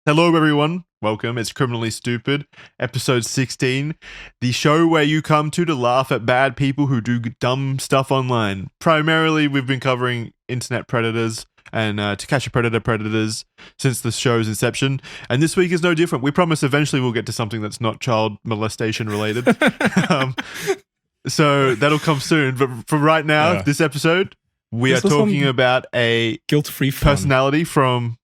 Hello, everyone. Welcome. It's Criminally Stupid, episode 16, the show where you come to laugh at bad people who do dumb stuff online. Primarily, we've been covering internet predators and To Catch a Predator predators since the show's inception. And this week is no different. We promise eventually we'll get to something that's not child molestation related. So that'll come soon. But for right now, this episode, we are talking about a guilt-free personality from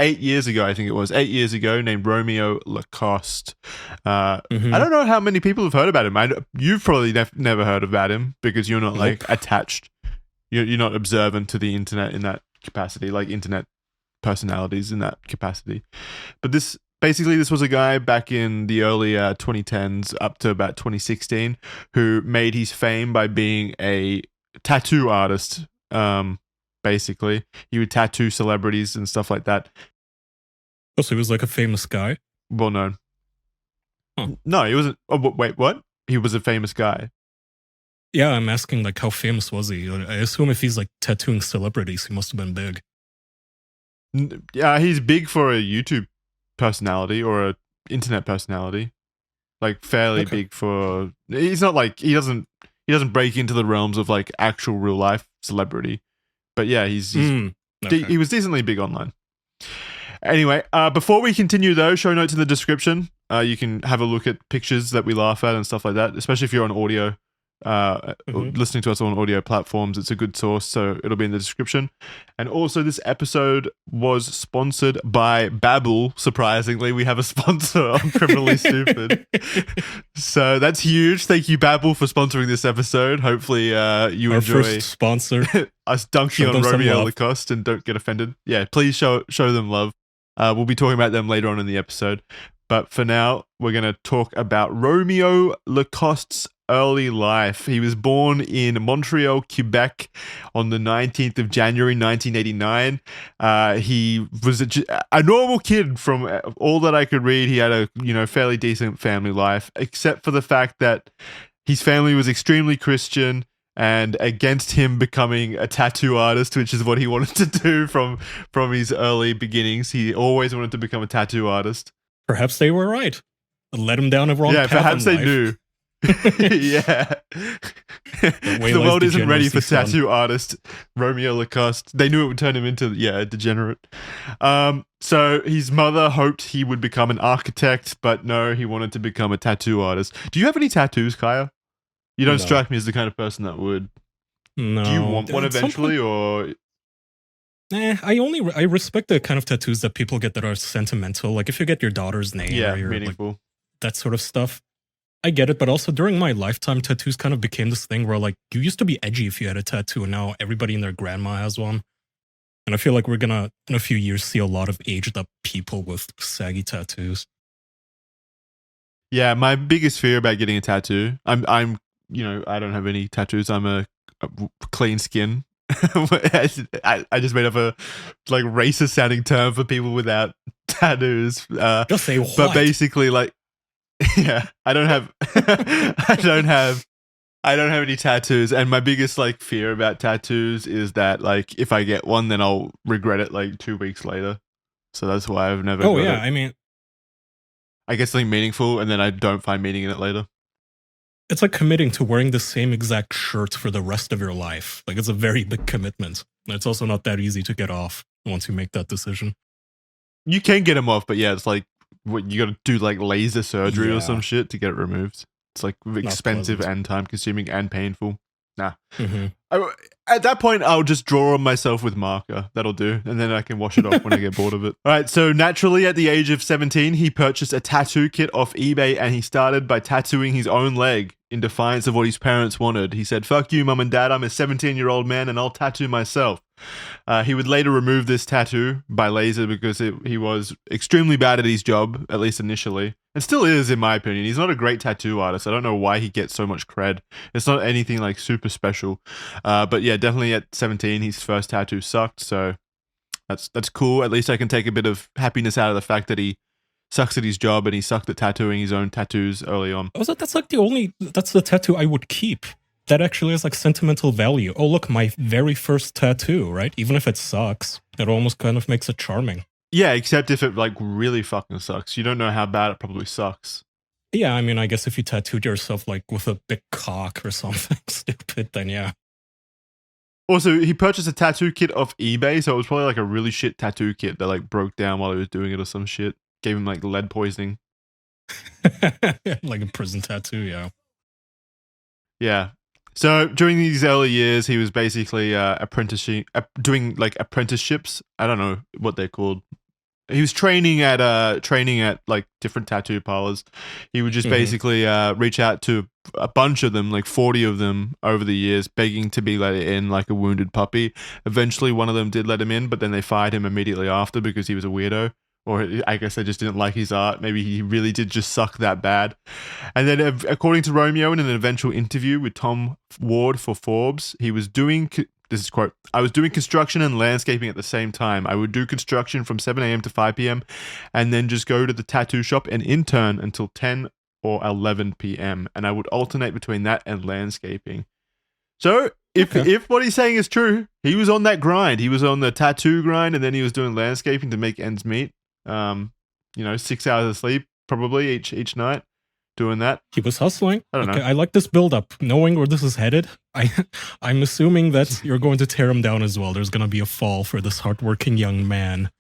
8 years ago, I think it was 8 years ago, named Romeo Lacoste. I don't know how many people have heard about him. You've probably never heard about him because you're not like attached. You're not observant to the internet in that capacity, like internet personalities in that capacity. But this was a guy back in the early 2010s up to about 2016 who made his fame by being a tattoo artist. Basically, he would tattoo celebrities and stuff like that. Oh, so he was like a famous guy? Well known. Huh. No, he wasn't. Oh, wait, what? He was a famous guy. Yeah, I'm asking, like, how famous was he? I assume if he's, like, tattooing celebrities, he must have been big. Yeah, he's big for a YouTube personality or a internet personality. Like, fairly big for... He's not, like... He doesn't break into the realms of, like, actual real-life celebrity. But yeah, he was decently big online. Anyway, before we continue though, show notes in the description. You can have a look at pictures that we laugh at and stuff like that, especially if you're on audio, listening to us on audio platforms. It's a good source, so it'll be in the description. And also, this episode was sponsored by Babbel. Surprisingly, we have a sponsor on Criminally Stupid. So that's huge. Thank you, Babbel, for sponsoring this episode. Hopefully, you enjoy our first sponsor. Us dunking on Romeo Lacoste and don't get offended. Yeah, please show them love. We'll be talking about them later on in the episode. But for now, we're going to talk about Romeo Lacoste's early life. He was born in Montreal, Quebec on the 19th of January, 1989. He was a normal kid from all that I could read. He had a fairly decent family life, except for the fact that his family was extremely Christian and against him becoming a tattoo artist, which is what he wanted to do from his early beginnings. He always wanted to become a tattoo artist. Perhaps they were right. Let him down a wrong path. Yeah, perhaps they knew. Yeah. The world isn't ready for tattoo artist Romeo Lacoste. They knew it would turn him into a degenerate. So his mother hoped he would become an architect, but no, he wanted to become a tattoo artist. Do you have any tattoos, Kaya? You don't strike me as the kind of person that would. No. Do you want one eventually, or? I respect the kind of tattoos that people get that are sentimental. Like if you get your daughter's name or your, meaningful. Like, that sort of stuff. I get it, but also during my lifetime, tattoos kind of became this thing where like you used to be edgy if you had a tattoo, and now everybody and their grandma has one. And I feel like we're gonna, in a few years, see a lot of aged up people with saggy tattoos. Yeah, my biggest fear about getting a tattoo, I don't have any tattoos. I'm a clean skin. I just made up a like racist sounding term for people without tattoos. Just say what? But basically, like, yeah, I don't have any tattoos, and my biggest like fear about tattoos is that like if I get one, then I'll regret it like 2 weeks later. So that's why I've never. I get something meaningful, and then I don't find meaning in it later. It's like committing to wearing the same exact shirt for the rest of your life. Like, it's a very big commitment. And it's also not that easy to get off once you make that decision. You can get them off, but yeah, it's like you got to do like laser surgery or some shit to get it removed. It's like expensive and time consuming and painful. Nah. At that point, I'll just draw on myself with marker. That'll do. And then I can wash it off when I get bored of it. All right. So naturally, at the age of 17, he purchased a tattoo kit off eBay, and he started by tattooing his own leg in defiance of what his parents wanted. He said, "Fuck you, mum and dad. I'm a 17-year-old man and I'll tattoo myself." He would later remove this tattoo by laser because he was extremely bad at his job, at least initially. And still is, in my opinion. He's not a great tattoo artist. I don't know why he gets so much cred. It's not anything like super special. But yeah, definitely at 17, his first tattoo sucked. So that's cool. At least I can take a bit of happiness out of the fact that he sucks at his job and he sucked at tattooing his own tattoos early on. That's the tattoo I would keep. That actually has like sentimental value. Oh, look, my very first tattoo, right? Even if it sucks, it almost kind of makes it charming. Yeah, except if it like really fucking sucks. You don't know how bad it probably sucks. Yeah, I mean, I guess if you tattooed yourself like with a big cock or something stupid, then yeah. Also, he purchased a tattoo kit off eBay, so it was probably like a really shit tattoo kit that like broke down while he was doing it or some shit. Gave him like lead poisoning. Like a prison tattoo, yeah. Yeah. So during these early years, he was basically doing like apprenticeships. I don't know what they're called. He was training at like different tattoo parlors. He would just basically reach out to a bunch of them, like 40 of them over the years, begging to be let in like a wounded puppy. Eventually one of them did let him in, but then they fired him immediately after because he was a weirdo. Or I guess they just didn't like his art. Maybe he really did just suck that bad. And then, according to Romeo, in an eventual interview with Tom Ward for Forbes, he was doing, this is quote, I was doing construction and landscaping at the same time. I would do construction from 7 a.m. to 5 p.m. and then just go to the tattoo shop and intern until 10 or 11 p.m. And I would alternate between that and landscaping. So if what he's saying is true, he was on that grind. He was on the tattoo grind, and then he was doing landscaping to make ends meet. 6 hours of sleep probably each night doing that. He was hustling. I don't know. I like this build up, knowing where this is headed. I'm assuming that you're going to tear him down as well. There's going to be a fall for this hardworking young man.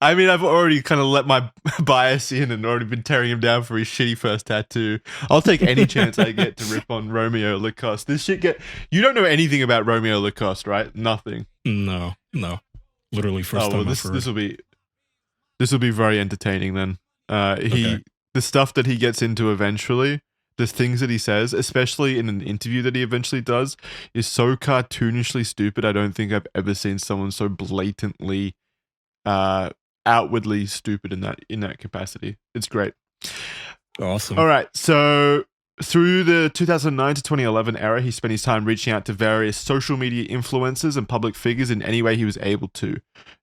I mean, I've already kind of let my bias in and already been tearing him down for his shitty first tattoo. I'll take any chance I get to rip on Romeo Lacoste. You don't know anything about Romeo Lacoste, right? Nothing. No. Literally first time I've heard. This will be very entertaining then. The stuff that he gets into eventually, the things that he says, especially in an interview that he eventually does, is so cartoonishly stupid. I don't think I've ever seen someone so blatantly outwardly stupid in that capacity. It's great. Awesome. All right, so through the 2009 to 2011 era, he spent his time reaching out to various social media influencers and public figures in any way he was able to.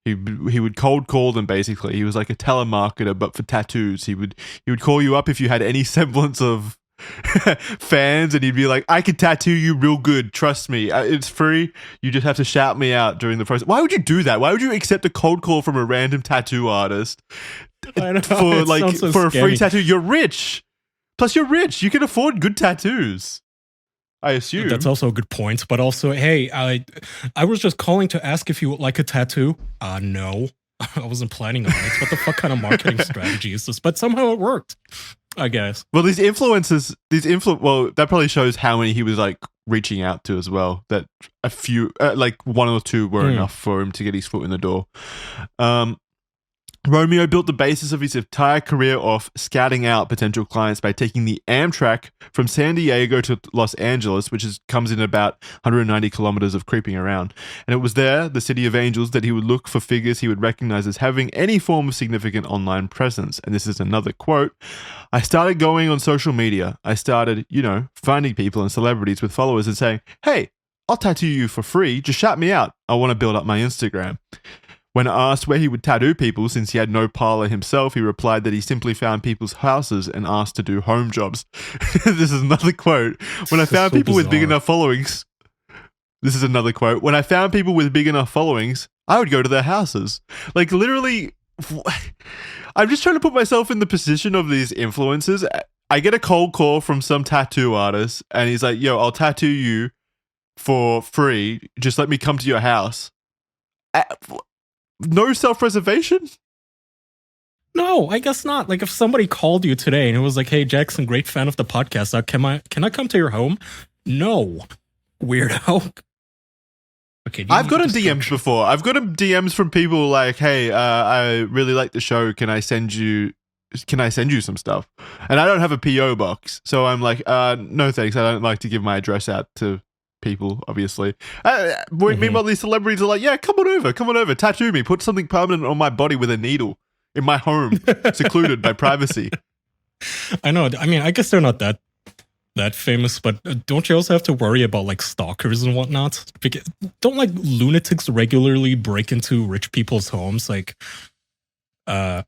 He would cold call them, basically. He was like a telemarketer, but for tattoos. He would call you up if you had any semblance of fans, and he'd be like, I could tattoo you real good, trust me, it's free, you just have to shout me out during the process. Why would you do that? Why would you accept a cold call from a random tattoo artist for a free tattoo? You're rich. Plus, you're rich. You can afford good tattoos, I assume. That's also a good point. But also, hey, I was just calling to ask if you would like a tattoo. No. I wasn't planning on it. What the fuck kind of marketing strategy is this? But somehow it worked, I guess. Well, that probably shows how many he was like reaching out to as well. That a few, like one or two were enough for him to get his foot in the door. Romeo built the basis of his entire career off scouting out potential clients by taking the Amtrak from San Diego to Los Angeles, which comes in about 190 kilometers of creeping around. And it was there, the City of Angels, that he would look for figures he would recognize as having any form of significant online presence. And this is another quote. I started going on social media. I started, finding people and celebrities with followers and saying, hey, I'll tattoo you for free. Just shout me out. I want to build up my Instagram. When asked where he would tattoo people, since he had no parlor himself, he replied that he simply found people's houses and asked to do home jobs. This is another quote. When I found people with big enough followings, this is another quote. When I found people with big enough followings, I would go to their houses. Like, literally, I'm just trying to put myself in the position of these influencers. I get a cold call from some tattoo artist, and he's like, yo, I'll tattoo you for free. Just let me come to your house. No self-preservation? No, I guess not. Like if somebody called you today and it was like, hey, Jackson, great fan of the podcast. Can I come to your home? No, weirdo. Okay, I've gotten DMs before. I've gotten DMs from people like, hey, I really like the show. Can I send you some stuff? And I don't have a PO box. So I'm like, no thanks. I don't like to give my address out to people, obviously. Meanwhile, these celebrities are like, yeah, come on over, tattoo me, put something permanent on my body with a needle in my home, secluded by privacy. I know. I mean, I guess they're not that famous, but don't you also have to worry about like stalkers and whatnot? Don't like lunatics regularly break into rich people's homes? Like, Keanu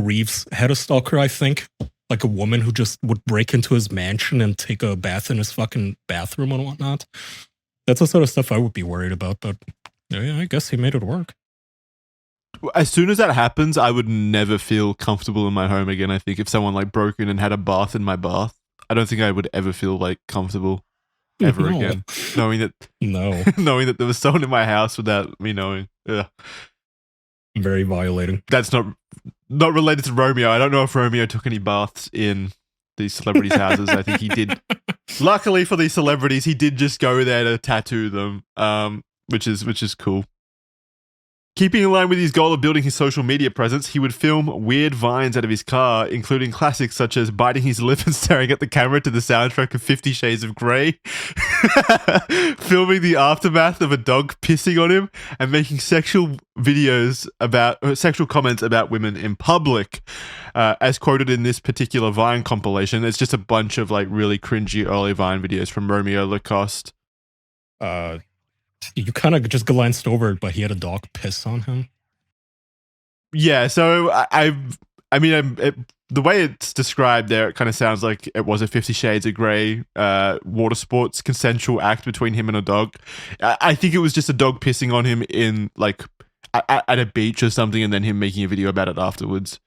Reeves had a stalker, I think. Like a woman who just would break into his mansion and take a bath in his fucking bathroom and whatnot. That's the sort of stuff I would be worried about, but yeah, I guess he made it work. as soon as that happens, I would never feel comfortable in my home again. I think if someone like broke in and had a bath in my bath, I don't think I would ever feel like comfortable ever again, knowing that knowing that there was someone in my house without me knowing. Yeah, very violating. That's not related to Romeo. I don't know if Romeo took any baths in these celebrities' houses. I think he did. Luckily for these celebrities, he did just go there to tattoo them, which is cool. Keeping in line with his goal of building his social media presence, he would film weird vines out of his car, including classics such as biting his lip and staring at the camera to the soundtrack of 50 Shades of Grey, filming the aftermath of a dog pissing on him, and making sexual comments about women in public. As quoted in this particular Vine compilation, it's just a bunch of like really cringy early Vine videos from Romeo Lacoste. You kind of just glanced over it, but he had a dog piss on him. Yeah, so the way it's described there, it kind of sounds like it was a 50 Shades of Grey water sports consensual act between him and a dog. I think it was just a dog pissing on him in like at a beach or something, and then him making a video about it afterwards.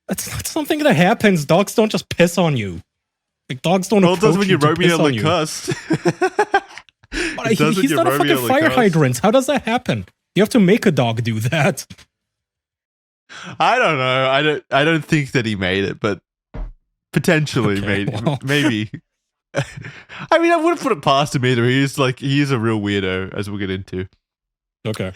That's not something that happens. Dogs don't just piss on you. Like dogs don't. Well, it does when you're Romeo Lacoste. He's not a fucking fire hydrant. How does that happen? You have to make a dog do that. I don't know. I don't think that he made it, but potentially maybe. I mean, I wouldn't put it past him either. He is a real weirdo, as we'll get into. Okay.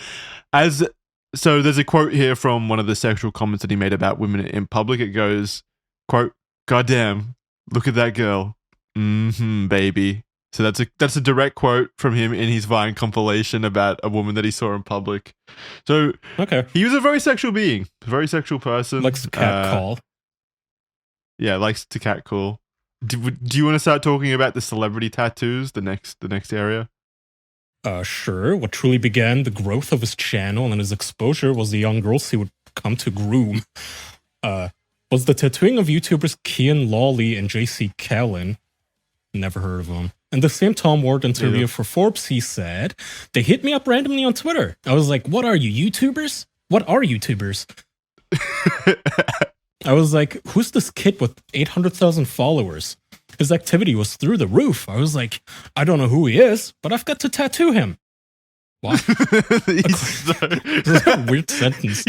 So there's a quote here from one of the sexual comments that he made about women in public. It goes, quote, "Goddamn, look at that girl. Baby." So that's a direct quote from him in his Vine compilation about a woman that he saw in public. So he was a very sexual being, a very sexual person. Likes to catcall. Yeah, likes to catcall. Do you want to start talking about the celebrity tattoos, the next area? Sure. What truly began the growth of his channel and his exposure was the young girls he would come to groom. Was the tattooing of YouTubers Kian Lawley and JC Callan. Never heard of them. In the same Tom Ward interview for Forbes, he said, "They hit me up randomly on Twitter. I was like, what are you, YouTubers? What are YouTubers?" I was like, who's this kid with 800,000 followers? His activity was through the roof. I was like, I don't know who he is, but I've got to tattoo him. What? This is a weird sentence.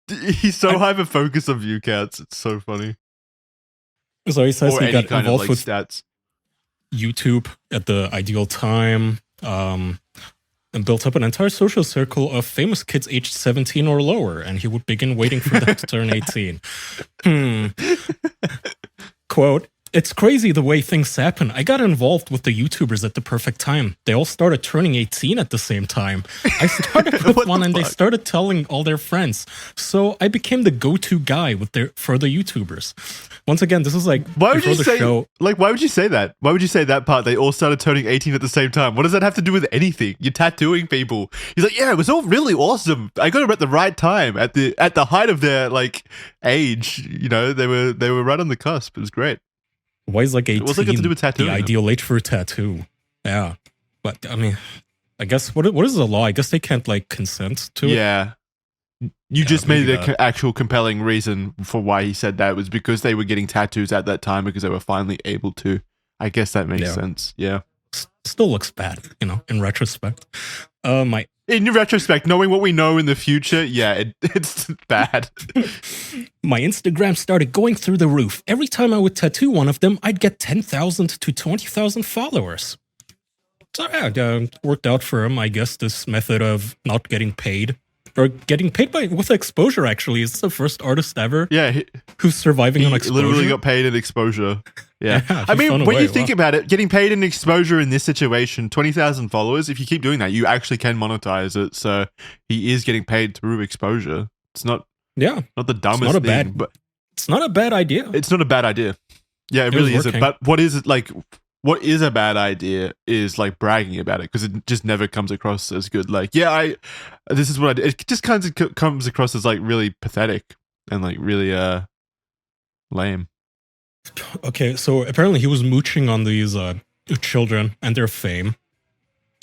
He's so hyper-focused on view counts. It's so funny. So he says he got involved with stats. YouTube at the ideal time, and built up an entire social circle of famous kids aged 17 or lower, and he would begin waiting for them to turn 18. Quote, "It's crazy the way things happen. I got involved with the YouTubers at the perfect time. They all started turning 18 at the same time. I started with one and they started telling all their friends. So I became the go-to guy for the YouTubers." Once again, this is like why would you say that? Why would you say that part? They all started turning 18 at the same time. What does that have to do with anything? You're tattooing people. He's like, yeah, it was all really awesome. I got them at the right time, at the height of their like age. You know, they were right on the cusp. It was great. Why is like 18 what's it got to do with tattooing? The ideal age for a tattoo? Yeah, but I mean, I guess what is the law? I guess they can't like consent to it. Yeah. You just made the actual compelling reason for why he said that was because they were getting tattoos at that time because they were finally able to. I guess that makes sense. Yeah. Still looks bad, in retrospect. In retrospect, knowing what we know in the future, yeah, it's bad. My Instagram started going through the roof. Every time I would tattoo one of them, I'd get 10,000 to 20,000 followers. So yeah, worked out for him, I guess, this method of not getting paid. Or getting paid with exposure, actually. Is this the first artist ever who's surviving on exposure? Literally got paid in exposure. Yeah. I mean, when you think about it, getting paid in exposure in this situation, 20,000 followers, if you keep doing that, you actually can monetize it. So he is getting paid through exposure. It's not the dumbest thing. But it's not a bad idea. It's not a bad idea. Yeah, it really isn't. But what is a bad idea is like bragging about it because it just never comes across as good. Like, this is what I did. It just kind of comes across as like really pathetic and like really lame. Okay, so apparently he was mooching on these children and their fame,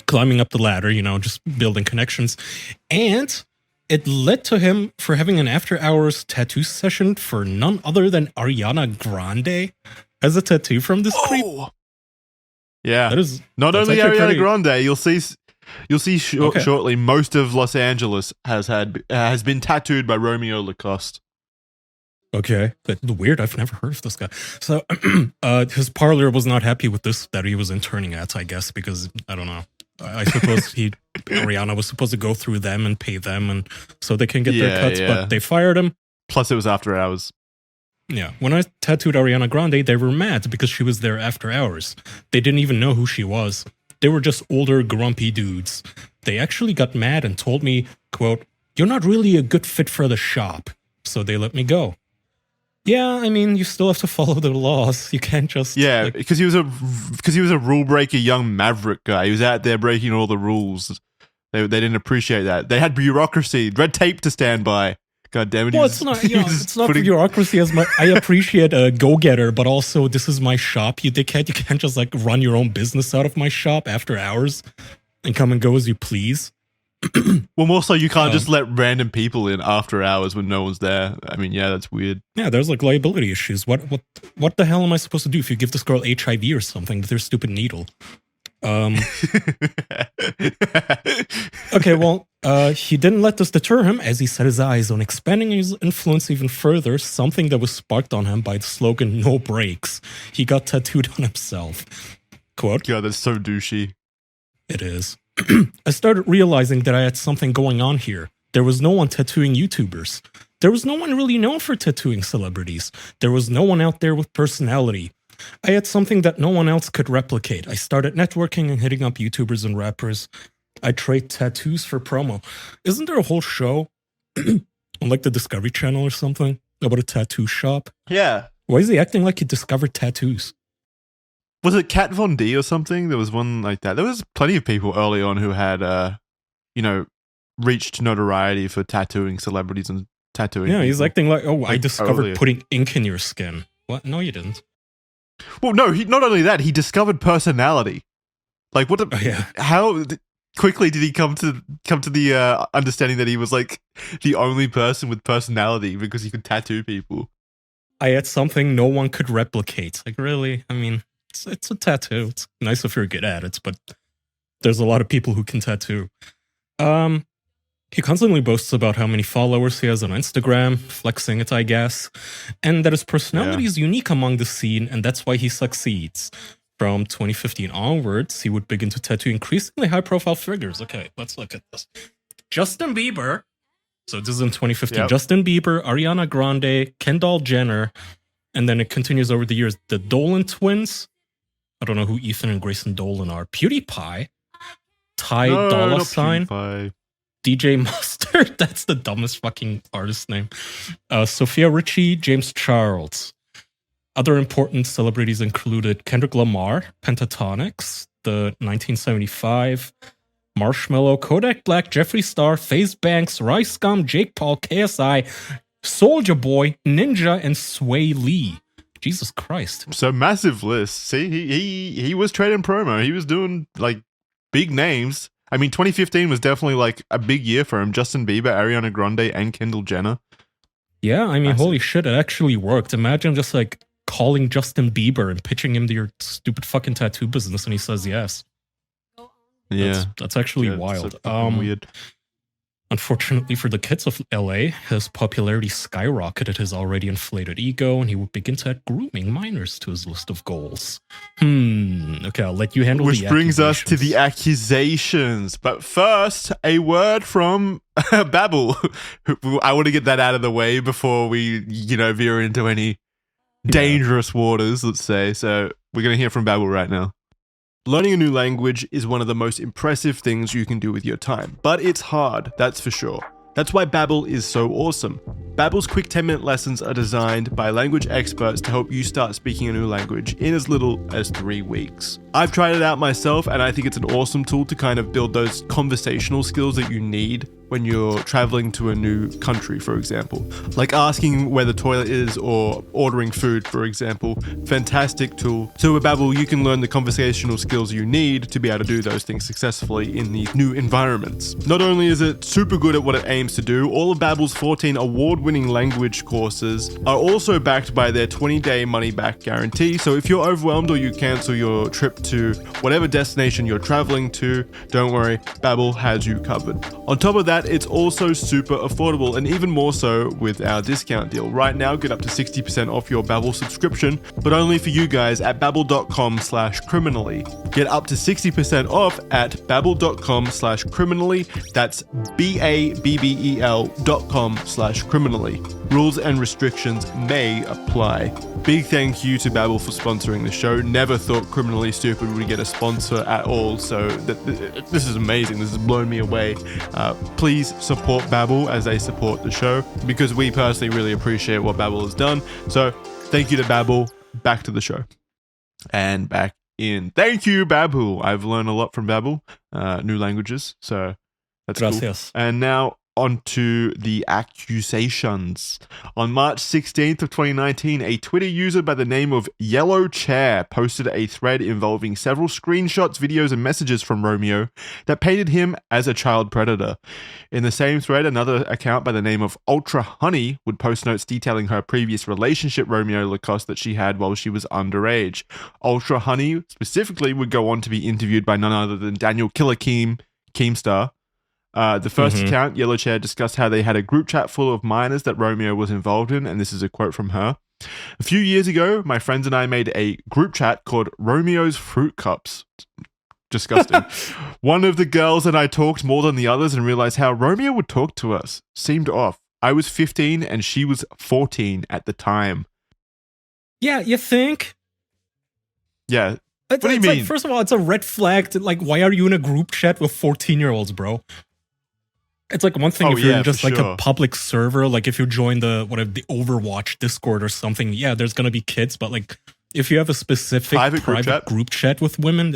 climbing up the ladder, just building connections. And it led to him for having an after-hours tattoo session for none other than Ariana Grande as a tattoo from this creep. Yeah, that is not only Ariana Grande. You'll see shortly. Most of Los Angeles has been tattooed by Romeo Lacoste. Okay, that's weird. I've never heard of this guy. So, his parlor was not happy with this that he was interning at, I guess, because I don't know. I suppose Ariana was supposed to go through them and pay them, and so they can get their cuts. But they fired him. Plus, it was after hours. Yeah, when I tattooed Ariana Grande, they were mad because she was there after hours. They didn't even know who she was. They were just older, grumpy dudes. They actually got mad and told me, quote, "You're not really a good fit for the shop." So they let me go. Yeah, I mean, you still have to follow the laws. You can't just because he was a rule breaker, young maverick guy. He was out there breaking all the rules. They didn't appreciate that. They had bureaucracy, red tape to stand by. God damn it! Well, it's not. It's not bureaucracy as much. I appreciate a go-getter, but also this is my shop. You dickhead. You can't just like run your own business out of my shop after hours and come and go as you please. Well, more so, you can't just let random people in after hours when no one's there. I mean, yeah, that's weird. Yeah, there's like liability issues. What the hell am I supposed to do if you give this girl HIV or something with your stupid needle? Okay, well, he didn't let this deter him as he set his eyes on expanding his influence even further, something that was sparked on him by the slogan "No Breaks." He got tattooed on himself. Quote, God, that's so douchey. It is. I started realizing that I had something going on here. There was no one tattooing YouTubers. There was no one really known for tattooing celebrities. There was no one out there with personality. I had something that no one else could replicate. I started networking and hitting up YouTubers and rappers. I trade tattoos for promo. Isn't there a whole show on like the Discovery Channel or something about a tattoo shop? Yeah. Why is he acting like he discovered tattoos? Was it Kat Von D or something? There was one like that. There was plenty of people early on who had, reached notoriety for tattooing celebrities and tattooing. Yeah, he's people. acting like, I discovered earlier. putting ink in your skin. What? No, you didn't. Well, no, not only that, he discovered personality. Like, what? How quickly did he come to the understanding that he was like the only person with personality because he could tattoo people? I had something no one could replicate. Like, really? I mean, it's a tattoo. It's nice if you're good at it, but there's a lot of people who can tattoo. He constantly boasts about how many followers he has on Instagram, flexing it, I guess, and that his personality is unique among the scene, and that's why he succeeds. From 2015 onwards, he would begin to tattoo increasingly high-profile figures. Okay, let's look at this. Justin Bieber. So this is in 2015. Yep. Justin Bieber, Ariana Grande, Kendall Jenner, and then it continues over the years. The Dolan twins. I don't know who Ethan and Grayson Dolan are. PewDiePie. Ty Dolla Sign. PewDiePie. DJ Mustard, that's the dumbest fucking artist name. Sophia Richie, James Charles. Other important celebrities included Kendrick Lamar, Pentatonix, the 1975, Marshmello, Kodak Black, Jeffree Star, FaZe Banks, Rice Gum, Jake Paul, KSI, Soulja Boy, Ninja, and Sway Lee. Jesus Christ. So massive list. See, he was trading promo. He was doing like big names. I mean, 2015 was definitely like a big year for him. Justin Bieber, Ariana Grande, and Kendall Jenner. Yeah, I mean, holy shit, it actually worked. Imagine just like calling Justin Bieber and pitching him to your stupid fucking tattoo business, and he says yes. Yeah, that's actually wild. So weird. Unfortunately for the kids of LA, his popularity skyrocketed his already inflated ego, and he would begin to add grooming minors to his list of goals. Okay, I'll let you handle Which brings us to the accusations. But first, a word from Babbel. I want to get that out of the way before we, veer into any dangerous waters, let's say. So we're going to hear from Babbel right now. Learning a new language is one of the most impressive things you can do with your time, but it's hard, that's for sure. That's why Babbel is so awesome. Babbel's quick 10-minute lessons are designed by language experts to help you start speaking a new language in as little as 3 weeks. I've tried it out myself, and I think it's an awesome tool to kind of build those conversational skills that you need when you're traveling to a new country, for example. Like asking where the toilet is or ordering food, for example. Fantastic tool. So with Babbel, you can learn the conversational skills you need to be able to do those things successfully in these new environments. Not only is it super good at what it aims to do, all of Babbel's 14 award-winning language courses are also backed by their 20-day money-back guarantee. So if you're overwhelmed or you cancel your trip to whatever destination you're traveling to, don't worry, Babbel has you covered. On top of that, it's also super affordable, and even more so with our discount deal. Right now, get up to 60% off your Babbel subscription, but only for you guys at babbel.com/criminally. Get up to 60% off at babbel.com/criminally. That's BABBEL.com/criminally. Rules and restrictions may apply. Big thank you to Babbel for sponsoring the show. Never thought Criminally Stupid would get a sponsor at all, so this is amazing. This has blown me away. Please support Babbel as they support the show, because we personally really appreciate what Babbel has done. So thank you to Babbel. Back to the show. And back in. Thank you, Babbel. I've learned a lot from Babbel, new languages, so that's Gracias. cool. And now on to the accusations. On March 16th of 2019, a Twitter user by the name of Yellow Chair posted a thread involving several screenshots, videos, and messages from Romeo that painted him as a child predator. In the same thread, another account by the name of Ultra Honey would post notes detailing her previous relationship, Romeo Lacoste, that she had while she was underage. Ultra Honey specifically would go on to be interviewed by none other than Daniel Killer Keemstar. The first account, Yellow Chair, discussed how they had a group chat full of minors that Romeo was involved in, and this is a quote from her. A few years ago, my friends and I made a group chat called Romeo's Fruit Cups. Disgusting. One of the girls and I talked more than the others and realized how Romeo would talk to us. Seemed off. I was 15 and she was 14 at the time. Yeah, you think? Yeah. What do you mean? Like, first of all, it's a red flag. Like, why are you in a group chat with 14-year-olds, bro? It's like one thing if you're in just like a public server, like if you join the Overwatch Discord or something, yeah, there's gonna be kids, but like if you have a specific private group chat with women,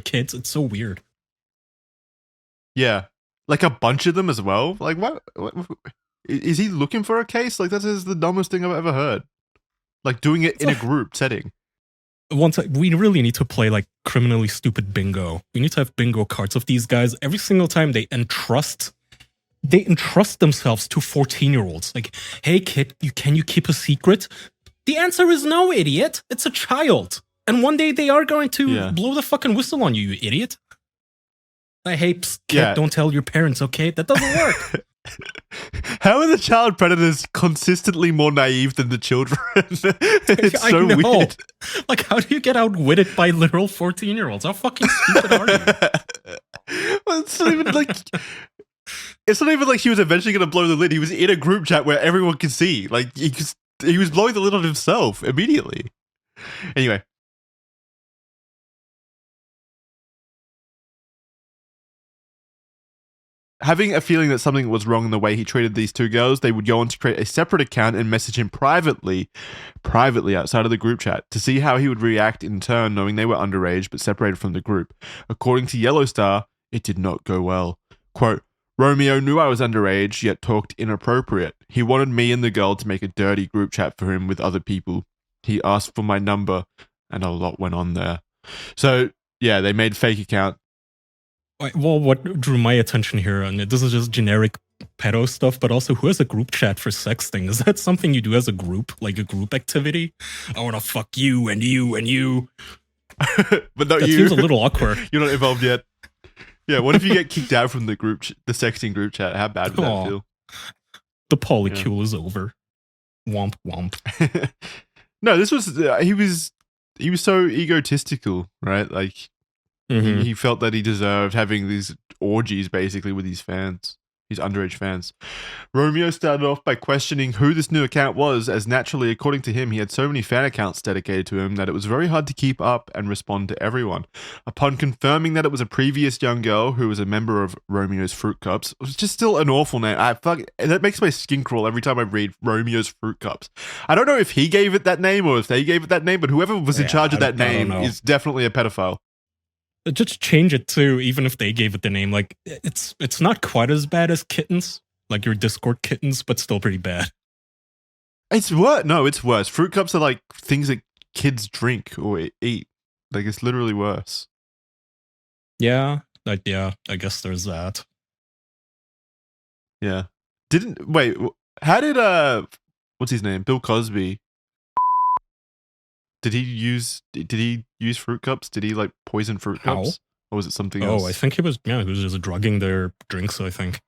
kids, it's so weird. Yeah, like a bunch of them as well. Like what is he looking for a case? Like that is the dumbest thing I've ever heard. Like doing it in a group setting. We really need to play like criminally stupid bingo. We need to have bingo cards of these guys every single time they entrust themselves to 14-year-olds. Like, hey kid, can you keep a secret? The answer is no, idiot. It's a child. And one day they are going to blow the fucking whistle on you, you idiot. Hey, psst, kid, don't tell your parents, okay? That doesn't work. How are the child predators consistently more naive than the children? It's so weird. Like, how do you get outwitted by literal 14-year-olds? How fucking stupid are you? Well, it's not even like... It's not even like he was eventually going to blow the lid. He was in a group chat where everyone could see. Like, he was blowing the lid on himself immediately. Anyway. Having a feeling that something was wrong in the way he treated these two girls, they would go on to create a separate account and message him privately outside of the group chat to see how he would react in turn, knowing they were underage but separated from the group. According to Yellow Star, it did not go well. Quote, Romeo knew I was underage, yet talked inappropriate. He wanted me and the girl to make a dirty group chat for him with other people. He asked for my number, and a lot went on there. So, yeah, they made fake account. Well, what drew my attention here, and this is just generic pedo stuff, but also who has a group chat for sexting? Is that something you do as a group, like a group activity? I want to fuck you and you and you. But not that you. Seems a little awkward. You're not involved yet. Yeah, what if you get kicked out from the the sexting group chat? How bad would that feel? The polycule is over. Womp womp. No, this was he was so egotistical, right? Like he felt that he deserved having these orgies basically with his fans, his underage fans. Romeo started off by questioning who this new account was, as naturally, according to him, he had so many fan accounts dedicated to him that it was very hard to keep up and respond to everyone. Upon confirming that it was a previous young girl who was a member of Romeo's Fruit Cups, it was just still an awful name. That makes my skin crawl every time I read Romeo's Fruit Cups. I don't know if he gave it that name or if they gave it that name, but whoever was in charge of that name is definitely a pedophile. Just change it too, even if they gave it the name. Like it's not quite as bad as kittens, like your Discord kittens, but still pretty bad. It's worse. No, it's worse. Fruit cups are like things that kids drink or eat. Like it's literally worse. Yeah, I guess there's that. Yeah. How did what's his name? Bill Cosby. Did he use fruit cups? Did he like poison fruit cups? Or was it something else? Oh, I think he was just drugging their drinks, I think.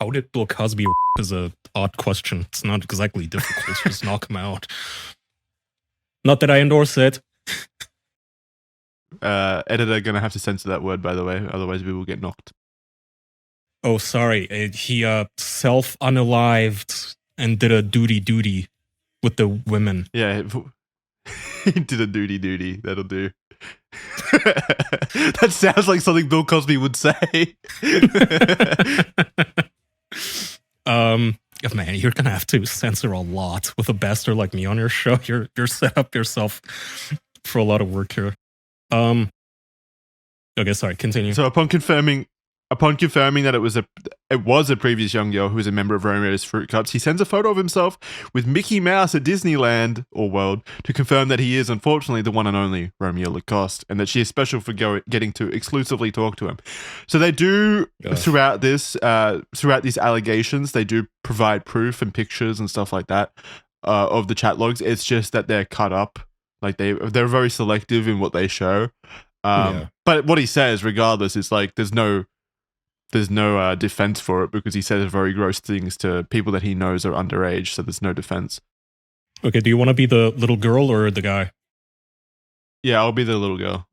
How did Bill Cosby is a odd question. It's not exactly difficult. Just knock him out. Not that I endorse it. Editor gonna have to censor that word, by the way, otherwise we will get knocked. Oh, sorry. He self-unalived and did a duty with the women. Yeah, he did a duty. That'll do. That sounds like something Bill Cosby would say. Man, you're gonna have to censor a lot with a bastard like me on your show. You're set up yourself for a lot of work here. Okay, sorry, continue. So upon confirming that it was a previous young girl who was a member of Romeo's Fruit Cups, he sends a photo of himself with Mickey Mouse at Disneyland or World to confirm that he is unfortunately the one and only Romeo Lacoste, and that she is special for getting to exclusively talk to him. So they do throughout these allegations, they do provide proof and pictures and stuff like that of the chat logs. It's just that they're cut up, like they're very selective in what they show. But what he says, regardless, is like there's no defense for it because he says very gross things to people that he knows are underage, so there's no defense. Okay, do you want to be the little girl or the guy? Yeah, I'll be the little girl.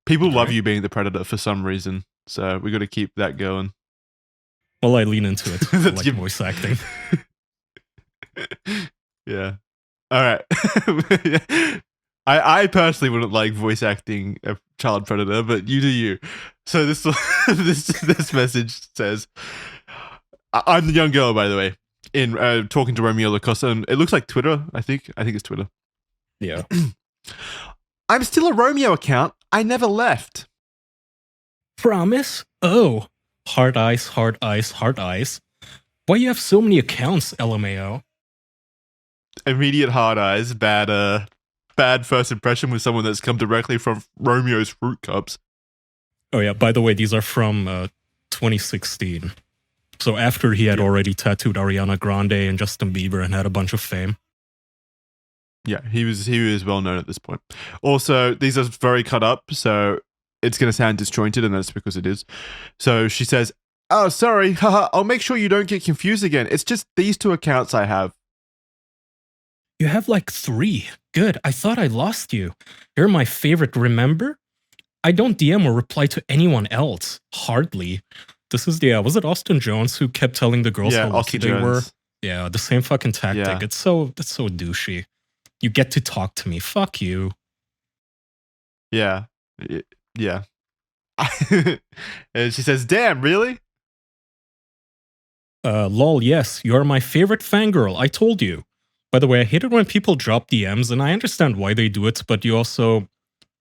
People love you being the predator for some reason, so we got to keep that going. Well, I lean into it. I like voice acting. Yeah. All right. I personally wouldn't like voice acting a child predator, but you do you. So this message says, I'm the young girl, by the way, in talking to Romeo Lacoste, and it looks like Twitter. I think it's Twitter. Yeah. I'm still a Romeo account. I never left. Promise? Oh, hard eyes, heart eyes. Why you have so many accounts, LMAO? Immediate hard eyes, bad first impression with someone that's come directly from Romeo's Fruit Cups. Oh yeah, by the way, these are from 2016. So after he had already tattooed Ariana Grande and Justin Bieber and had a bunch of fame. Yeah, he was well known at this point. Also, these are very cut up, so it's going to sound disjointed, and that's because it is. So she says, "Oh, sorry, haha, I'll make sure you don't get confused again. It's just these two accounts I have." You have like 3. Good, I thought I lost you. You're my favorite, remember? I don't DM or reply to anyone else. Hardly. This is was it Austin Jones who kept telling the girls how lucky they were? Yeah, the same fucking tactic. Yeah. It's so douchey. You get to talk to me. Fuck you. Yeah. Yeah. And she says, "Damn, really?" Lol, yes. You're my favorite fangirl. I told you. By the way, I hate it when people drop DMs, and I understand why they do it, but you also...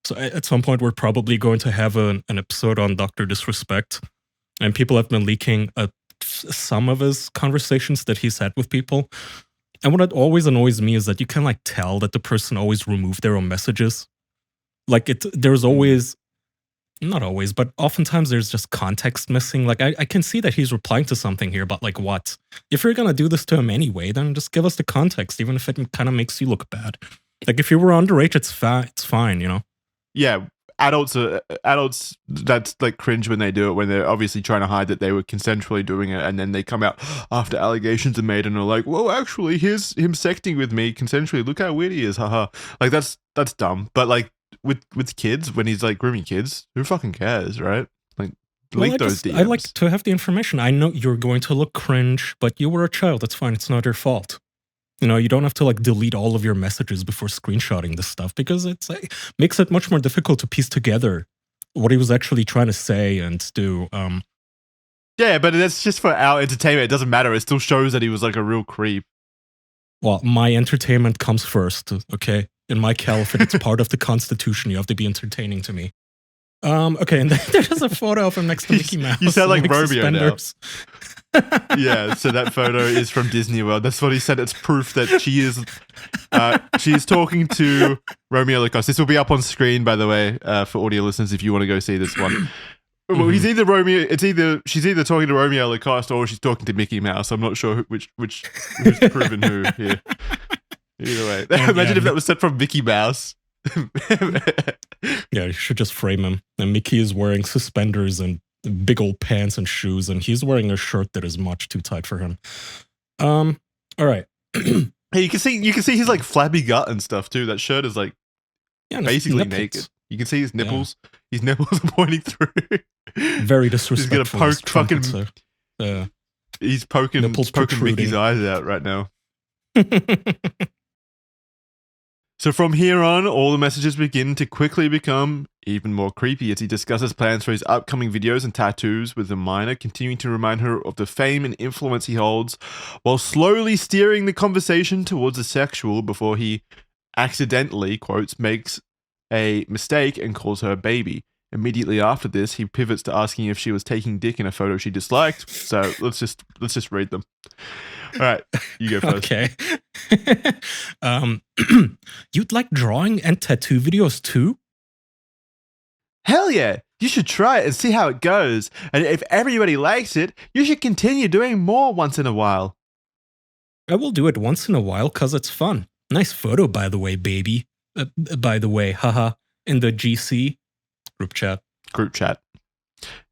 So at some point, we're probably going to have an episode on Dr. Disrespect, and people have been leaking some of his conversations that he's had with people. And what always annoys me is that you can like tell that the person always removed their own messages. Like there's always... Not always, but oftentimes there's just context missing. Like, I can see that he's replying to something here, but like what? If you're gonna do this to him anyway, then just give us the context, even if it kind of makes you look bad. Like, if you were underage, it's fine, you know? Yeah, adults, that's like cringe when they do it, when they're obviously trying to hide that they were consensually doing it, and then they come out after allegations are made and are like, well, actually, here's him sexting with me consensually. Look how weird he is, haha. Like, that's dumb. But like, with kids, when he's like grooming kids, who fucking cares, right? Like, leak those DMs. I like to have the information. I know you're going to look cringe, but you were a child. That's fine. It's not your fault. You know, you don't have to like delete all of your messages before screenshotting this stuff, because it's like, makes it much more difficult to piece together what he was actually trying to say and do. Yeah, but that's just for our entertainment. It doesn't matter. It still shows that he was like a real creep. Well, my entertainment comes first, okay? In my caliphate, it's part of the Constitution. You have to be entertaining to me. Okay, and then there's a photo of him next to Mickey Mouse. You sound like Romeo suspenders. Yeah, so that photo is from Disney World. That's what he said. It's proof that she is talking to Romeo Lacoste. This will be up on screen, by the way, for audio listeners if you want to go see this one. Well, he's either Romeo. She's either talking to Romeo Lacoste or she's talking to Mickey Mouse. I'm not sure who's proven who here. Either way, imagine if that was sent from Mickey Mouse. Yeah, you should just frame him. And Mickey is wearing suspenders and big old pants and shoes, and he's wearing a shirt that is much too tight for him. All right. Hey, you can see his like flabby gut and stuff too. That shirt is like basically naked. You can see his nipples. Yeah. His nipples are pointing through. Very disrespectful. He's gonna poke fucking. He's poking Mickey's eyes out right now. So from here on, all the messages begin to quickly become even more creepy as he discusses plans for his upcoming videos and tattoos with the minor, continuing to remind her of the fame and influence he holds, while slowly steering the conversation towards the sexual before he accidentally, quotes, makes a mistake and calls her baby. Immediately after this, he pivots to asking if she was taking dick in a photo she disliked. So let's just read them. All right, you go first. Okay. You'd like drawing and tattoo videos too? Hell yeah! You should try it and see how it goes. And if everybody likes it, you should continue doing more once in a while. I will do it once in a while because it's fun. Nice photo, by the way, baby. By the way, haha. In the GC group chat.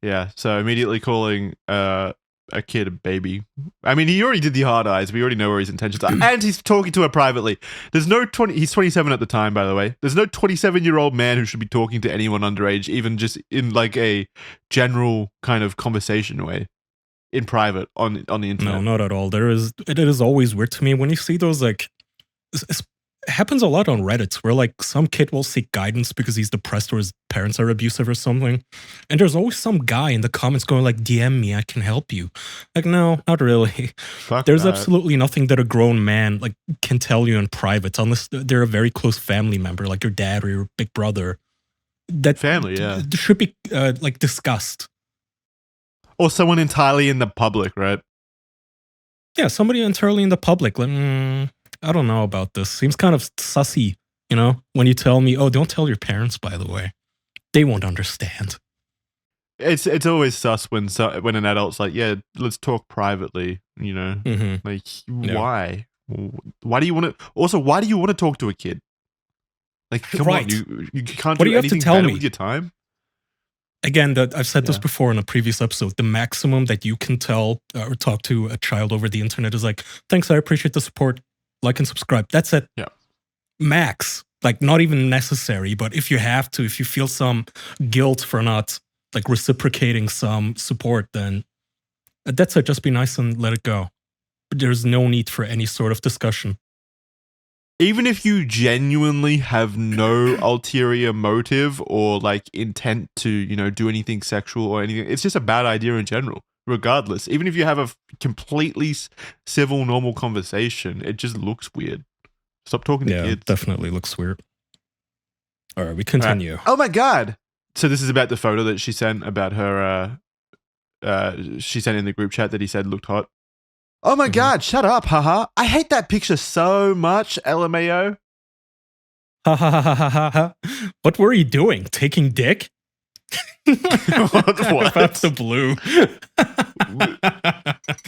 Yeah. So immediately calling a kid a baby. I mean, he already did the hard eyes. We already know where his intentions are. And he's talking to her privately. There's no he's 27 at the time, by the way. There's no 27-year-old man who should be talking to anyone underage, even just in like a general kind of conversation way. In private on the internet. No, not at all. It is always weird to me when you see those like it happens a lot on Reddit where like some kid will seek guidance because he's depressed or his parents are abusive or something. And there's always some guy in the comments going like, DM me, I can help you. Like, no, not really. There's absolutely nothing that a grown man like can tell you in private unless they're a very close family member, like your dad or your big brother. That family, yeah. Should be like discussed. Or someone entirely in the public, right? Yeah, somebody entirely in the public. Like, I don't know about this. Seems kind of sussy, you know? When you tell me, oh, don't tell your parents, by the way. They won't understand. It's always sus when an adult's like, yeah, let's talk privately, you know? Mm-hmm. Like, why? Yeah. Why do you want to... Also, why do you want to talk to a kid? Like, come on, you can't do anything better with your time? Again, I've said this before in a previous episode. The maximum that you can tell or talk to a child over the internet is like, thanks, I appreciate the support. Like and subscribe. That's it. Yeah. Max. Like, not even necessary. But if you have to, if you feel some guilt for not like reciprocating some support, then that's it. Just be nice and let it go. But there's no need for any sort of discussion. Even if you genuinely have no ulterior motive or like intent to, you know, do anything sexual or anything, it's just a bad idea in general. Regardless, even if you have a completely civil, normal conversation, it just looks weird. Stop talking to kids. Yeah, definitely looks weird. All right, we continue. Oh my god! So this is about the photo that she sent about her. She sent in the group chat that he said looked hot. Oh my god! Shut up, haha! I hate that picture so much, LMAO. Ha ha ha ha ha ha! What were you doing? Taking dick? What? That's the blue.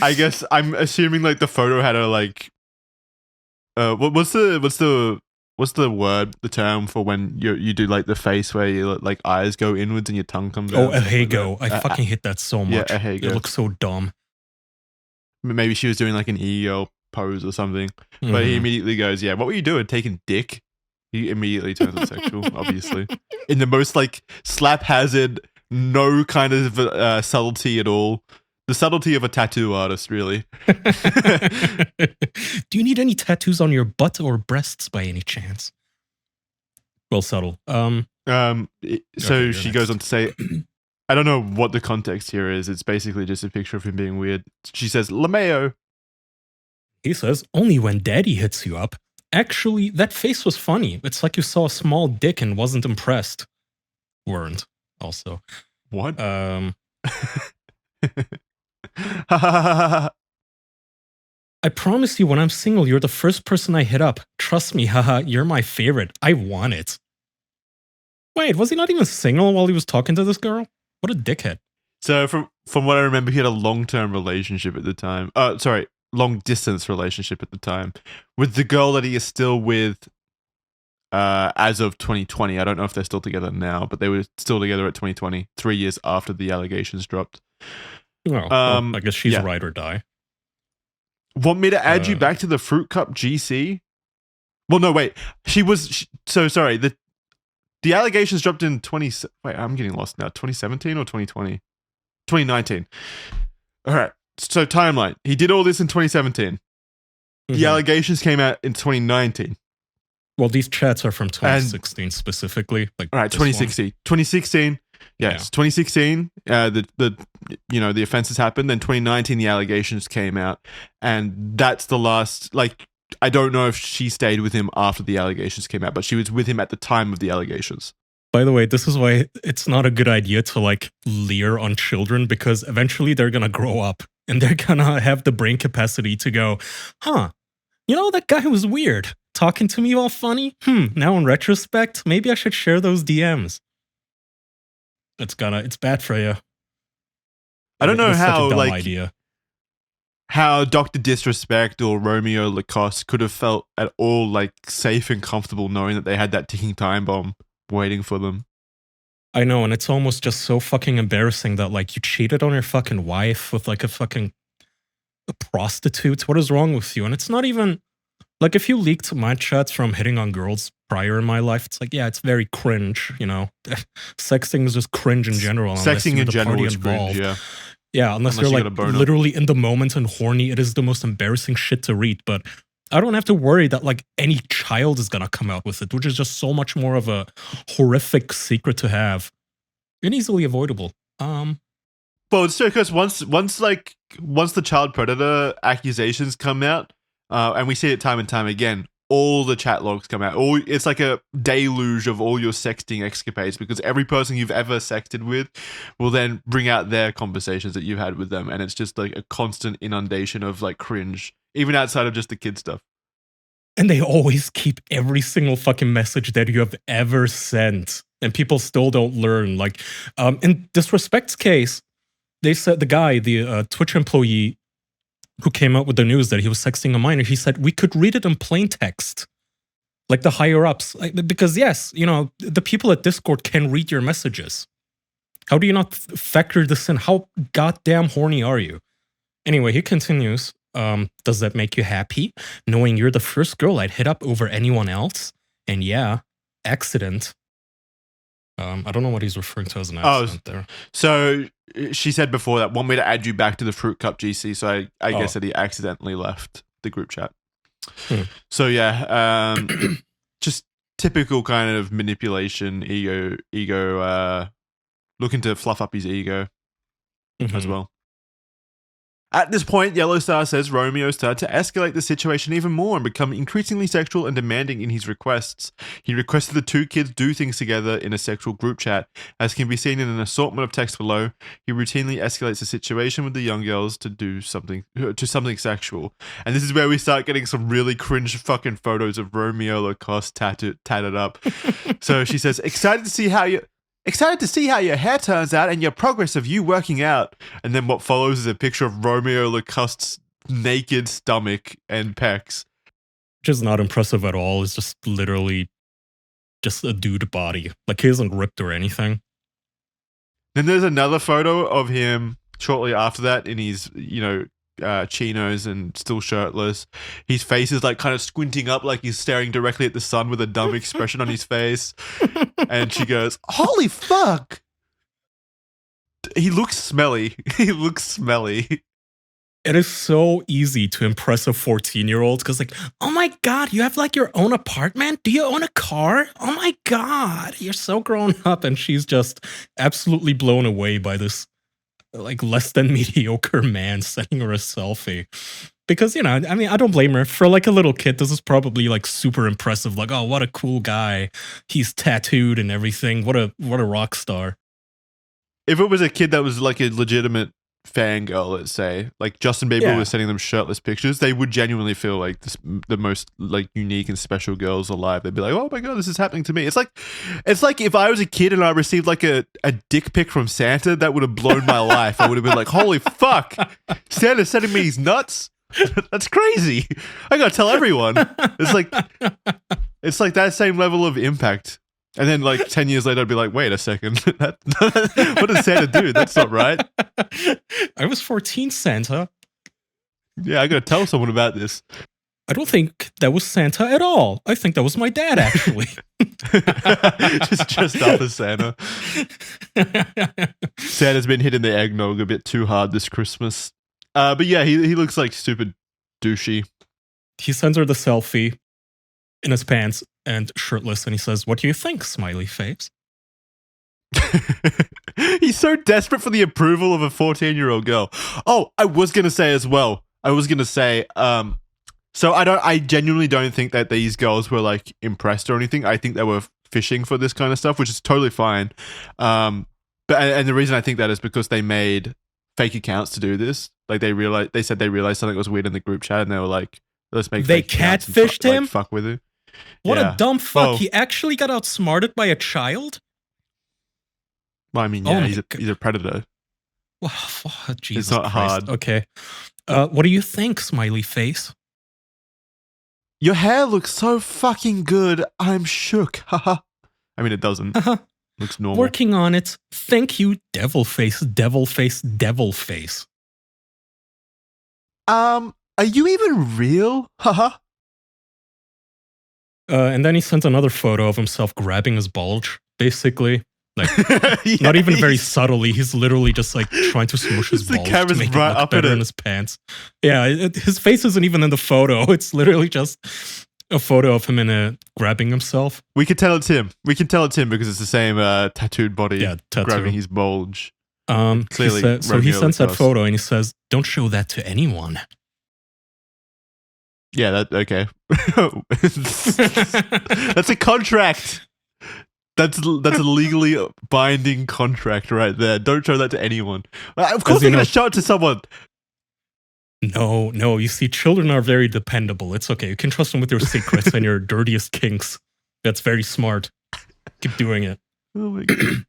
I guess I'm assuming like the photo had a like what's the word, the term for when you do like the face where your like eyes go inwards and your tongue comes out? Oh, a hago. I fucking hate that so much. Yeah, a hago. It looks so dumb. Maybe she was doing like an e-girl pose or something. But he immediately goes, yeah, what were you doing? Taking dick? He immediately turns on sexual, obviously. In the most like slap hazard, no kind of subtlety at all. The subtlety of a tattoo artist, really. Do you need any tattoos on your butt or breasts by any chance? Well, subtle. So she goes on to say, I don't know what the context here is. It's basically just a picture of him being weird. She says, LMAO. He says, only when daddy hits you up. Actually, that face was funny. It's like you saw a small dick and wasn't impressed. Weren't. Also, What? I promise you, when I'm single, you're the first person I hit up. Trust me, haha, you're my favorite. I want it. Wait, was he not even single while he was talking to this girl? What a dickhead. So from what I remember, he had a long-term relationship at the time. Sorry, long-distance relationship at the time with the girl that he is still with as of 2020. I don't know if they're still together now, but they were still together at 2020, 3 years after the allegations dropped. Well, I guess she's ride or die. Want me to add you back to the Fruit Cup GC? Well, no, wait. So sorry. The allegations dropped in wait, I'm getting lost now. 2017 or 2020? 2019. All right. So timeline. He did all this in 2017. The allegations came out in 2019. Well, these chats are from 2016 specifically. Like, all right, 2016. 2016. Yes, 2016. The offenses happened. Then 2019, the allegations came out, and that's the last. Like, I don't know if she stayed with him after the allegations came out, but she was with him at the time of the allegations. By the way, this is why it's not a good idea to like leer on children, because eventually they're gonna grow up and they're gonna have the brain capacity to go, huh? You know, that guy was weird, talking to me all funny. Now in retrospect, maybe I should share those DMs. It's bad for you. I don't know how, such a dumb like, idea. How Dr. Disrespect or Romeo Lacoste could have felt at all like safe and comfortable knowing that they had that ticking time bomb waiting for them. I know, and it's almost just so fucking embarrassing that like you cheated on your fucking wife with like a prostitute. What is wrong with you? And it's not even like, if you leaked my chats from hitting on girls prior in my life, it's like, yeah, it's very cringe, you know. Sexting is just cringe in general. Sexting in general is cringe, yeah. Yeah, unless you're like literally in the moment and horny, it is the most embarrassing shit to read. But I don't have to worry that like any child is gonna come out with it, which is just so much more of a horrific secret to have and easily avoidable. Well, it's true, because once the child predator accusations come out, and we see it time and time again, all the chat logs come out. It's like a deluge of all your sexting escapades, because every person you've ever sexted with will then bring out their conversations that you've had with them, and it's just like a constant inundation of like cringe, even outside of just the kid stuff. And they always keep every single fucking message that you have ever sent, and people still don't learn. Like, in Disrespect's case, they said the Twitch employee who came out with the news that he was sexting a minor, he said we could read it in plain text, like the higher ups, because yes, you know, the people at Discord can read your messages. How do you not factor this in? How goddamn horny are you? Anyway, he continues. Does that make you happy, knowing you're the first girl I'd hit up over anyone else? And yeah, accident. I don't know what he's referring to as an accident there. So she said before that, want me to add you back to the Fruit Cup GC. So I guess that he accidentally left the group chat. So yeah, just typical kind of manipulation, ego, looking to fluff up his ego as well. At this point, Yellow Star says Romeo started to escalate the situation even more and become increasingly sexual and demanding in his requests. He requested the two kids do things together in a sexual group chat. As can be seen in an assortment of text below, he routinely escalates the situation with the young girls to something sexual. And this is where we start getting some really cringe fucking photos of Romeo Lacoste tatted up. So she says, excited to see how your hair turns out and your progress of you working out. And then what follows is a picture of Romeo Lacoste's naked stomach and pecs. Which is not impressive at all. It's just literally just a dude body. Like, he isn't ripped or anything. Then there's another photo of him shortly after that in his, chinos and still shirtless. His face is like kind of squinting up, like he's staring directly at the sun with a dumb expression on his face. And she goes, holy fuck. He looks smelly. It is so easy to impress a 14-year-old because, like, oh my God, you have like your own apartment? Do you own a car? Oh my God, you're so grown up. And she's just absolutely blown away by this like less than mediocre man sending her a selfie. Because, you know, I mean, I don't blame her. For like a little kid, this is probably like super impressive. Like, oh, what a cool guy. He's tattooed and everything. What a rock star. if it was a kid that was like a legitimate fangirl, let's say, like Justin Bieber was sending them shirtless pictures, they would genuinely feel like the most like unique and special girls alive. They'd be like, oh my god, this is happening to me. It's like if I was a kid and I received like a dick pic from Santa, that would have blown my life. I would have been like, holy fuck, Santa's sending me these nuts. That's crazy. I gotta tell everyone. It's like that same level of impact. And then, like 10 years later, I'd be like, "Wait a second, what does Santa do? That's not right." I was 14, Santa. Yeah, I gotta tell someone about this. I don't think that was Santa at all. I think that was my dad, actually. Just dressed up as Santa. Santa's been hitting the eggnog a bit too hard this Christmas. But yeah, he looks like stupid douchey. He sends her the selfie in his pants and shirtless, and he says, "What do you think, smiley face?" He's so desperate for the approval of a 14-year-old girl. Oh, I was gonna say as well. So I genuinely don't think that these girls were like impressed or anything. I think they were fishing for this kind of stuff, which is totally fine. But the reason I think that is because they made fake accounts to do this. Like they said they realized something was weird in the group chat, and they were like, "Let's make." They catfished him. Like, fuck with it. What a dumb fuck! Oh. He actually got outsmarted by a child. Well, I mean, yeah, he's a predator. Oh, Jesus it's not Christ. hard. Okay, what do you think, smiley face? Your hair looks so fucking good. I'm shook. Haha. I mean, it doesn't. Looks normal. Working on it. Thank you, devil face, devil face, devil face. Are you even real? Haha. And then he sent another photo of himself grabbing his bulge, basically. Like, not even very subtly. He's literally just like trying to smush his balls to make it look better in his pants. Yeah, his face isn't even in the photo. It's literally just a photo of him grabbing himself. We can tell it's him. Because it's the same tattooed body grabbing his bulge. Clearly, so he sends that photo and he says, "Don't show that to anyone." Yeah, okay. That's a contract. That's a legally binding contract right there. Don't show that to anyone. Of course, they're going to show it to someone. No. You see, children are very dependable. It's okay. You can trust them with your secrets and your dirtiest kinks. That's very smart. Keep doing it. Oh my god.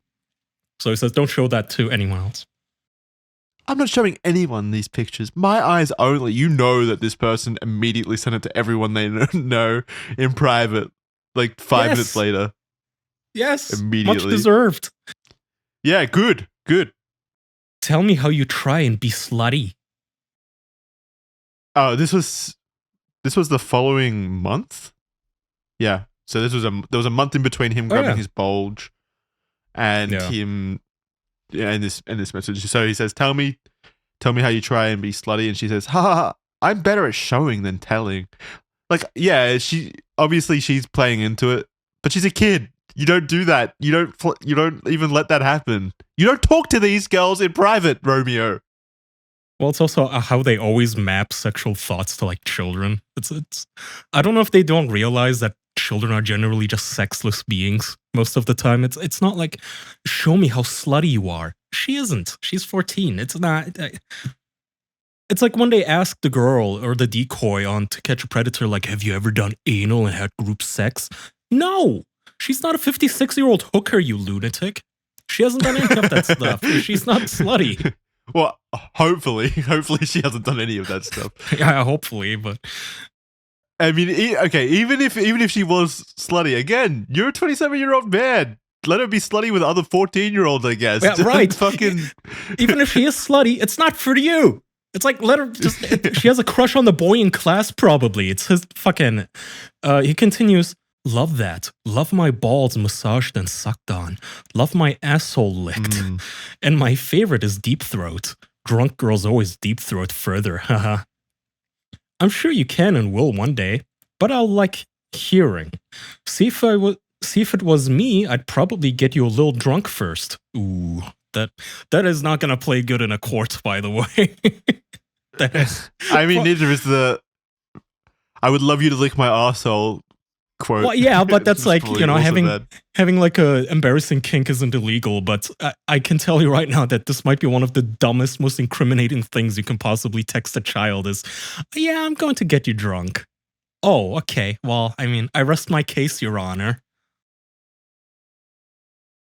So he says, "Don't show that to anyone else." I'm not showing anyone these pictures. My eyes only. You know that this person immediately sent it to everyone they know in private, like 5 minutes later. Yes, immediately. Much deserved. Yeah, good. Tell me how you try and be slutty. Oh, this was the following month. Yeah, so there was a month in between him grabbing his bulge and him. Yeah, in this message. So he says, "Tell me how you try and be slutty," and she says, "Ha, I'm better at showing than telling." Like, yeah, she's playing into it, but she's a kid. You don't do that. You don't even let that happen. You don't talk to these girls in private, Romeo. Well, it's also how they always map sexual thoughts to like children. It's. I don't know if they don't realize that children are generally just sexless beings most of the time. It's not like, show me how slutty you are. She isn't. She's 14. It's not. It's like when they ask the girl or the decoy on To Catch a Predator, like, "Have you ever done anal and had group sex?" No, she's not a 56-year-old hooker, you lunatic. She hasn't done any of that stuff. She's not slutty. Well, hopefully she hasn't done any of that stuff. Yeah, hopefully, but. I mean, okay, even if she was slutty, again, you're a 27-year-old man. Let her be slutty with other 14-year-olds, I guess. Yeah, right. Fucking. Even if she is slutty, it's not for you. It's like, let her just. She has a crush on the boy in class, probably. It's his fucking. He continues. "Love that. Love my balls massaged and sucked on. Love my asshole licked. And my favorite is deep throat. Drunk girls always deep throat further. Haha. I'm sure you can and will one day, but I'll like hearing. See if it was me, I'd probably get you a little drunk first." Ooh, that is not gonna play good in a court, by the way. I mean, neither is the. "I would love you to lick my arsehole." quote. Well, yeah, but that's like, you know, having like a embarrassing kink isn't illegal, but I can tell you right now that this might be one of the dumbest, most incriminating things you can possibly text a child is, yeah, I'm going to get you drunk. Oh, okay. Well, I mean, I rest my case, Your Honor.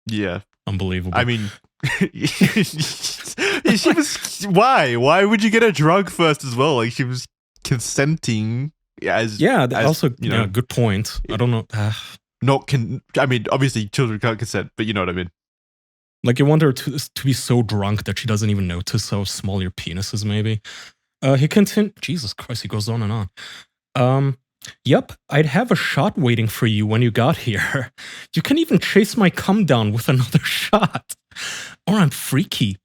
Yeah. Unbelievable. I mean, she was, why would you get her drunk first as well? Like, she was consenting as also, you know, good point. I don't know. I mean, obviously children can't consent, but you know what I mean. Like, you want her to be so drunk that she doesn't even notice how small your penis is, maybe. He continues. Jesus Christ, he goes on and on. Yep, I'd have a shot waiting for you when you got here. You can even chase my cum down with another shot. Or I'm freaky.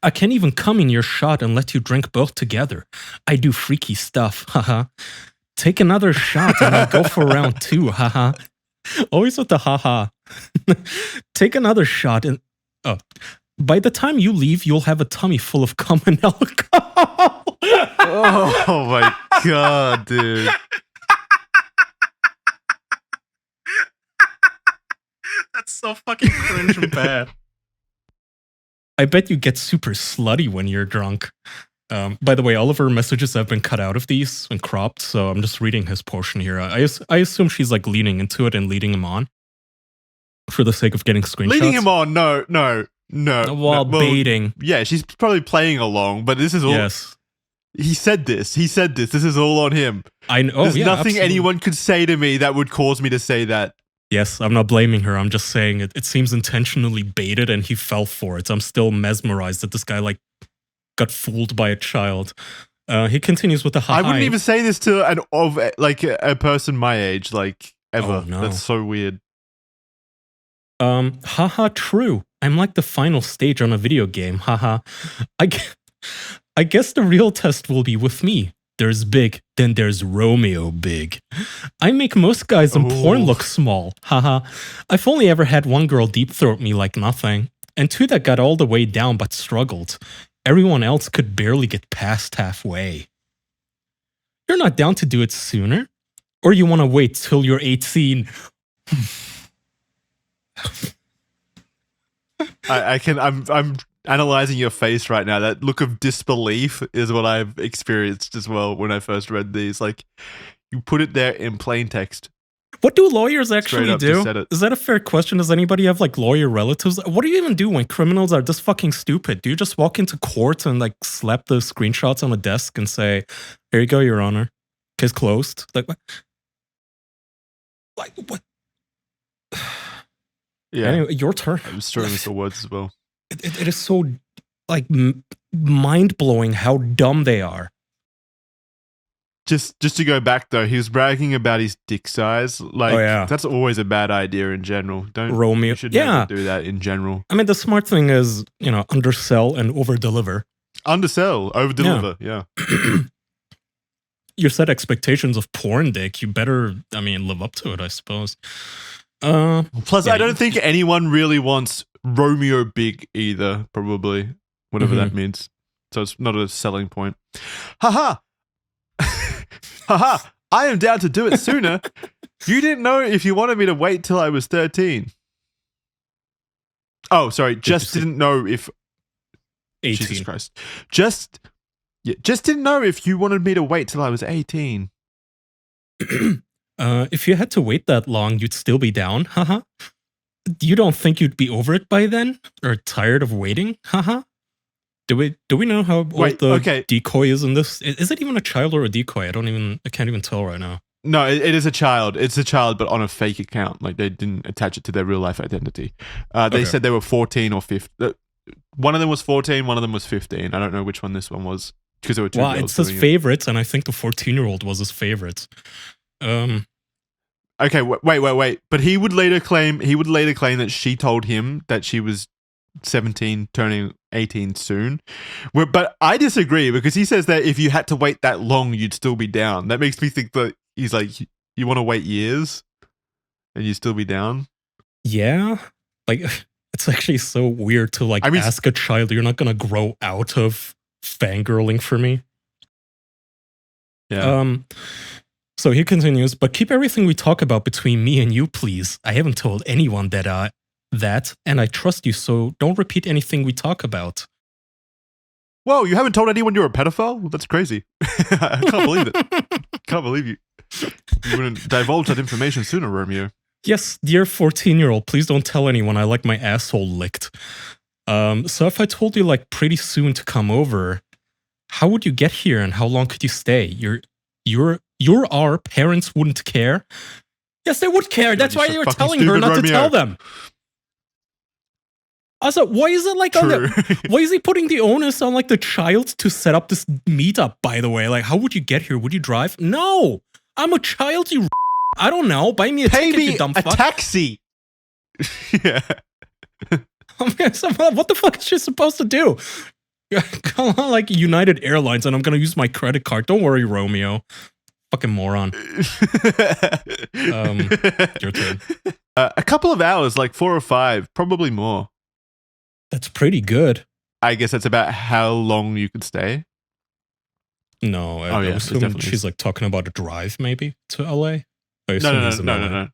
I can't even come in your shot and let you drink both together. I do freaky stuff, haha. Take another shot and I'll go for round 2, haha. Always with the haha. Take another shot and... Oh. By the time you leave, you'll have a tummy full of cum and alcohol. Oh my god, dude. That's so fucking cringe and bad. I bet you get super slutty when you're drunk. By the way, all of her messages have been cut out of these and cropped, so I'm just reading his portion here. I assume she's like leaning into it and leading him on for the sake of getting screenshots. Leading him on? No. Well, baiting. Yeah, she's probably playing along, but this is all... Yes. He said this. This is all on him. I know. There's nothing anyone could say to me that would cause me to say that. Yes, I'm not blaming her. I'm just saying it seems intentionally baited and he fell for it. I'm still mesmerized that this guy like got fooled by a child. He continues with the hi. I wouldn't even say this to a person my age, like, ever. Oh, no. That's so weird. Haha, true. I'm like the final stage on a video game. Haha. I guess the real test will be with me. There's Big, then there's Romeo Big. I make most guys in porn look small. Haha. I've only ever had one girl deep throat me like nothing, and 2 that got all the way down but struggled. Everyone else could barely get past halfway. You're not down to do it sooner? Or you want to wait till you're 18? I'm analyzing your face right now. That look of disbelief is what I've experienced as well when I first read these. Like, you put it there in plain text. What do lawyers actually do? Is that a fair question? Does anybody have like lawyer relatives? What do you even do when criminals are this fucking stupid? Do you just walk into court and like slap the screenshots on the desk and say, "Here you go, Your Honor, case closed"? Like what? Like what? Yeah. Anyway, your turn. I'm struggling with the words as well. It is so like mind blowing how dumb they are. Just to go back though, he was bragging about his dick size. Like, that's always a bad idea in general. Romeo. You should never do that in general. I mean, the smart thing is, undersell and overdeliver. Undersell, overdeliver. Yeah. You set expectations of porn dick. You better, live up to it, I suppose. Plus, I don't think anyone really wants Romeo Big either, probably. Whatever that means. So it's not a selling point. Haha! Haha! I am down to do it sooner. You didn't know if you wanted me to wait till I was 13. Oh, sorry. Just didn't know if... 18. Jesus Christ. Just didn't know if you wanted me to wait till I was 18. If you had to wait that long, you'd still be down, haha. You don't think you'd be over it by then? Or tired of waiting, haha? Do we know how old the decoy is in this? Is it even a child or a decoy? I can't even tell right now. No, it is a child. It's a child, but on a fake account. Like, they didn't attach it to their real life identity. They said they were 14 or 15. One of them was 14, one of them was 15. I don't know which one this one was. Because there were two girls. It's his favorites, and I think the 14-year-old was his favorite. Okay, wait. But he would later claim that she told him that she was 17, turning 18 soon. But I disagree, because he says that if you had to wait that long, you'd still be down. That makes me think that he's like, you want to wait years and you'd still be down? Yeah. Like, it's actually so weird to ask a child, you're not going to grow out of fangirling for me. Yeah. So he continues, but keep everything we talk about between me and you, please. I haven't told anyone that, and I trust you, so don't repeat anything we talk about. Whoa, you haven't told anyone you're a pedophile? That's crazy. I can't believe it. Can't believe you. You wouldn't divulge that information sooner, Romeo. Yes, dear 14-year-old, please don't tell anyone I like my asshole licked. So if I told you like pretty soon to come over, how would you get here and how long could you stay? Our parents wouldn't care. Yes, they would care. That's why you were telling her not to tell them. Also, why is it like why is he putting the onus on like the child to set up this meetup, by the way? Like, how would you get here? Would you drive? No! I'm a child, you I don't know. Buy me a ticket, you dumb fuck. A taxi! Yeah. What the fuck is she supposed to do? Call on like United Airlines and I'm gonna use my credit card. Don't worry, Romeo. Fucking moron. Your turn. A couple of hours, like 4 or 5, probably more. That's pretty good. I guess that's about how long you could stay. No, I assume she's like talking about a drive maybe to LA. No.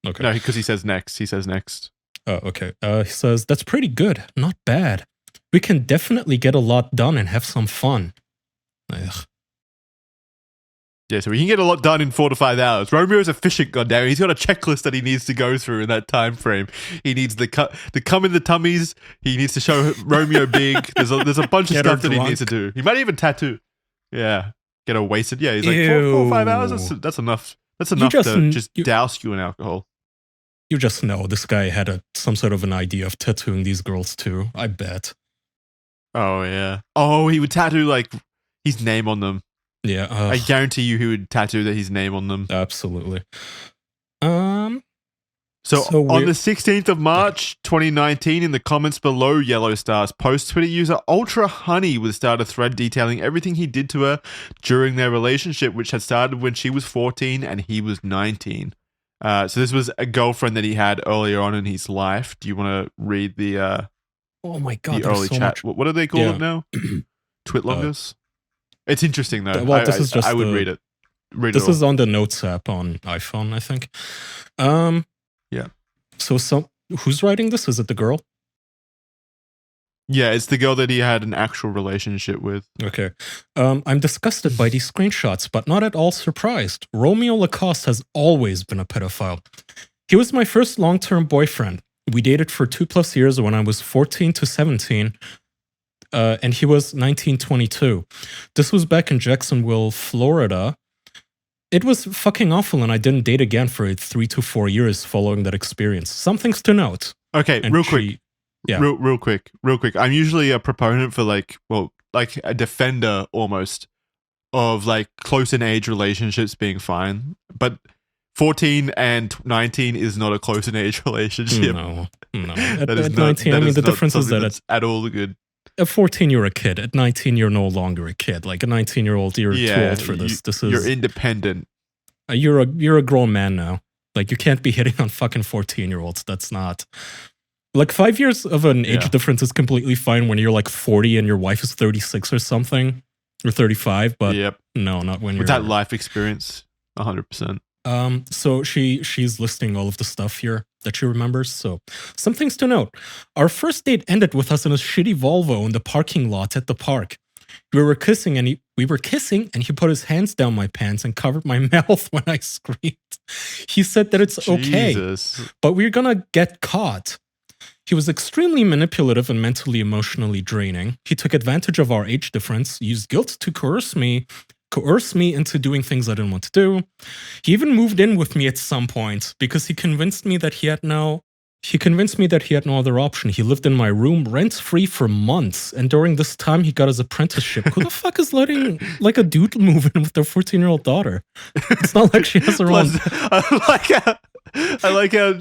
Okay. No, because he says next. Oh, okay. He says, that's pretty good. Not bad. We can definitely get a lot done and have some fun. Ugh. Yeah, so we can get a lot done in 4 to 5 hours. Romeo's efficient, goddamn. He's got a checklist that he needs to go through in that time frame. He needs the cum in the tummies. He needs to show Romeo big. There's a bunch of stuff that he needs to do. He might even tattoo. Yeah, get her wasted. Yeah, he's like 4 or 5 hours. That's enough. That's enough to just douse you in alcohol. You just know this guy had some sort of an idea of tattooing these girls too. I bet. Oh yeah. Oh, he would tattoo like his name on them. Yeah, I guarantee you he would tattoo his name on them. Absolutely. So on the 16th of March, 2019, in the comments below Yellow Star's post, Twitter user Ultra Honey would start a thread detailing everything he did to her during their relationship, which had started when she was 14 and he was 19. So this was a girlfriend that he had earlier on in his life. Do you want to read the oh my god, the early so chat? What do they call it now? Twitlongers? It's interesting though. Well, this is just I would read it. This is on the Notes app on iPhone, I think. Yeah. So who's writing this? Is it the girl? Yeah, it's the girl that he had an actual relationship with. Okay. I'm disgusted by these screenshots, but not at all surprised. Romeo Lacoste has always been a pedophile. He was my first long-term boyfriend. We dated for 2+ years when I was 14 to 17. And he was 1922. This was back in Jacksonville, Florida. It was fucking awful, and I didn't date again for 3 to 4 years following that experience. Some things to note. Okay, real quick. I'm usually a proponent for like a defender almost of like close in age relationships being fine, but 14 and 19 is not a close in age relationship. No. At 19, I mean, the difference is that it's at all good. At 14, you're a kid. At 19, you're no longer a kid. Like a 19-year-old, you're too old for this. You're independent. You're a grown man now. Like you can't be hitting on fucking 14-year-olds. That's not like 5 years of an age difference is completely fine when you're like 40 and your wife is 36 or something, or 35. But no, not when you're with that life experience. 100%. So she's listing all of the stuff here that she remembers. So some things to note. Our first date ended with us in a shitty Volvo in the parking lot at the park. We were kissing and he put his hands down my pants and covered my mouth when I screamed. He said that it's okay, but we're gonna get caught. He was extremely manipulative and mentally emotionally draining. He took advantage of our age difference, used guilt to coerce me into doing things I didn't want to do. He even moved in with me at some point because he convinced me that he had no other option. He lived in my room rent-free for months, and during this time he got his apprenticeship. Who the fuck is letting like a dude move in with their 14-year-old daughter? It's not like she has her own. I like how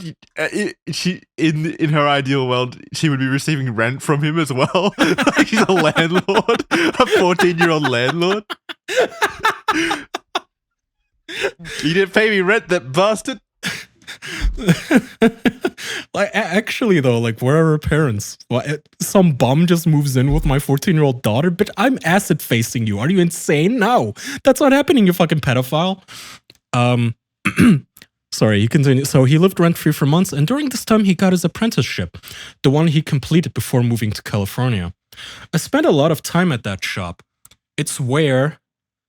she in her ideal world she would be receiving rent from him as well. Like she's a landlord, a 14-year-old landlord. You didn't pay me rent, that bastard. Like, actually, though, like, where are her parents? Some bum just moves in with my 14-year-old daughter, but I'm acid facing you. Are you insane? No, that's not happening, you fucking pedophile. Sorry, he continued. So he lived rent-free for months, and during this time, he got his apprenticeship, the one he completed before moving to California. I spent a lot of time at that shop. It's where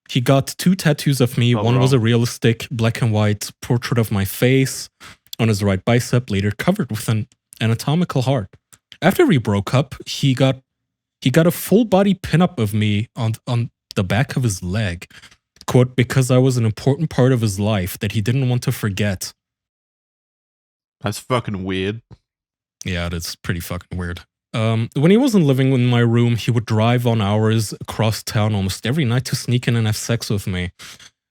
he got 2 tattoos of me. One was a realistic black and white portrait of my face on his right bicep, later covered with an anatomical heart. After we broke up, he got a full body pinup of me on the back of his leg. Quote, because I was an important part of his life that he didn't want to forget. That's fucking weird. Yeah, that's pretty fucking weird. When he wasn't living in my room, he would drive on hours across town almost every night to sneak in and have sex with me.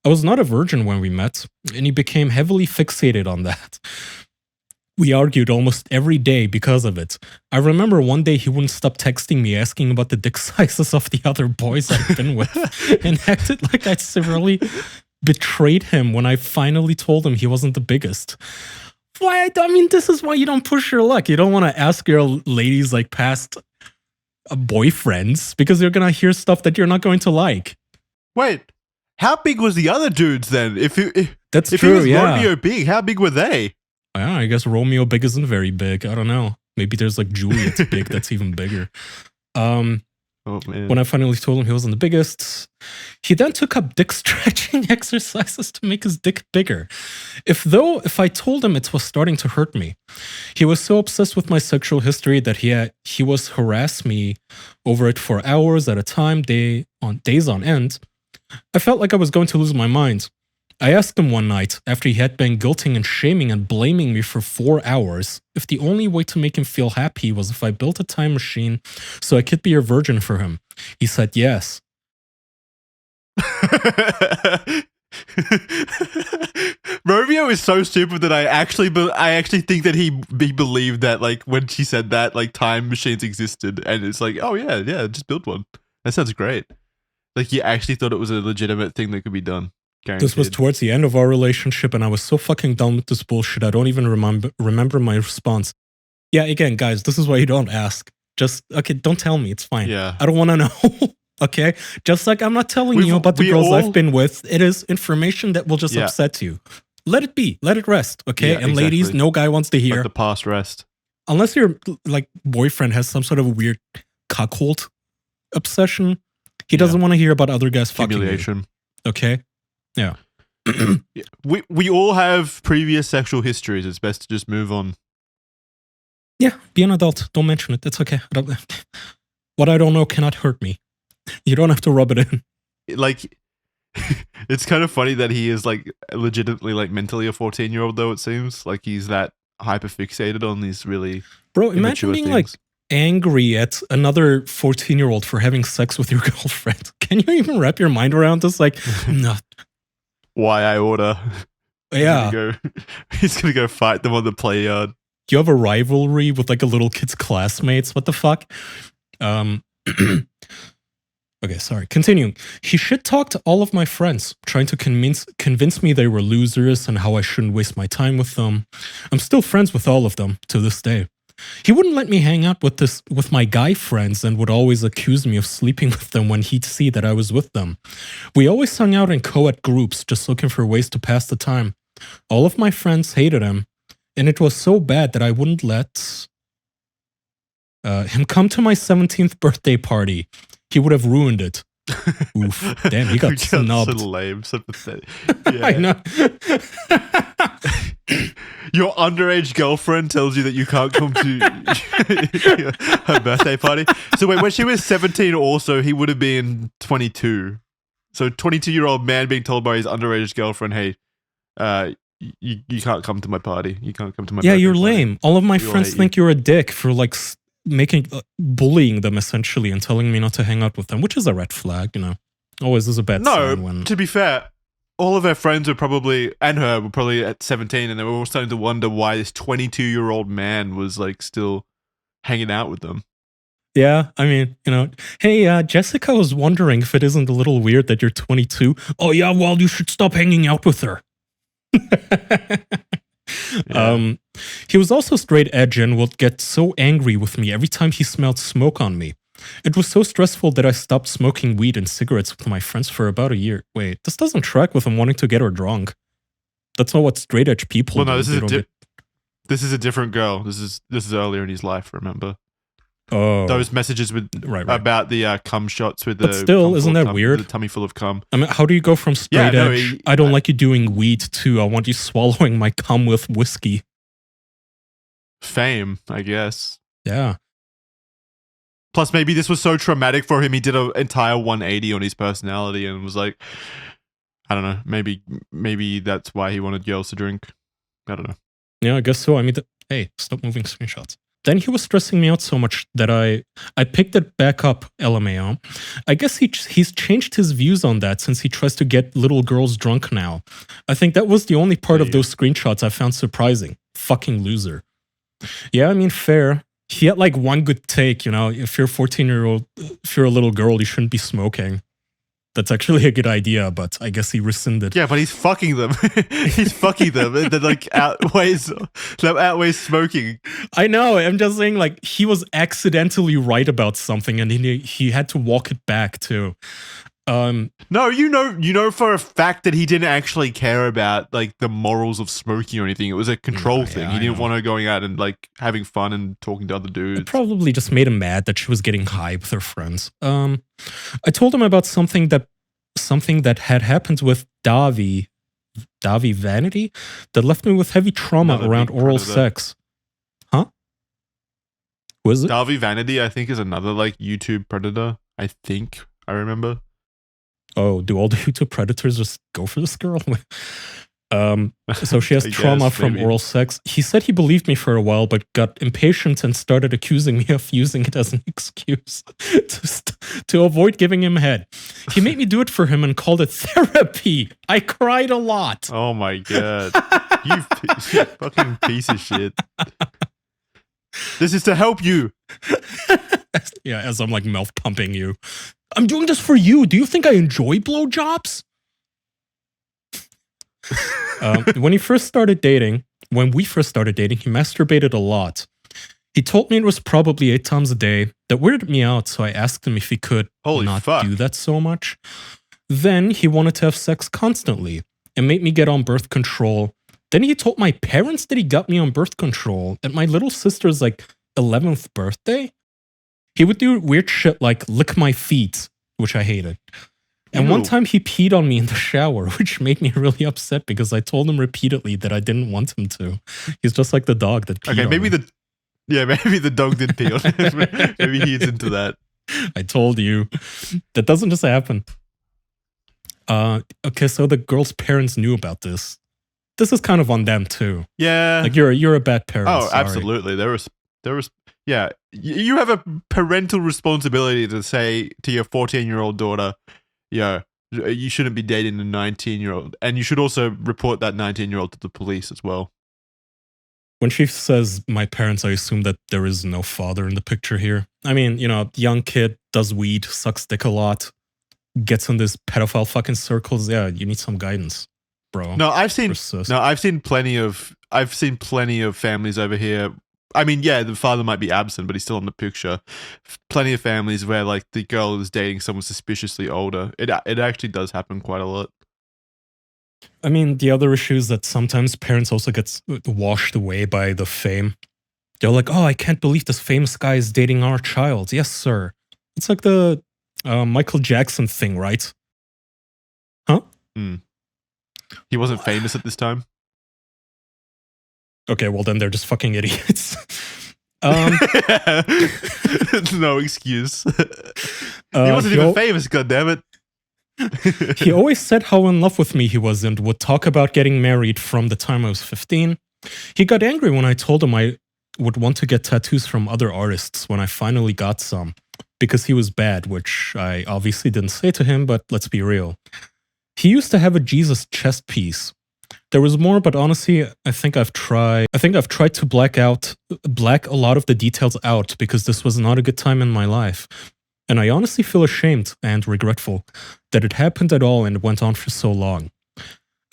I was not a virgin when we met, and he became heavily fixated on that. We argued almost every day because of it. I remember one day he wouldn't stop texting me asking about the dick sizes of the other boys I'd been with and acted like I severely betrayed him when I finally told him he wasn't the biggest. Why? I mean, this is why you don't push your luck. You don't want to ask your ladies like past boyfriends because you're going to hear stuff that you're not going to like. Wait, how big was the other dudes then? If That's if true, he was yeah. Romeo big, how big were they? I guess Romeo big isn't very big. I don't know. Maybe there's like Juliet's big that's even bigger. Oh, man. When I finally told him he wasn't the biggest, he then took up dick stretching exercises to make his dick bigger. If I told him it was starting to hurt me, he was so obsessed with my sexual history that he was harass me over it for hours at a time, days on end. I felt like I was going to lose my mind. I asked him one night, after he had been guilting and shaming and blaming me for 4 hours, if the only way to make him feel happy was if I built a time machine so I could be a virgin for him. He said yes. Romeo is so stupid that I actually think that he believed that, like, when she said that, like, time machines existed, and it's like, oh yeah, just build one. That sounds great. Like, he actually thought it was a legitimate thing that could be done. Guaranteed. This was towards the end of our relationship, and I was so fucking done with this bullshit. I don't even remember my response. Yeah, again, guys, this is why you don't ask. Just, okay, don't tell me. It's fine. Yeah. I don't want to know. Okay? Just like I'm not telling you about the girls I've been with. It is information that will just upset you. Let it be. Let it rest. Okay? And ladies, no guy wants to hear. Let the past rest. Unless your like boyfriend has some sort of weird cuckold obsession, he doesn't want to hear about other guys fucking you. Okay? Yeah. We all have previous sexual histories. It's best to just move on. Yeah, be an adult. Don't mention it. It's okay. What I don't know cannot hurt me. You don't have to rub it in. Like, it's kind of funny that he is like legitimately like mentally a 14-year-old though, it seems. Like he's that hyper fixated on these really imagine being like angry at another 14-year-old for having sex with your girlfriend. Can you even wrap your mind around this? Like, no. Why I order. Yeah. He's gonna go fight them on the play yard. You have a rivalry with like a little kid's classmates. What the fuck? Okay, sorry. Continuing. He shit-talked all of my friends, trying to convince me they were losers and how I shouldn't waste my time with them. I'm still friends with all of them to this day. He wouldn't let me hang out with my guy friends and would always accuse me of sleeping with them when he'd see that I was with them. We always hung out in co-ed groups just looking for ways to pass the time. All of my friends hated him, and it was so bad that I wouldn't let him come to my 17th birthday party. He would have ruined it. Oof. Damn, he got snubbed. So lame, so pathetic. Yeah. I know. Your underage girlfriend tells you that you can't come to her birthday party. So wait, when she was 17 also, he would have been 22. So 22-year-old man being told by his underage girlfriend, hey, you can't come to my party. You can't come to my birthday you're party. Lame. All of my friends think you're a dick for like bullying them essentially and telling me not to hang out with them, which is a red flag, you know. Always is a bad sign when... to be fair, all of her friends were probably, and her were probably at 17, and they were all starting to wonder why this 22-year-old man was like still hanging out with them. Yeah, I mean, you know, hey, Jessica was wondering if it isn't a little weird that you're 22. Oh yeah, well, you should stop hanging out with her. Yeah. He was also straight edge and would get so angry with me every time he smelled smoke on me. It was so stressful that I stopped smoking weed and cigarettes with my friends for about a year. Wait, this doesn't track with him wanting to get her drunk. That's not what straight edge people do. This is a different girl. This is earlier in his life, remember? Oh. Those messages with about the cum shots with but still, isn't that weird? The tummy full of cum. I mean, how do you go from straight edge, I don't like you doing weed, to I want you swallowing my cum with whiskey? Fame, I guess. Yeah. Plus, maybe this was so traumatic for him, he did an entire 180 on his personality and was like, I don't know, maybe that's why he wanted girls to drink. I don't know. Yeah, I guess so. I mean, hey, stop moving screenshots. Then he was stressing me out so much that I picked it back up, LMAO. I guess he's changed his views on that since he tries to get little girls drunk now. I think that was the only part of those screenshots I found surprising. Fucking loser. Yeah, I mean, fair. He had like one good take, you know, if you're a 14-year-old, if you're a little girl, you shouldn't be smoking. That's actually a good idea, but I guess he rescinded. Yeah, but he's fucking them. He's fucking them. That like outweighs smoking. I know. I'm just saying, like, he was accidentally right about something, and he had to walk it back too. No, you know for a fact that he didn't actually care about like the morals of smoking or anything. It was a control thing. He didn't want her going out and like having fun and talking to other dudes. It probably just made him mad that she was getting high with her friends. I told him about something that had happened with Davi Vanity that left me with heavy trauma around oral sex. Huh? Was it? Davi Vanity, I think, is another like YouTube predator. I think I remember. Oh, do all the YouTube predators just go for this girl? So she has trauma from oral sex. He said he believed me for a while, but got impatient and started accusing me of using it as an excuse to avoid giving him head. He made me do it for him and called it therapy. I cried a lot. Oh my god. You fucking piece of shit. This is to help you. Yeah, as I'm like mouth pumping you. I'm doing this for you. Do you think I enjoy blowjobs? When we first started dating, he masturbated a lot. He told me it was probably 8 times a day. That weirded me out, so I asked him if he could not do that so much. Then he wanted to have sex constantly and made me get on birth control. Then he told my parents that he got me on birth control at my little sister's like 11th birthday. He would do weird shit like lick my feet, which I hated. And one time he peed on me in the shower, which made me really upset because I told him repeatedly that I didn't want him to. He's just like the dog that peed on maybe me. Maybe the dog did pee on him. Maybe he's into that. I told you. That doesn't just happen. Okay, so the girl's parents knew about this. This is kind of on them too. Yeah. Like you're a bad parent. Oh, sorry. Absolutely. There was yeah. You have a parental responsibility to say to your 14-year-old daughter, yeah, you shouldn't be dating a 19-year-old. And you should also report that 19-year-old to the police as well. When she says my parents, I assume that there is no father in the picture here. I mean, you know, young kid, does weed, sucks dick a lot, gets in this pedophile fucking circles. Yeah, you need some guidance, bro. No, I've seen plenty of families over here. I mean, yeah, the father might be absent, but he's still in the picture. Plenty of families where like the girl is dating someone suspiciously older. It actually does happen quite a lot. I mean, the other issue is that sometimes parents also get washed away by the fame. They're like, oh, I can't believe this famous guy is dating our child. Yes, sir. It's like the Michael Jackson thing, right? Huh? Mm. He wasn't famous at this time. Okay, well then they're just fucking idiots. No excuse. He wasn't even famous, goddammit. He always said how in love with me he was and would talk about getting married from the time I was 15. He got angry when I told him I would want to get tattoos from other artists when I finally got some, because he was bad, which I obviously didn't say to him, but let's be real. He used to have a Jesus chest piece. There was more, but honestly, I think I've tried to black a lot of the details out because this was not a good time in my life. And I honestly feel ashamed and regretful that it happened at all and went on for so long.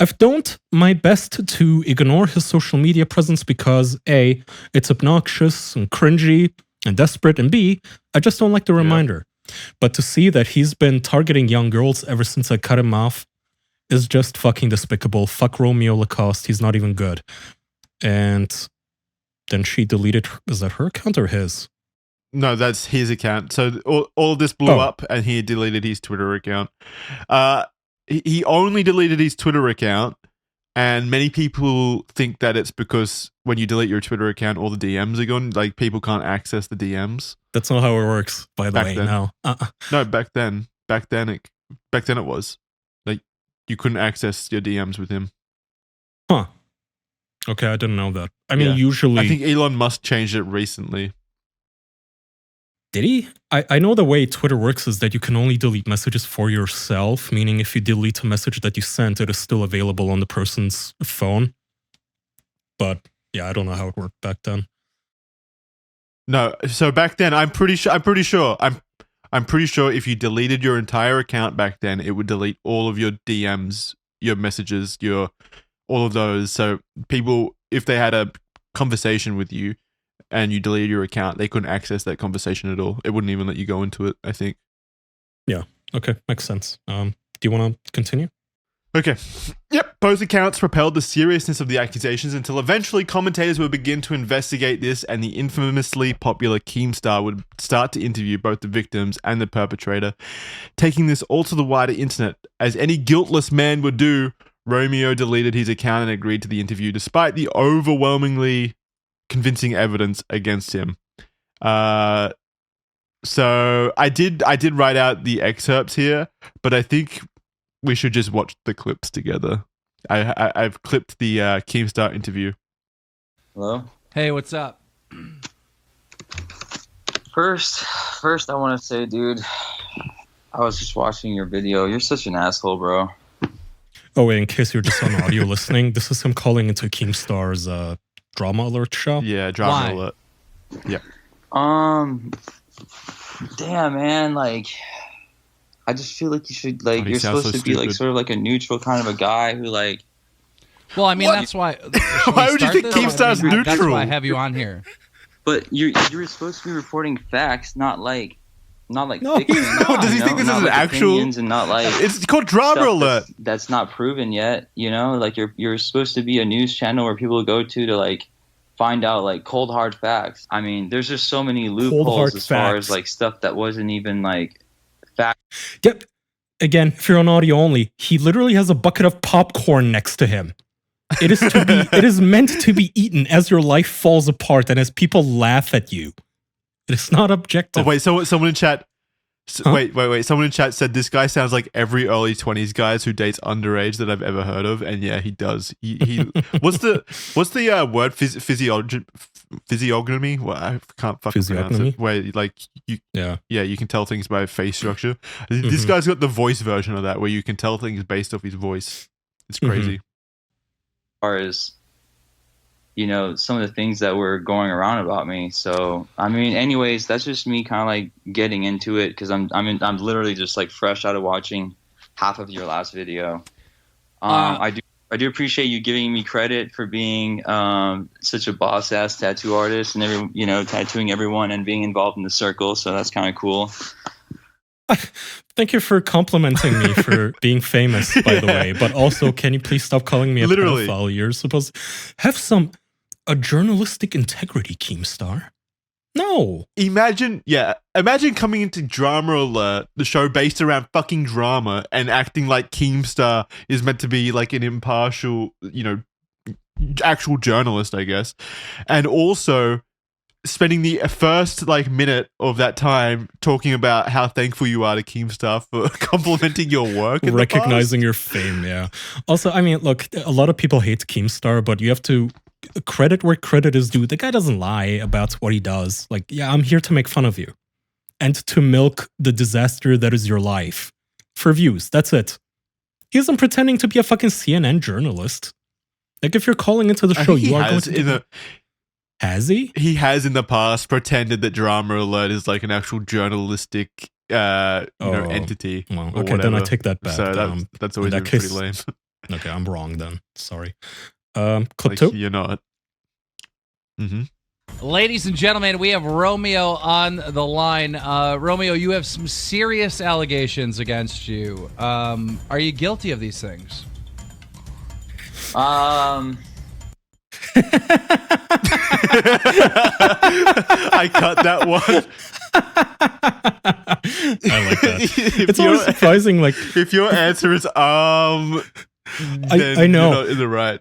I've done my best to ignore his social media presence because A, it's obnoxious and cringy and desperate, and B, I just don't like the reminder. But to see that he's been targeting young girls ever since I cut him off is just fucking despicable. Fuck Romeo Lacoste, he's not even good. And then she deleted, is that her account or his? No, that's his account. So all of this blew up and he deleted his Twitter account. He only deleted his Twitter account, and many people think that it's because when you delete your Twitter account, all the DMs are gone. Like, people can't access the DMs. That's not how it works, by the way. No. No, back then it was. Like, you couldn't access your DMs with him. Huh. Okay, I didn't know that. I mean, usually... I think Elon Musk changed it recently. Did he? I know the way Twitter works is that you can only delete messages for yourself, meaning if you delete a message that you sent, it is still available on the person's phone. But yeah, I don't know how it worked back then. No, so back then, I'm pretty sure if you deleted your entire account back then, it would delete all of your DMs, your messages, all of those. So people, if they had a conversation with you, and you deleted your account, they couldn't access that conversation at all. It wouldn't even let you go into it, I think. Yeah. Okay. Makes sense. Do you want to continue? Okay. Yep. Both accounts propelled the seriousness of the accusations until eventually commentators would begin to investigate this, and the infamously popular Keemstar would start to interview both the victims and the perpetrator. Taking this all to the wider internet, as any guiltless man would do, Romeo deleted his account and agreed to the interview, despite the overwhelmingly convincing evidence against him. So I did write out the excerpts here, but I think we should just watch the clips together. I've clipped the Keemstar interview. Hello? Hey, what's up? First, I want to say, dude, I was just watching your video. You're such an asshole, bro. Oh, wait, in case you're just on audio listening, this is him calling into Keemstar's Drama Alert show? Yeah, Drama Alert. Yeah. Damn, man, like, I just feel like you should, like, you're supposed to be, like, sort of like a neutral kind of a guy who, like... Well, I mean, that's why... Why would you think Keemstar's neutral? That's why I have you on here. But you're supposed to be reporting facts, not like no, fiction. Does he think this is an actual... And not like it's called Drama Alert. That's not proven yet, you know? Like, you're supposed to be a news channel where people go to like, find out, like, cold, hard facts. I mean, there's just so many loopholes as far as, like, stuff that wasn't even, like, fact. Yep. Again, if you're on audio only, he literally has a bucket of popcorn next to him. It is meant to be eaten as your life falls apart and as people laugh at you. It is not objective. Oh, wait, someone in chat... Wait. Someone in chat said this guy sounds like every early 20s guys who dates underage that I've ever heard of, and yeah, he does. He what's the word physiognomy? Well, I can't fucking pronounce it. Where like you can tell things by face structure. This guy's got the voice version of that, where you can tell things based off his voice. It's crazy. As far as, you know, some of the things that were going around about me. So, I mean, anyways, that's just me kind of like getting into it because I'm literally just like fresh out of watching half of your last video. I do appreciate you giving me credit for being such a boss ass tattoo artist and tattooing everyone and being involved in the circle. So that's kind of cool. Thank you for complimenting me for being famous, by the way. But also, can you please stop calling me a pedophile? You're supposed to have a journalistic integrity, Keemstar. No. Imagine coming into Drama Alert, the show based around fucking drama, and acting like Keemstar is meant to be like an impartial, actual journalist, I guess. And also spending the first minute of that time talking about how thankful you are to Keemstar for complimenting your work, recognizing your fame. Yeah. Also, I mean, look, a lot of people hate Keemstar, but you have to credit where credit is due. The guy doesn't lie about what he does. Like, yeah, I'm here to make fun of you and to milk the disaster that is your life for views. That's it. He isn't pretending to be a fucking CNN journalist. Like, if you're calling into the show, you are going to. Has he? He has in the past pretended that Drama Alert is like an actual journalistic entity. Well, okay, then I take that back. So that's always been pretty lame. Okay, I'm wrong then. Sorry. Clip Like, 2. you're not. Mm-hmm. Ladies and gentlemen, we have Romeo on the line. Romeo, you have some serious allegations against you. Are you guilty of these things? I cut that one. I like that. It's always surprising. Like, if your answer is then I know. you're not in the right.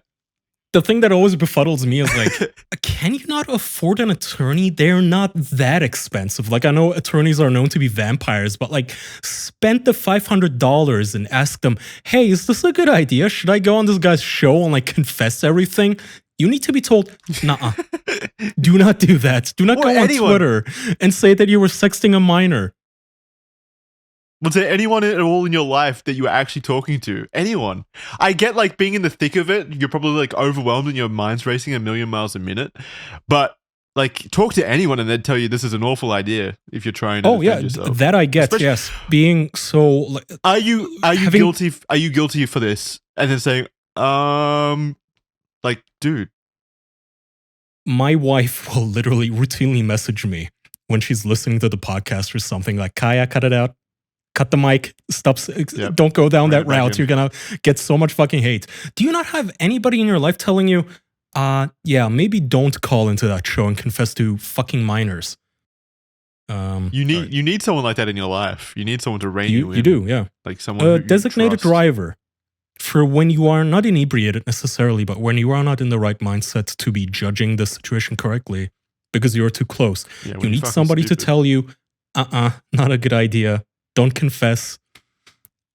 The thing that always befuddles me is like, can you not afford an attorney? They're not that expensive. Like, I know attorneys are known to be vampires, but like, spend the $500 and ask them, hey, is this a good idea? Should I go on this guy's show and like confess everything? You need to be told, nah, do not do that. Do not go on Twitter and say that you were sexting a minor. Was there anyone at all in your life that you were actually talking to? Anyone? I get like being in the thick of it, you're probably like overwhelmed and your mind's racing a million miles a minute. But like talk to anyone and they'd tell you this is an awful idea if you're trying to defend yourself. That I get, yes. Being so like, Are you guilty? Are you guilty for this? And then saying, like, dude. My wife will literally routinely message me when she's listening to the podcast or something like, Kaya, cut it out. Cut the mic. Stop. Yep. Don't go down that route. You're going to get so much fucking hate. Do you not have anybody in your life telling you, yeah, maybe don't call into that show and confess to fucking minors? You need someone like that in your life. You need someone to rein you in. You do, yeah. Like someone who designated driver for when you are not inebriated necessarily, but when you are not in the right mindset to be judging the situation correctly because you're too close. Yeah, you need somebody to tell you, not a good idea. Don't confess.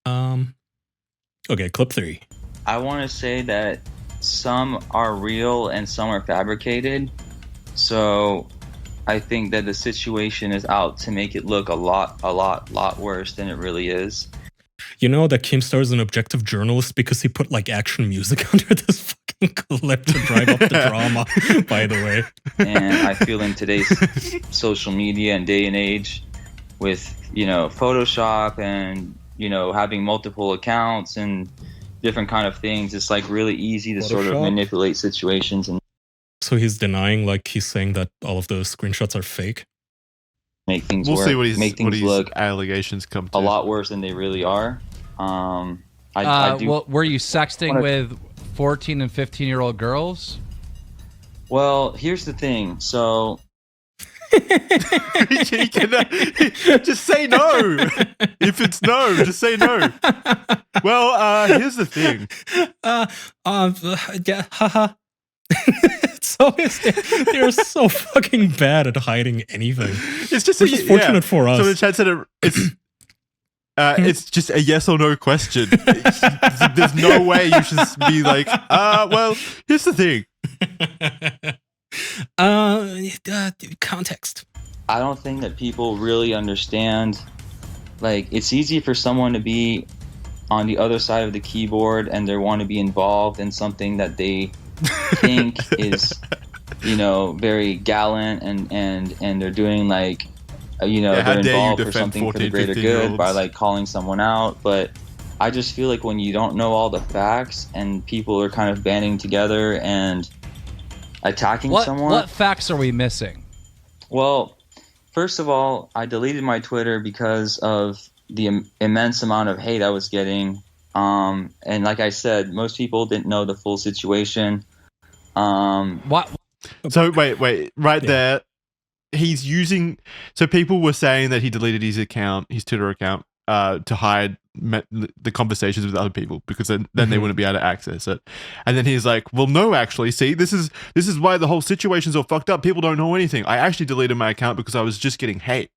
Okay, clip 3. I want to say that some are real and some are fabricated. So I think that the situation is out to make it look a lot worse than it really is. You know that Keemstar is an objective journalist because he put like action music under this fucking clip to drive up the drama, by the way. And I feel in today's social media and day and age with, Photoshop and, having multiple accounts and different kind of things, it's like really easy to sort of manipulate situations. And so he's denying, like he's saying that all of those screenshots are fake? Make things we'll work, see what his, make things look allegations come to. A lot worse than they really are. Well, were you sexting with 14 and 15-year-old girls? Well, here's the thing. So just say no. If it's no, just say no. Well, here's the thing. Yeah, haha. It's always they're so fucking bad at hiding anything. It's just fortunate for us. So the chat said it's just a yes or no question. There's no way you should be like, well, here's the thing. Context. I don't think that people really understand. Like, it's easy for someone to be on the other side of the keyboard and they want to be involved in something that they think is, very gallant and they're doing like, they're involved for something for the greater good by like calling someone out. But I just feel like when you don't know all the facts and people are kind of banding together and attacking someone. What facts are we missing? Well, first of all, I deleted my Twitter because of the immense amount of hate I was getting. And like I said, most people didn't know the full situation. What? So wait, there. He's using. So people were saying that he deleted his Twitter account, to hide the conversations with other people because then they wouldn't be able to access it. And then he's like, well, no, actually, see, this is why the whole situation's all fucked up. People don't know anything. I actually deleted my account because I was just getting hate.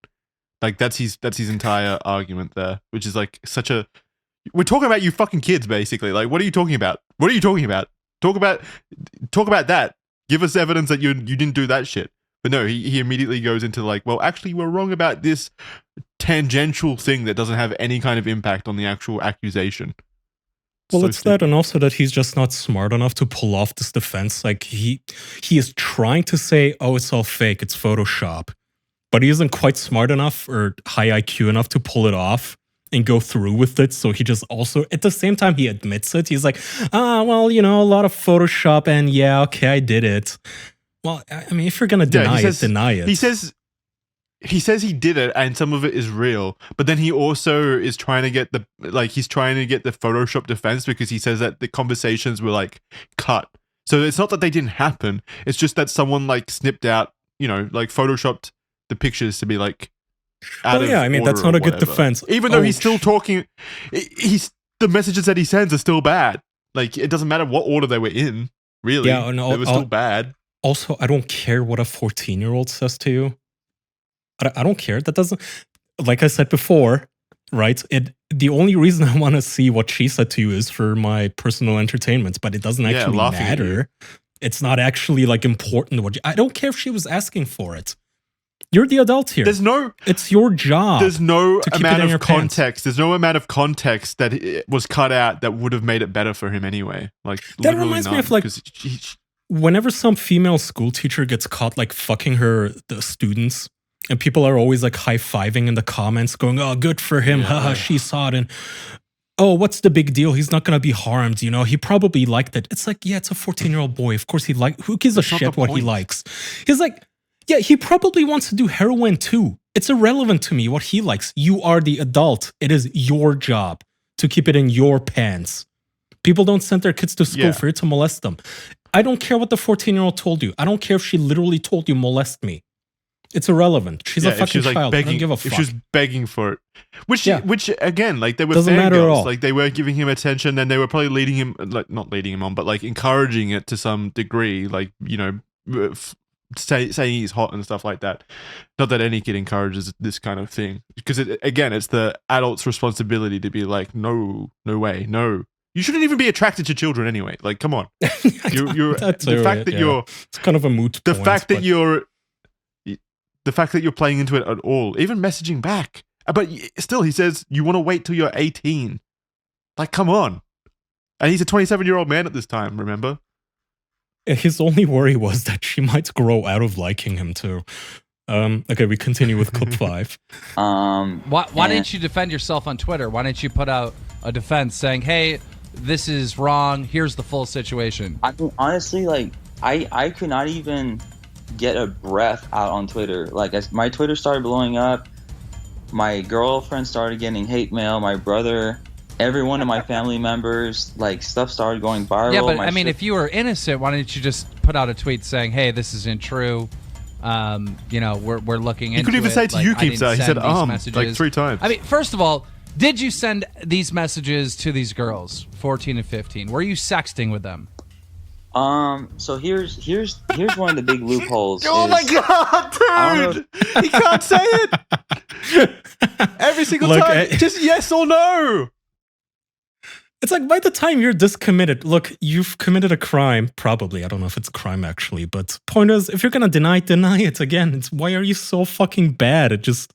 Like that's his entire argument there, which is like we're talking about you fucking kids, basically. Like, what are you talking about? What are you talking about? Talk about that. Give us evidence that you didn't do that shit. But no, he immediately goes into like, well, actually, we're wrong about this tangential thing that doesn't have any kind of impact on the actual accusation. Well, it's that, and also that he's just not smart enough to pull off this defense. Like he is trying to say, oh, it's all fake, it's Photoshop, but he isn't quite smart enough or high IQ enough to pull it off and go through with it. So he just also, at the same time, he admits it. He's like, well, you know, a lot of Photoshop, and yeah, okay, I did it. Well, I mean, if you're gonna deny it, deny it. He says he did it, and some of it is real. But then he also is trying to get the Photoshop defense, because he says that the conversations were like cut. So it's not that they didn't happen. It's just that someone like snipped out, you know, like photoshopped the pictures to be like. I mean, that's not a good defense. Even though he's still talking, the messages that he sends are still bad. Like, it doesn't matter what order they were in, really. Yeah, no, they were still bad. Also, I don't care what a 14-year-old says to you. I don't care. That doesn't, like I said before, right? The only reason I want to see what she said to you is for my personal entertainment, but it doesn't actually matter. It's not actually like important. I don't care if she was asking for it. You're the adult here. It's your job. There's no amount of context. There's no amount of context that it was cut out that would have made it better for him anyway. Like, that reminds me of like whenever some female school teacher gets caught like fucking the students, and people are always like high-fiving in the comments, going, "Oh, good for him. Haha, she saw it." And oh, what's the big deal? He's not gonna be harmed. You know, he probably liked it. It's like, yeah, it's a 14-year-old boy. Of course he who gives a shit what he likes? He's like, yeah, he probably wants to do heroin too. It's irrelevant to me what he likes. You are the adult. It is your job to keep it in your pants. People don't send their kids to school for you to molest them. I don't care what the 14-year-old told you. I don't care if she literally told you molest me. It's irrelevant. She's a fucking child. I don't give a fuck. If she was begging for it. Which again, like, they were doesn't matter at all. Like, they were giving him attention, and they were probably leading him, like, not leading him on, but like encouraging it to some degree. Like, you know, saying he's hot and stuff like that. Not that any kid encourages this kind of thing, because it's the adult's responsibility to be like, no way, no. You shouldn't even be attracted to children anyway. Like, come on. The fact that you're playing into it at all, even messaging back. But still, he says you want to wait till you're 18. Like, come on. And he's a 27-year-old man at this time, remember? His only worry was that she might grow out of liking him too. Okay, we continue with clip 5. Why didn't you defend yourself on Twitter? Why didn't you put out a defense saying, hey, this is wrong, here's the full situation? I mean, honestly, like, I could not even get a breath out on Twitter. Like, as my Twitter started blowing up, my girlfriend started getting hate mail, my brother, every one of my family members, like, stuff started going viral. Yeah, but I mean, if you were innocent, why didn't you just put out a tweet saying, hey, this isn't true? You know, we're looking into it. You could even say to Yukimsa, he said, like 3 times. I mean, first of all, did you send these messages to these girls, 14 and 15? Were you sexting with them? So here's one of the big loopholes. Oh my god, dude! He can't say it every single time. Just yes or no. It's like, by the time you're this committed, look, you've committed a crime. Probably, I don't know if it's a crime actually, but point is, if you're gonna deny it again. It's why are you so fucking bad at just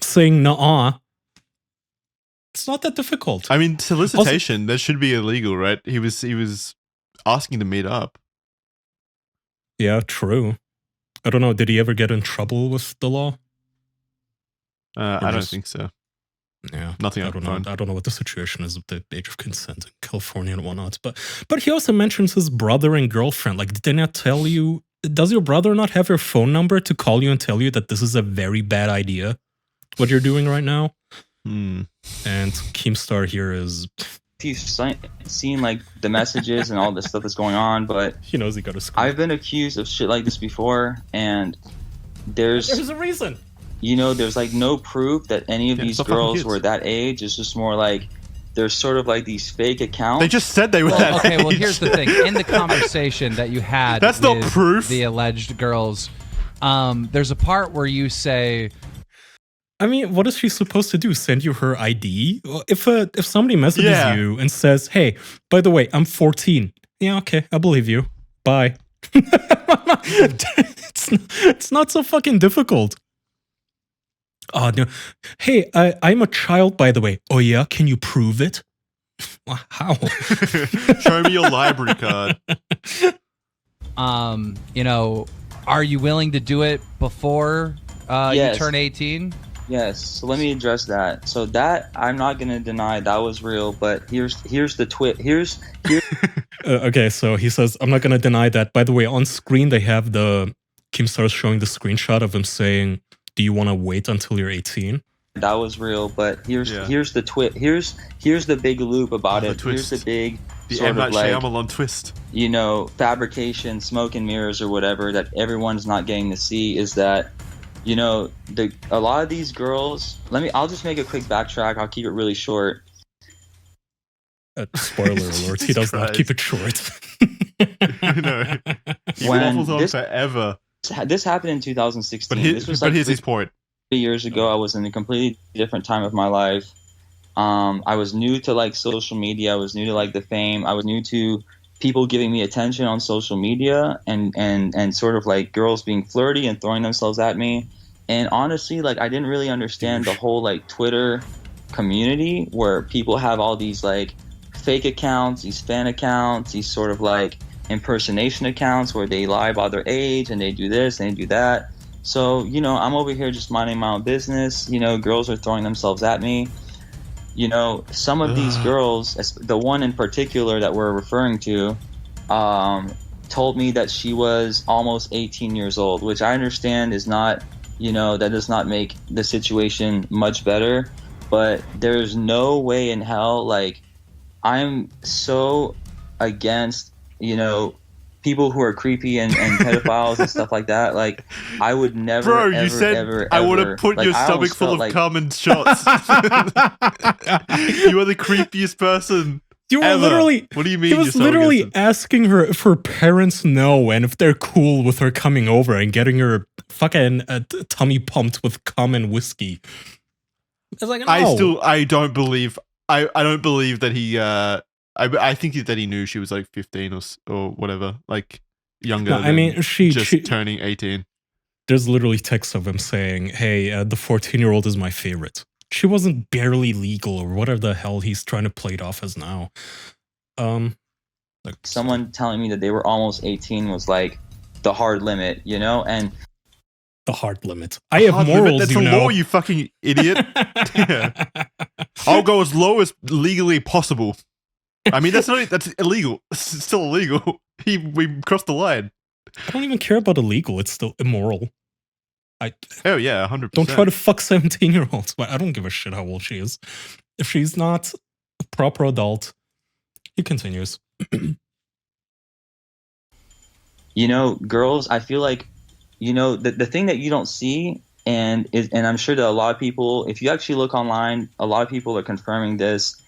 saying nuh-uh? It's not that difficult. I mean, solicitation, that should be illegal, right? He was asking to meet up. Yeah, true. I don't know. Did he ever get in trouble with the law? I don't think so. Yeah, nothing. I don't know what the situation is with the age of consent in California and whatnot. But he also mentions his brother and girlfriend. Like, did they not tell you? Does your brother not have your phone number to call you and tell you that this is a very bad idea, what you're doing right now? And Keemstar here is... He's seen like the messages and all this stuff that's going on, but he knows he got to school. I've been accused of shit like this before, and there's a reason. You know, there's like no proof that any of these girls were that age. It's just more like there's sort of like these fake accounts. They just said they were that okay, age. Well, here's the thing. In the conversation that you had that's with not proof. The alleged girls, there's a part where you say... I mean, what is she supposed to do? Send you her ID? If somebody messages you and says, hey, by the way, I'm 14. Yeah, okay, I believe you. Bye. It's not so fucking difficult. Oh, no. Hey, I'm a child, by the way. Oh, yeah? Can you prove it? How? Show me your library card. You know, are you willing to do it before you turn 18? Yes, so let me address that. So that I'm not gonna deny that was real, but here's the here's Okay, so he says, I'm not gonna deny that. By the way, on screen they have the Keemstar showing the screenshot of him saying, "Do you want to wait until you're 18?" that was real, but here's the big loop about it. Here's the big the M. Night Shyamalan twist. You know, fabrication, smoke and mirrors, or whatever that everyone's not getting to see is that. You know, a lot of these girls. I'll just make a quick backtrack. I'll keep it really short. Spoiler alert: he does not keep it short. No, he waffles on forever. This happened in 2016. But here's his point. 3 years ago, I was in a completely different time of my life. I was new to like social media. I was new to like the fame. I was new to people giving me attention on social media and sort of like girls being flirty and throwing themselves at me. And honestly, like I didn't really understand the whole like Twitter community where people have all these like fake accounts, these fan accounts, these sort of like impersonation accounts where they lie about their age and they do this and they do that. So, you know, I'm over here just minding my own business. You know, girls are throwing themselves at me. You know, some of these girls, the one in particular that we're referring to, told me that she was almost 18 years old, which I understand is not, you know, that does not make the situation much better. But there's no way in hell, like, I'm so against, you know, people who are creepy and pedophiles and stuff like that. Like, I would never, Bro, ever, you said ever, I would ever, have put like, your I stomach full of like, cum and shots. You are the creepiest person. You were ever. literally. What do you mean? He was literally asking her if her parents know and if they're cool with her coming over and getting her fucking tummy pumped with cum and whiskey. It's like, no. I don't believe that he. I think that he knew she was like 15 or whatever, like younger. No, I mean, she turning 18. There's literally text of him saying, "Hey, the 14-year-old is my favorite." She wasn't barely legal or whatever the hell he's trying to play it off as now. Like someone telling me that they were almost 18 was like the hard limit, you know, and the hard limit. I have morals. That's the law, you fucking idiot. Yeah. I'll go as low as legally possible. I mean, that's illegal. It's still illegal. We crossed the line. I don't even care about illegal. It's still immoral. Oh yeah, 100%. Don't try to fuck 17-year-olds. But I don't give a shit how old she is. If she's not a proper adult, he continues. You know, girls, I feel like, you know, the thing that you don't see, and I'm sure that a lot of people, if you actually look online, a lot of people are confirming this.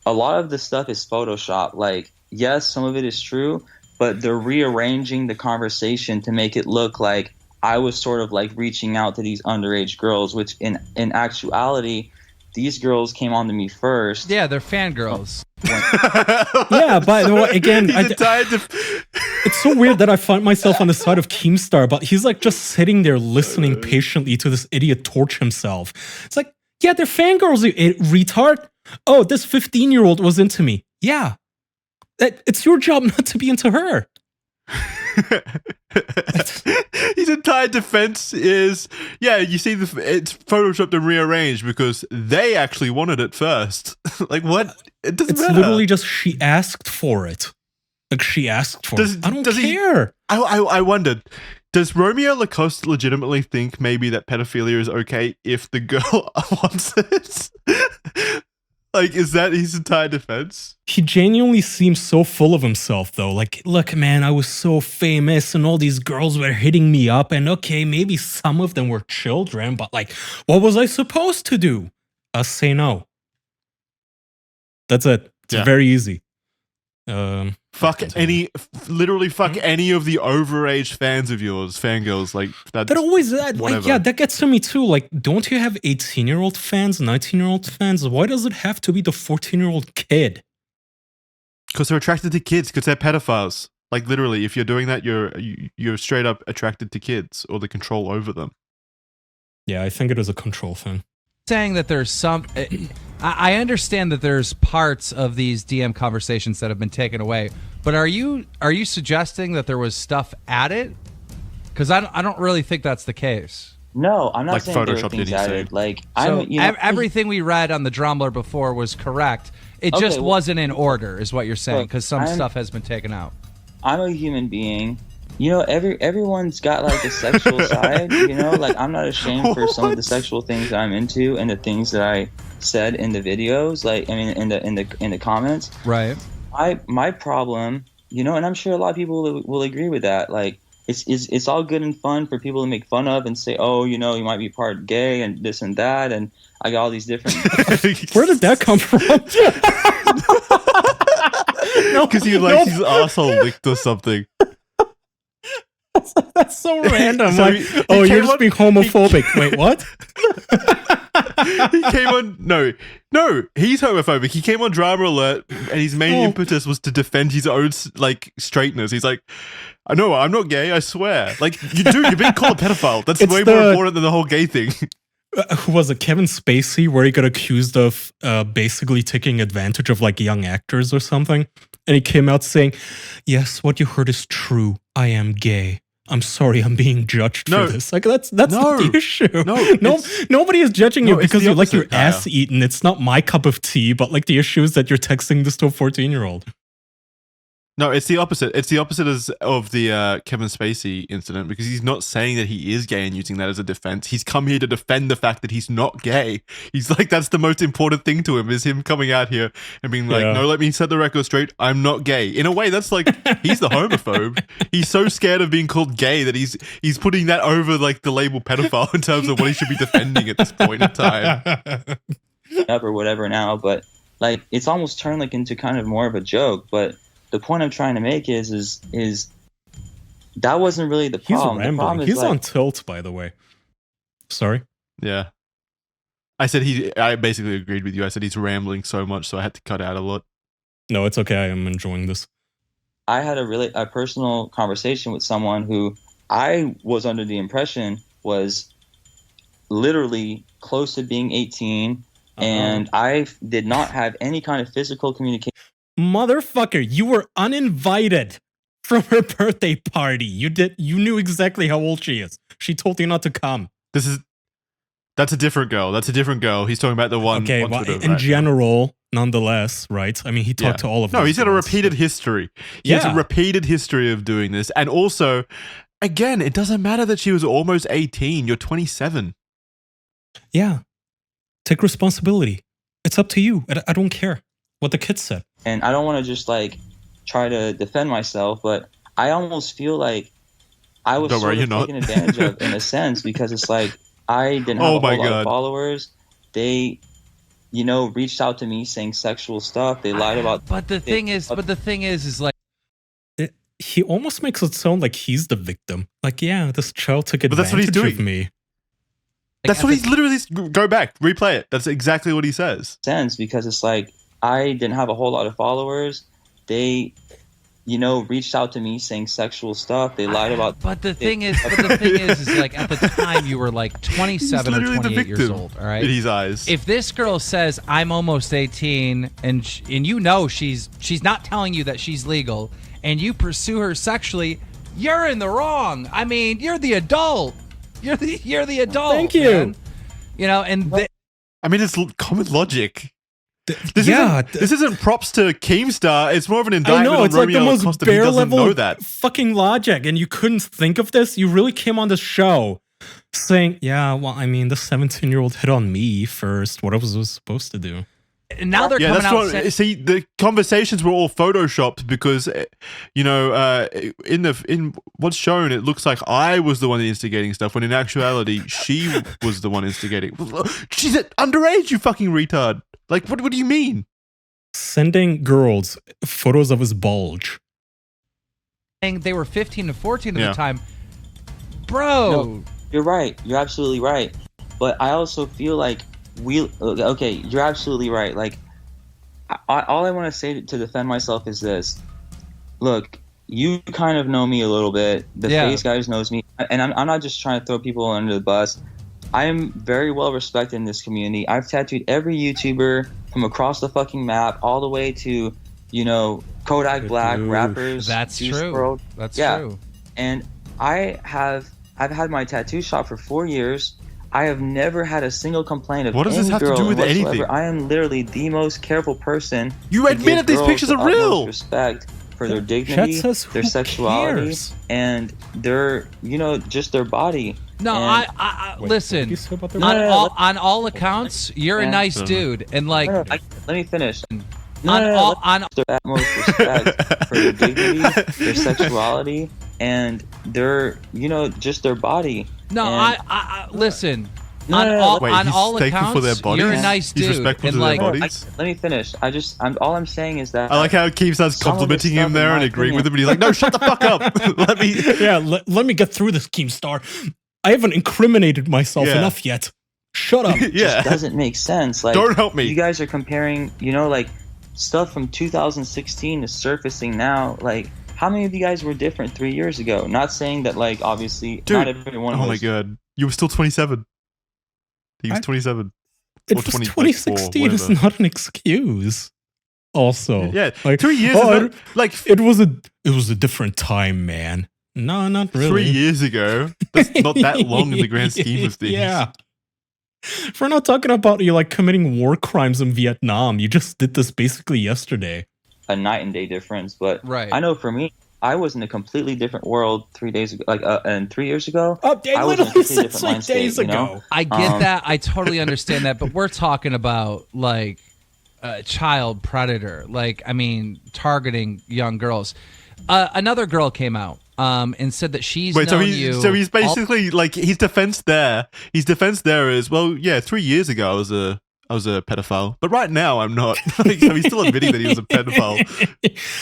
A lot of the stuff is Photoshop. Like, yes, some of it is true, but they're rearranging the conversation to make it look like I was sort of like reaching out to these underage girls, which in actuality, these girls came on to me first. Yeah, they're fangirls. Yeah, but again, it's so weird that I find myself on the side of Keemstar, but he's like just sitting there listening patiently to this idiot torch himself. It's like, yeah, they're fangirls, you retard. Oh, this 15-year-old was into me. Yeah. It's your job not to be into her. His entire defense is, yeah, you see, it's photoshopped and rearranged because they actually wanted it first. Like, what? It doesn't matter. It's literally just she asked for it. Like, she asked for it. I don't care. I wondered, does Romeo Lacoste legitimately think maybe that pedophilia is okay if the girl wants it? Like, is that his entire defense? He genuinely seems so full of himself, though. Like, look, man, I was so famous and all these girls were hitting me up. And okay, maybe some of them were children, but like, what was I supposed to do? Say no. That's it. It's very easy. Fuck any of the overage fans of yours, fangirls. Like that always like, yeah, that gets to me too. Like, don't you have 18-year-old fans, 19-year-old fans? Why does it have to be the 14-year-old kid? Because they're attracted to kids. Because they're pedophiles. Like, literally, if you're doing that, you're straight up attracted to kids or the control over them. Yeah, I think it is a control thing. Saying that there's some, I understand that there's parts of these DM conversations that have been taken away, but are you suggesting that there was stuff added? Because I don't really think that's the case. No, I'm not Like saying there were Photoshop, things did he say? added. Like, So I'm, you know, everything we read on the Drumler before was correct. It just wasn't in order, is what you're saying, because some stuff has been taken out. I'm a human being. You know, everyone's got like a sexual side. You know, like I'm not ashamed for some of the sexual things that I'm into and the things that I said in the videos. Like, I mean, in the comments. Right. My problem, you know, and I'm sure a lot of people will agree with that. Like, it's all good and fun for people to make fun of and say, oh, you know, you might be part gay and this and that, and I got all these different. Where did that come from? No, because he likes his asshole licked or something. That's so random. So like, he you're just being homophobic. Wait, what? He came on. No, he's homophobic. He came on Drama Alert, and his main impetus was to defend his own like straightness. He's like, I know I'm not gay. I swear. Like, you're being called a pedophile. That's way more important than the whole gay thing. Who was it? Kevin Spacey, where he got accused of basically taking advantage of like young actors or something, and he came out saying, "Yes, what you heard is true. I am gay. I'm sorry, I'm being judged for this." Like that's not the issue. Nobody is judging you because you like your ass eaten. It's not my cup of tea. But like the issue is that you're texting this to a 14-year-old. No, it's the opposite. It's the opposite of the Kevin Spacey incident, because he's not saying that he is gay and using that as a defense. He's come here to defend the fact that he's not gay. He's like, that's the most important thing to him, is him coming out here and being like, no, let me set the record straight. I'm not gay. In a way, that's like, he's the homophobe. He's so scared of being called gay that he's putting that over like the label pedophile in terms of what he should be defending at this point in time. Or whatever now, but like it's almost turned like into kind of more of a joke, but the point I'm trying to make is that wasn't really the problem. He's rambling. The problem is he's like, on tilt, by the way. Sorry. Yeah. I said I basically agreed with you. I said he's rambling so much, so I had to cut out a lot. No, it's okay. I am enjoying this. I had a personal conversation with someone who I was under the impression was literally close to being 18, and I did not have any kind of physical communication. Motherfucker, you were uninvited from her birthday party. You knew exactly how old she is. She told you not to come. That's a different girl. That's a different girl. He's talking about the one. Okay, well, in general, nonetheless, right? I mean, he talked to all of them. No, he's got a repeated history. He has a repeated history of doing this. And also, again, it doesn't matter that she was almost 18. You're 27. Yeah. Take responsibility. It's up to you. I don't care what the kids said. And I don't want to just like try to defend myself, but I almost feel like I was sort of taken advantage of in a sense, because it's like I didn't have a whole lot of followers. They, you know, reached out to me saying sexual stuff. They lied about. But the thing is like, he almost makes it sound like he's the victim. Like, yeah, this child took advantage of me. That's what he's literally. Go back, replay it. That's exactly what he says. Sense, because it's like I didn't have a whole lot of followers. They, you know, reached out to me saying sexual stuff. They lied about. But the thing is like at the time you were like 27 or 28 years old. All right, in his eyes. If this girl says I'm almost 18 and you know she's not telling you that she's legal, and you pursue her sexually, you're in the wrong. I mean, you're the adult. You're the adult. Thank you. Man. You know, and I mean, it's common logic. This isn't props to Keemstar. It's more of an indictment on Romeo Lacoste. He doesn't know that fucking logic, and you couldn't think of this. You really came on the show saying, "Yeah, well, I mean, the 17-year-old hit on me first. What was I supposed to do?" And now they're coming out. See, the conversations were all photoshopped because, you know, in what's shown, it looks like I was the one instigating stuff, when in actuality, she was the one instigating. She's underage, you fucking retard. Like, what do you mean? Sending girls photos of his bulge. They were 15 to 14 at the time. Bro. No, you're right. You're absolutely right. But I also feel like okay, you're absolutely right. Like, all I want to say to defend myself is this. Look, you kind of know me a little bit. The face guys knows me. And I'm not just trying to throw people under the bus. I am very well respected in this community. I've tattooed every YouTuber from across the fucking map, all the way to, you know, Kodak Black, rappers. That's true. WRLD. That's true. And I have I've had my tattoo shop for 4 years. I have never had a single complaint of what does any this have girl to do with whatsoever. anything? I am literally the most careful person. You admitted these pictures are real. Respect for their dignity, says, their sexuality, cares? and their, just their body. No, and I Wait, listen. what do you say about their On all accounts, you're a nice No. dude, and like let me finish. on Their utmost respect for their dignity, their sexuality, and their, just their body. no, And- I listen. No, on no, no, all, Wait, on he's all thankful accounts, for their bodies? you're a nice He's dude, respectful and to their like bodies? let me finish. All I'm saying is that I like how Keem starts some of this complimenting stuff, him in there my and agreeing with opinion- him, and he's like, "No, shut the fuck up. Let me." Yeah, let me get through this, Keemstar. I haven't incriminated myself Yeah. enough yet. Shut up. just Yeah, doesn't make sense. Like, don't help me. you guys are comparing, like stuff from 2016 is surfacing now. Like, how many of you guys were different 3 years ago? Not saying that, like, obviously, Dude, not everyone. Oh my was, god, you were still 27. He was I- 27. It Or was 2024, 2016 is whatever. not an excuse. Also, Yeah, like 3 years. oh, is not, like it was a different time, man. No, not really. 3 years ago. That's not that long in the grand scheme of things. Yeah. If we're not talking about you like committing war crimes in Vietnam, you just did this basically yesterday. a night and day difference. But Right. I know for me, I was in a completely different world 3 days ago, and 3 years ago. Oh, I I was in a literally completely said different 6 mind state, days you know? ago. I get that. I totally understand that. But we're talking about like a child predator. Like, I mean, targeting young girls. Another girl came out and said that she's Wait, so known he's you. so he's basically like his defense there. His defense there is, well, yeah, 3 years ago I was a pedophile, but right now I'm not. Like, so he's still admitting that he was a pedophile.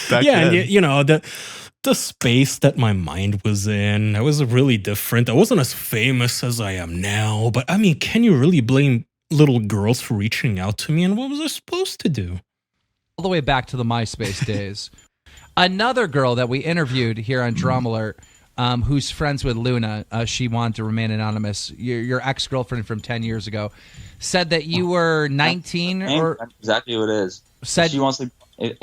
Back Yeah, then. and you know the space that my mind was in, I was really different. I wasn't as famous as I am now, but I mean, can you really blame little girls for reaching out to me? And what was I supposed to do? all the way back to the MySpace days. Another girl that we interviewed here on Drum Alert, who's friends with Luna, she wanted to remain anonymous. Your ex-girlfriend from 10 years ago said that you were 19 or That's exactly what it is. said. She wants to.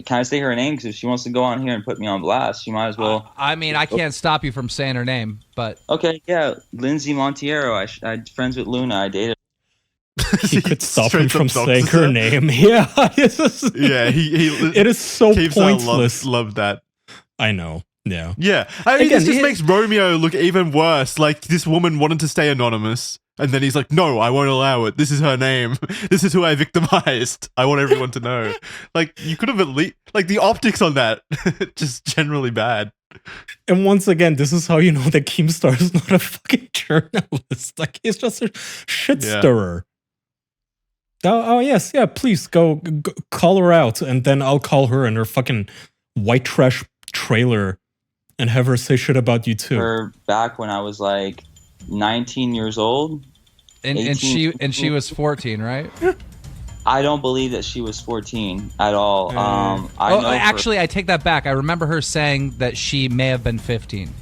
Can I say her name? Because if she wants to go on here and put me on blast, she might as well. I mean, I can't stop you from saying her name, but Okay, yeah, Lindsay Montiero. I'm friends with Luna. I dated. He could stop him Straight from up saying doxes her her. name. Yeah, this is- Yeah, he it is so Keeps pointless. Loved that. I know. Yeah. Yeah, I mean, Again, this just it- makes Romeo look even worse. Like, this woman wanted to stay anonymous, and then he's like, "No, I won't allow it. This is her name. This is who I victimized. I want everyone to know." Like, you could have at least, like, the optics on that, just generally bad. And once again, this is how you know that Keemstar is not a fucking journalist. Like, he's just a shit Yeah. stirrer. Oh yes, yeah. Please go call her out, and then I'll call her in her fucking white trash trailer and have her say shit about you too. Her back when I was like 19 years old. and 18. she was 14, right? I don't believe that she was 14 at all. I Oh, know actually, I take that back. I remember her saying that she may have been 15.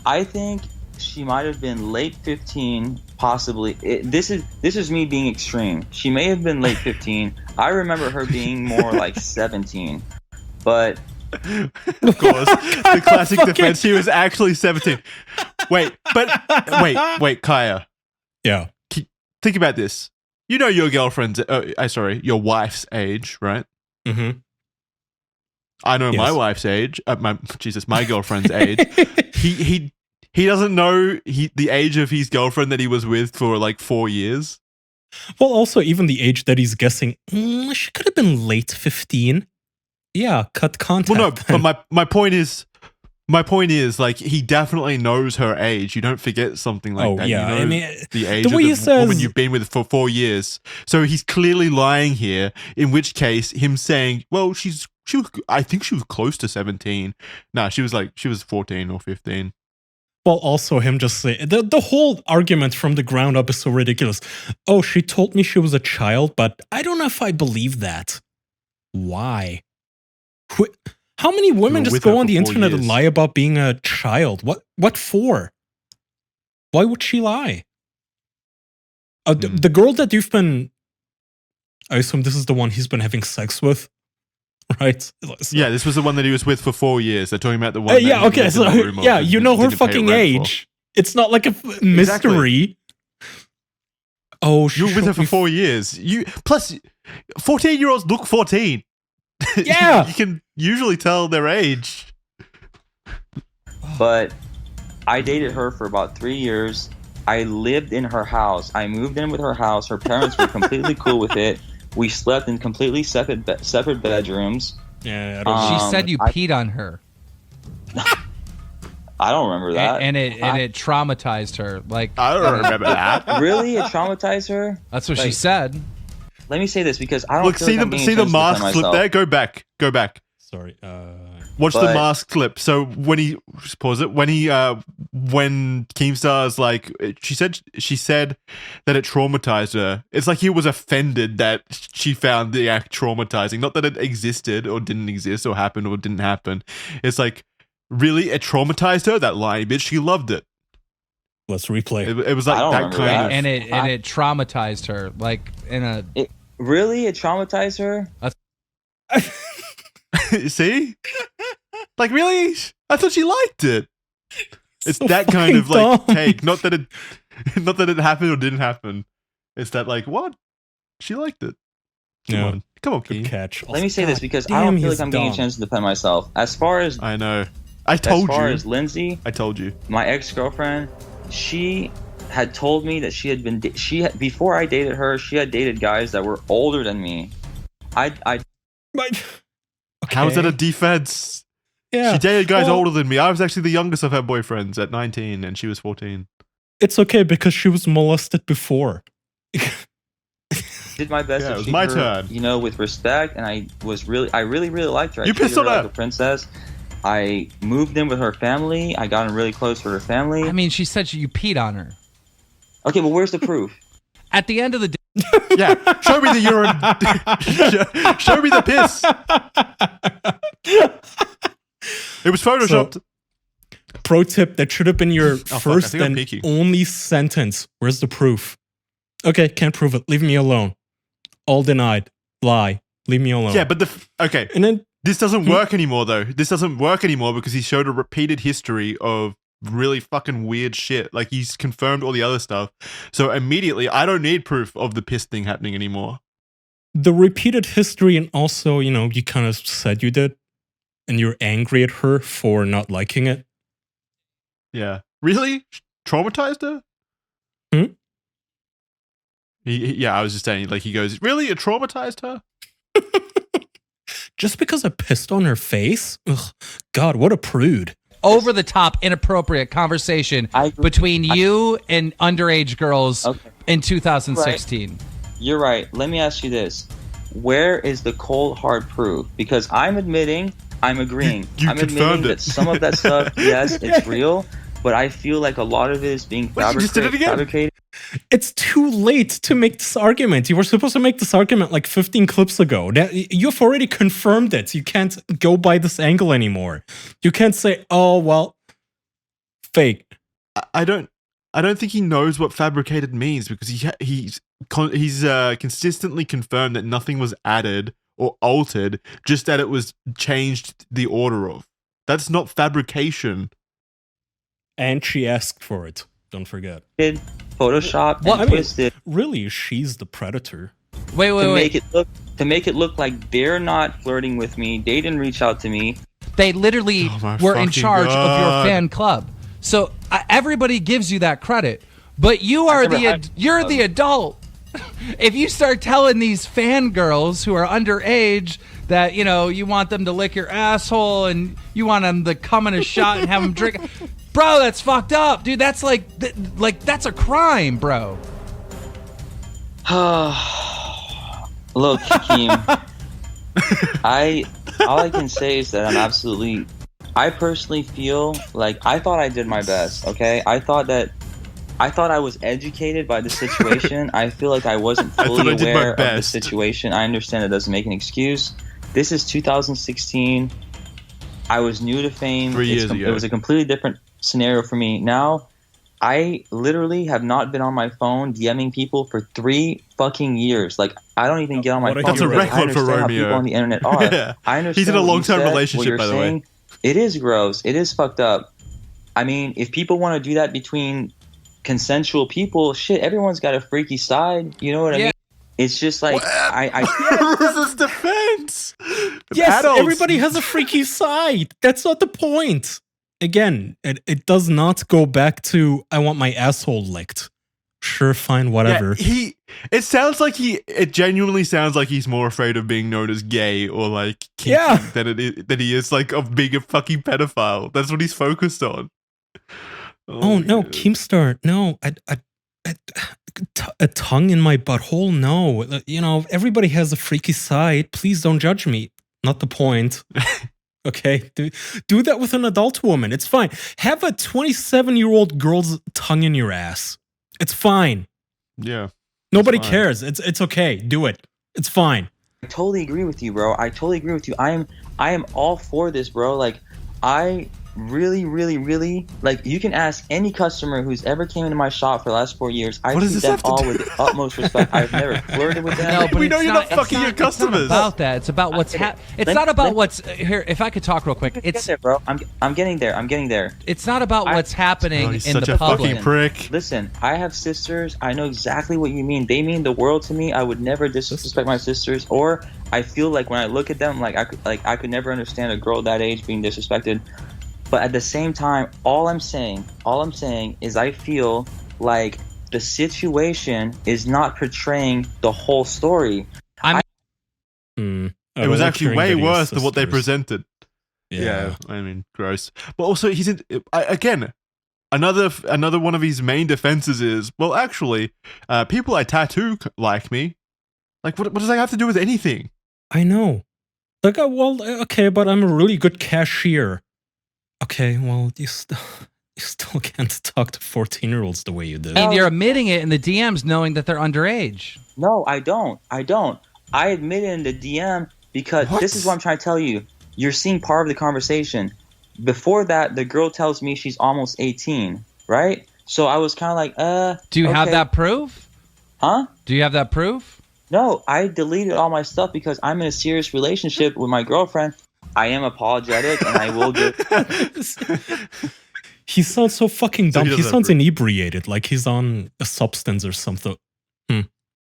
I think she might have been late 15, possibly. This is me being extreme. She may have been late 15. I remember her being more like 17. But Of course, the classic defense. She was actually 17. Wait, Kaya. Yeah. Think about this. You know your girlfriend's, your wife's age, right? Mm-hmm. I know my Yes. wife's age. My girlfriend's age. He doesn't know the age of his girlfriend that he was with for like 4 years. Well, also even the age that he's guessing, she could have been late 15. Yeah, cut contact. Well, no, then. but my point is, like, he definitely knows her age. You don't forget something like Oh, that. yeah, You know I mean, the age the of way the he says- woman you've been with for 4 years. So he's clearly lying here. In which case, him saying, "Well, I think she was close to 17." Nah, she was 14 or 15. Well, also him just saying the whole argument from the ground up is so ridiculous. Oh, she told me she was a child, but I don't know if I believe that. Why? How many women were just with go her on the for 4 internet and years. lie about being a child? What for? Why would she lie? The girl that you've been, I assume this is the one he's been having sex with, right? So- Yeah, this was the one that he was with for 4 years. They're talking about the one. yeah, that he okay, lived in so the room of yeah, and you know her didn't pay fucking rent for. age. It's not like a mystery. Oh, you were with her for 4 years. Plus 14-year-olds look 14. Yeah. You can usually tell their age. But I dated her for about 3 years. I lived in her house. I moved in with her house. Her parents were completely cool with it. We slept in completely separate bedrooms. Yeah, I don't She said you peed on her. I don't remember that. And it traumatized her. Like, I don't remember that. Really? It traumatized her? that's what she said. Let me say this because I don't Look, feel like I'm see getting the a chance to defend mask clip myself. there. Go back. Sorry. Watch the But- mask clip. So when he pause it, when Keemstar is like, she said that it traumatized her. It's like he was offended that she found the act traumatizing, not that it existed or didn't exist or happened or didn't happen. It's like, really, it traumatized her. That lying bitch. She loved it. Let's replay. It was like I don't that remember kind that. of. And it traumatized her. Like, in a. Really? It traumatized her? See, like really, I thought she liked it. It's So that kind of like fucking dumb. take, not that it happened or didn't happen. It's that like what she liked it. Come on, Good Keem. catch. Let me say this because I damn, don't feel he's like I'm getting a dumb. chance to defend myself. As far as I know. I told you. as Lindsay, I told you. my ex-girlfriend, she had told me that she had been before I dated her, she had dated guys that were older than me. I How is that a Okay. defense? Yeah. She dated guys Well, older than me. I was actually the youngest of her boyfriends at 19, and she was 14. It's okay because she was molested before. did my best Yeah, it to was treat my her, turn. you know, with respect, and I really liked her. I You treated pissed on her like her. a princess. I moved in with her family. I got in really close with her family. I mean, she said you peed on her. Okay, well, where's the proof? At the end of the day, Yeah, show me the urine. show me the piss. It was photoshopped. Pro tip, that should have been your fuck, I first think I'm and peeking. only sentence. Where's the proof? Okay, can't prove it. Leave me alone. All denied. Lie. Leave me alone. Yeah, but okay. And then This doesn't work anymore, though. This doesn't work anymore because he showed a repeated history of really fucking weird shit. Like, he's confirmed all the other stuff. So immediately, I don't need proof of the piss thing happening anymore. the repeated history, and also, you kind of said you did, and you're angry at her for not liking it. Yeah. Really? Traumatized her? Hmm? Yeah, I was just saying, like, he goes, really? It traumatized her? Just because I pissed on her face? Ugh, God, what a prude. over the top, inappropriate conversation I agree. between you and underage girls Okay. in 2016. You're right. Let me ask you this. Where is the cold hard proof? Because I'm admitting, I'm agreeing. You I'm confirmed admitting it. that some of that stuff, yes, it's real, but I feel like a lot of it is being Wait, you just did it again? fabricated. It's too late to make this argument. You were supposed to make this argument like 15 clips ago. You've already confirmed it. You can't go by this angle anymore. You can't say, oh, well, fake. I don't think he knows what fabricated means because he's consistently confirmed that nothing was added or altered, just that it was changed the order of. That's not fabrication. And she asked for it. Don't forget. Photoshopped Well, and I mean- twisted Really, she's the predator. Wait, to wait. make it look like they're not flirting with me. They didn't reach out to me. They literally Oh my were in fucking charge of your God. fan club. So everybody gives you that credit, but you are you're the adult. If you start telling these fangirls who are underage that you want them to lick your asshole and you want them to come in a shot and have them drink, bro, that's fucked up, dude. That's like that's a crime, bro. Look, Hakeem, all I can say is that I personally feel like I thought I did my best, okay? I thought I was educated by the situation. I feel like I wasn't I thought fully I did my aware of the best. situation. I understand it doesn't make an excuse. This is 2016. I was new to fame. 3 years ago. It was a completely different scenario for me. Now, I literally have not been on my phone DMing people for 3 fucking years. Like, I don't even get on my What a phone. That's a because I record for understand how Romeo. people on the internet are. Yeah. I understand He's in a what you long-term said, what relationship, you're by the way. saying. It is gross. It is fucked up. I mean, if people want to do that between consensual people, shit, everyone's got a freaky side. You know what I mean? It's just like this is defense. Yes, Adults. everybody has a freaky side. That's not the point. Again, it does not go back to I want my asshole licked. Sure, fine, whatever. Yeah, it genuinely sounds like he's more afraid of being known as gay or like kinky than he is like of being a fucking pedophile. That's what he's focused on. Oh no, God. Keemstar, no, a tongue in my butthole? No. You know, everybody has a freaky side. Please don't judge me. Not the point. Okay? Do that with an adult woman. It's fine. Have a 27-year-old girl's tongue in your ass. It's fine. Yeah. Nobody cares. It's okay. Do it. It's fine. I totally agree with you, bro. I totally agree with you. I am all for this, bro. Like, I really, really, really, like, you can ask any customer who's ever came into my shop for the last 4 years. I treat them all with the utmost respect. I've never flirted with them. No, but we know you're not fucking your customers. It's not about that. It's about what's It's not about what's here. If I could talk real quick, it's there, bro. I'm getting there. I'm getting there. It's not about what's happening he's in such the a public. fucking prick. Listen, I have sisters. I know exactly what you mean. They mean the world to me. I would never disrespect my sisters, or I feel like when I look at them, like I could never understand a girl that age being disrespected. But at the same time, all I'm saying is I feel like the situation is not portraying the whole story. It was actually way worse than what they presented. Yeah, I mean, gross. But also, he's again. Another one of his main defenses is, well, actually, people I tattoo like me. Like, what does that have to do with anything? I know. Like, well, okay, but I'm a really good cashier. Okay, well, you still can't talk to 14-year-olds the way you did. And you're admitting it in the DMs knowing that they're underage. No, I don't. I admit it in the DM because this is what I'm trying to tell you. You're seeing part of the conversation. Before that, the girl tells me she's almost 18, right? So I was kind of like, Do you have that proof? Huh? Do you have that proof? No, I deleted all my stuff because I'm in a serious relationship with my girlfriend. I am apologetic, and I will give. He sounds so fucking dumb. He sounds inebriated, like he's on a substance or something.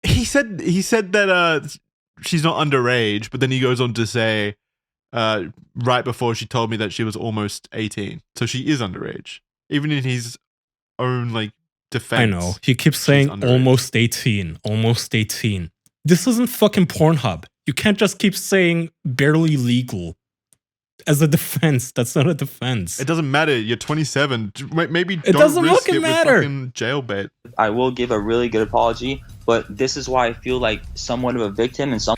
He said that she's not underage, but then he goes on to say, right before she told me that she was almost 18, so she is underage. Even in his own like defense, I know he keeps saying almost 18, almost 18. This isn't fucking Pornhub. You can't just keep saying barely legal. As a defense, that's not a defense. It doesn't matter. You're 27. Maybe it doesn't fucking matter. With fucking jailbait. I will give a really good apology, but this is why I feel like somewhat of a victim and some.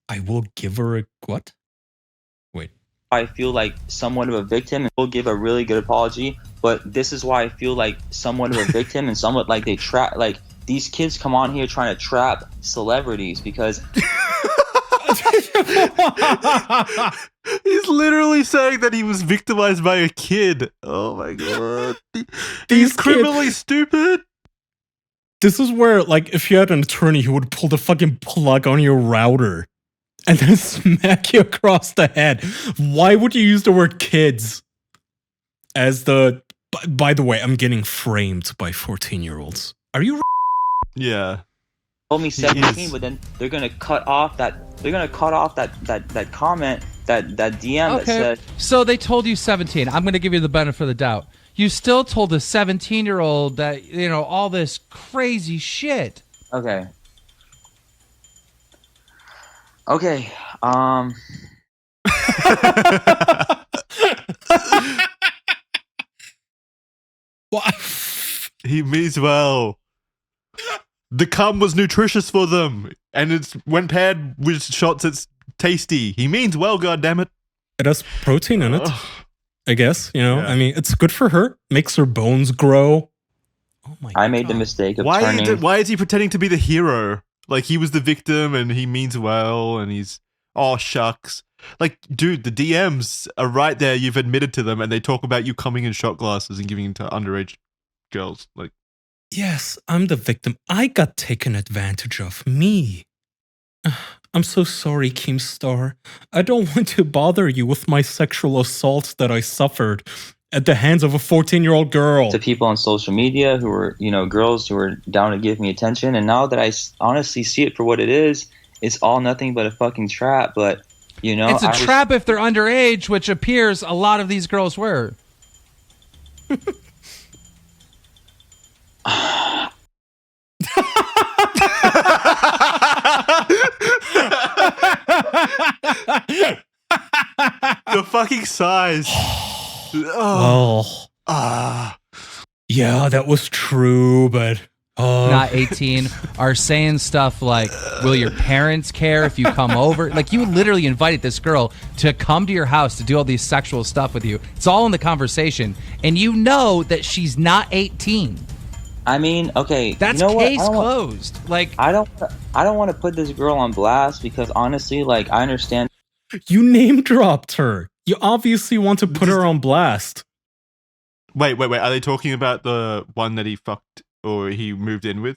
I will give her a what? Wait. I feel like somewhat of a victim and will give a really good apology, but this is why I feel like somewhat of a victim and somewhat like they trap. Like these kids come on here trying to trap celebrities because. He's literally saying that he was victimized by a kid. Oh my god. He's criminally stupid. This is where, like, if you had an attorney, he would pull the fucking plug on your router and then smack you across the head. Why would you use the word kids as the... By the way, I'm getting framed by 14-year-olds. Are you... Yeah. Told me 17, but then they're gonna cut off that. They're gonna cut off that comment, that DM that said. So they told you 17. I'm gonna give you the benefit of the doubt. You still told a 17-year-old that all this crazy shit. Okay. What? He means well. The cum was nutritious for them, and when paired with shots, it's tasty. He means well, goddammit. It has protein in it, I guess. Yeah. I mean, it's good for her. Makes her bones grow. Oh my God. I made the mistake of turning. Why is he pretending to be the hero? Like he was the victim, and he means well, and he's shucks. Like, dude, the DMs are right there. You've admitted to them, and they talk about you coming in shot glasses and giving it to underage girls. Like. Yes, I'm the victim. I got taken advantage of. Me. I'm so sorry, Keemstar. I don't want to bother you with my sexual assault that I suffered at the hands of a 14-year-old girl. To people on social media who were, girls who were down to give me attention. And now that I honestly see it for what it is, it's all nothing but a fucking trap. But, it's a trap if they're underage, which appears a lot of these girls were. The fucking size. Yeah, that was true, but not 18 are saying stuff like, will your parents care if you come over? Like, you literally invited this girl to come to your house to do all these sexual stuff with you. It's all in the conversation, and you know that she's not 18. I mean, okay, that's case closed. I don't want to put this girl on blast because honestly, like, I understand. You name dropped her. You obviously want to put her on blast. Wait. Are they talking about the one that he fucked or he moved in with?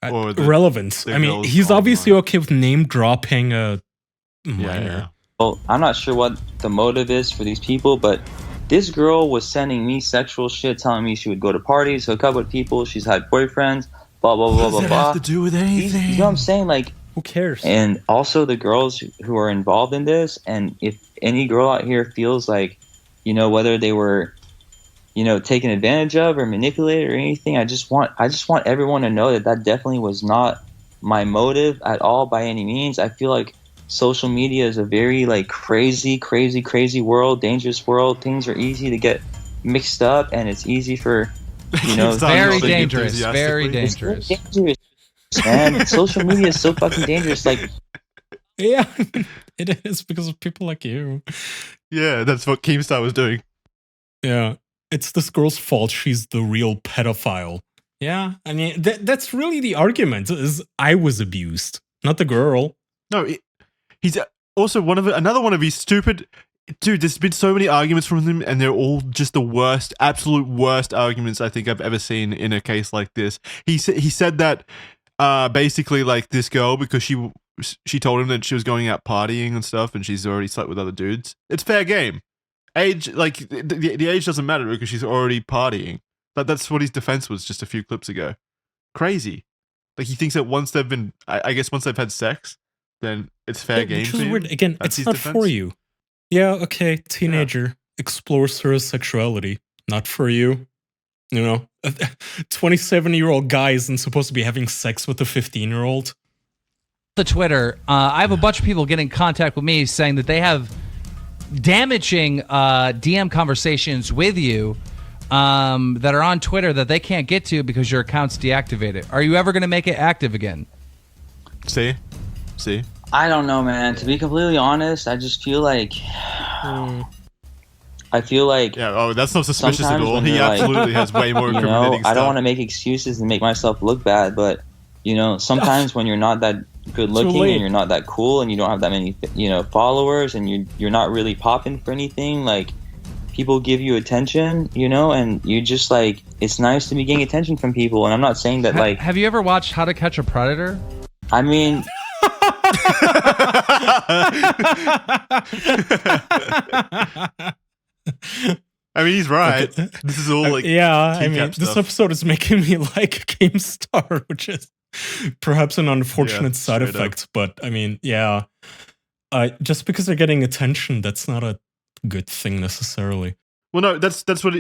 Or irrelevant. I mean, he's obviously okay with name dropping a minor. Yeah. Well, I'm not sure what the motive is for these people, but this girl was sending me sexual shit, telling me she would go to parties, hook up with people, she's had boyfriends, blah, blah, blah, blah, blah. What does that have to do with anything? You know what I'm saying? Like, who cares? And also the girls who are involved in this, and if any girl out here feels like, whether they were, taken advantage of or manipulated or anything, I just want everyone to know that definitely was not my motive at all by any means. I feel like social media is a very like crazy world, dangerous world. Things are easy to get mixed up, and it's easy for very dangerous. It's dangerous, man. Social media is so fucking dangerous. Like, yeah, it is because of people like you. Yeah, that's what Keemstar was doing. Yeah, it's this girl's fault. She's the real pedophile. Yeah, I mean that's really the argument. Is I was abused, not the girl. No. He's also another one of these stupid... Dude, there's been so many arguments from him, and they're all just the worst, absolute worst arguments I think I've ever seen in a case like this. He said that basically, like, this girl, because she told him that she was going out partying and stuff, and she's already slept with other dudes. It's fair game. Age, like, the age doesn't matter because she's already partying. But that's what his defense was just a few clips ago. Crazy. Like, he thinks that once they've been... I guess once they've had sex... then it's fair game. Which is weird. Again, it's not for you. Yeah, okay, teenager explores her sexuality. Not for you. 27-year-old guy isn't supposed to be having sex with a 15-year-old. The Twitter, I have a bunch of people getting in contact with me saying that they have damaging DM conversations with you that are on Twitter that they can't get to because your account's deactivated. Are you ever going to make it active again? See? I don't know, man. To be completely honest, I just feel like... Yeah, that's not suspicious at all. He absolutely has way more incriminating stuff. I don't want to make excuses and make myself look bad, but, sometimes when you're not that good looking and you're not that cool and you don't have that many, followers and you're not really popping for anything, like, people give you attention, and you just, like, it's nice to be getting attention from people, and I'm not saying that, like... Have you ever watched How to Catch a Predator? I mean... I mean, he's right. Okay. This is all like this episode is making me like Keemstar, which is perhaps an unfortunate side effect. But I mean, just because they're getting attention, that's not a good thing necessarily. Well, no, that's what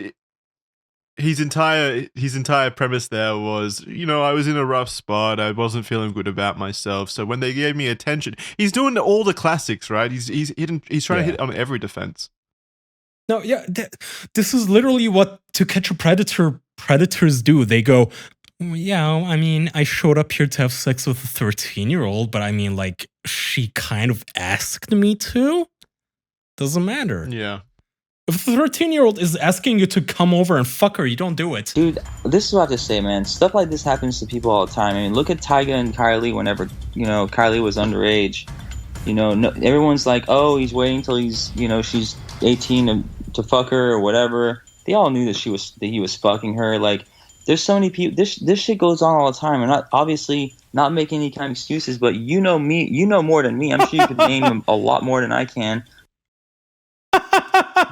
his entire premise there was, I was in a rough spot. I wasn't feeling good about myself. So when they gave me attention, he's doing all the classics, right? He's trying to hit on every defense. No, yeah, this is literally what To Catch a predators do. They go, I mean, I showed up here to have sex with a 13-year-old, but I mean, like, she kind of asked me to. Doesn't matter. Yeah. If a 13-year-old is asking you to come over and fuck her, you don't do it. Dude, this is what I have to say, man. Stuff like this happens to people all the time. I mean, look at Tyga and Kylie whenever, Kylie was underage. Everyone's like, oh, he's waiting till he's, she's 18 to fuck her or whatever. They all knew that he was fucking her. Like, there's so many people. This shit goes on all the time. I'm obviously not making any kind of excuses, but me. You know more than me. I'm sure you could name a lot more than I can.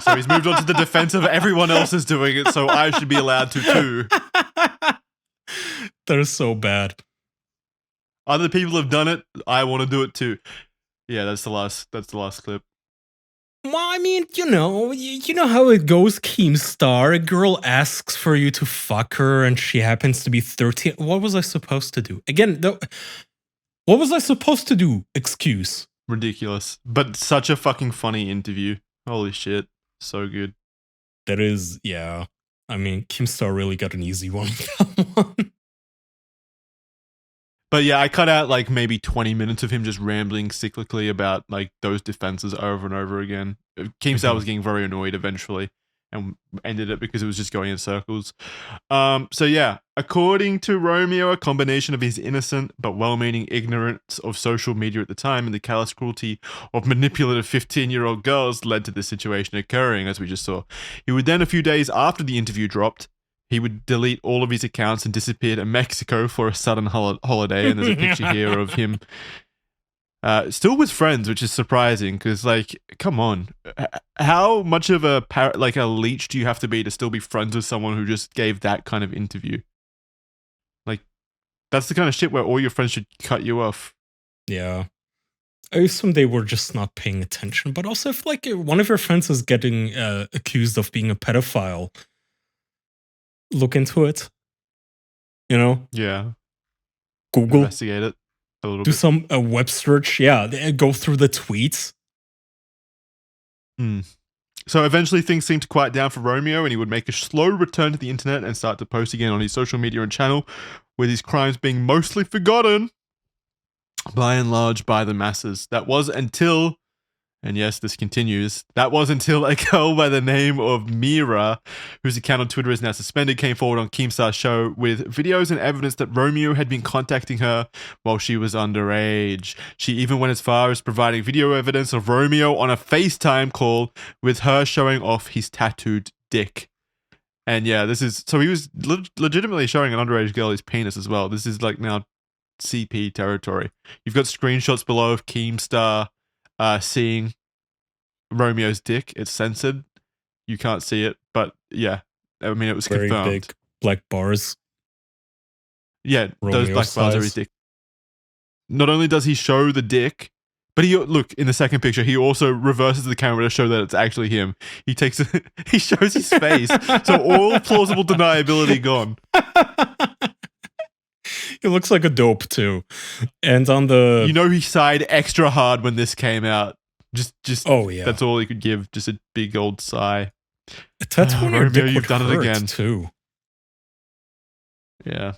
So he's moved on to the defense of everyone else is doing it, so I should be allowed to too. That is so bad. Other people have done it. I want to do it too. Yeah, that's the last clip. Well, I mean, you know how it goes, Keemstar. A girl asks for you to fuck her, and she happens to be 13. What was I supposed to do? Again, what was I supposed to do? Excuse. Ridiculous, but such a fucking funny interview. Holy shit, so good. That is, yeah. I mean, Keemstar really got an easy one. That one. But yeah, I cut out like maybe 20 minutes of him just rambling cyclically about like those defenses over and over again. Keemstar was getting very annoyed eventually and ended it because it was just going in circles. So yeah, according to Romeo, a combination of his innocent but well-meaning ignorance of social media at the time and the callous cruelty of manipulative 15-year-old girls led to this situation occurring, as we just saw. He would then, a few days after the interview dropped, he would delete all of his accounts and disappear to Mexico for a sudden holiday. And there's a picture here of him still with friends, which is surprising because, like, come on. How much of a leech do you have to be to still be friends with someone who just gave that kind of interview? Like, that's the kind of shit where all your friends should cut you off. Yeah. I assume they were just not paying attention. But also, if, like, one of your friends is getting accused of being a pedophile, look into it. You know? Yeah. Google. Investigate it a little do bit. some web search. Yeah. Go through the tweets. So eventually things seemed to quiet down for Romeo, and he would make a slow return to the internet and start to post again on his social media and channel, with his crimes being mostly forgotten, by and large, by the masses. That was until... And yes, this continues. That was until a girl by the name of Mira, whose account on Twitter is now suspended, came forward on Keemstar's show with videos and evidence that Romeo had been contacting her while she was underage. She even went as far as providing video evidence of Romeo on a FaceTime call with her showing off his tattooed dick. And yeah, this is... So he was legitimately showing an underage girl his penis as well. This is like now CP territory. You've got screenshots below of Keemstar seeing Romeo's dick. It's censored. You can't see it, but yeah. I mean, it was very confirmed. Big black bars. Yeah, Romeo those black bars are his dick. Not only does he show the dick, but look, in the second picture, he also reverses the camera to show that it's actually him. He takes he shows his face. So all plausible deniability gone. He looks like a dope too. And on the... You know, he sighed extra hard when this came out. Just oh yeah. That's all he could give. Just a big old sigh. That's when your dick you've done it again too. Yeah.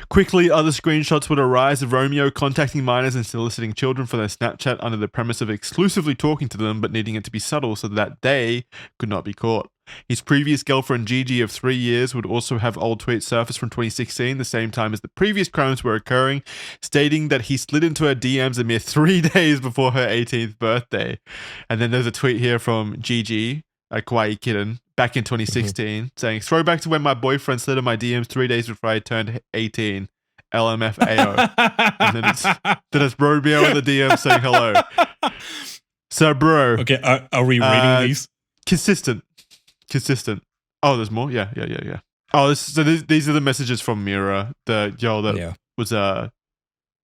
Quickly, other screenshots would arise of Romeo contacting minors and soliciting children for their Snapchat under the premise of exclusively talking to them, but needing it to be subtle so that they could not be caught. His previous girlfriend, Gigi, of 3 years, would also have old tweets surface from 2016, the same time as the previous crimes were occurring, stating that he slid into her DMs a mere 3 days before her 18th birthday. And then there's a tweet here from Gigi, a kawaii kitten, back in 2016, saying, throwback to when my boyfriend slid in my DMs 3 days before I turned 18. LMFAO. And then it's Romeo in the DM saying hello. So, bro. Okay, are we reading these? Consistent. Oh, there's more? Yeah. Oh, these are the messages from Mira, the girl that was,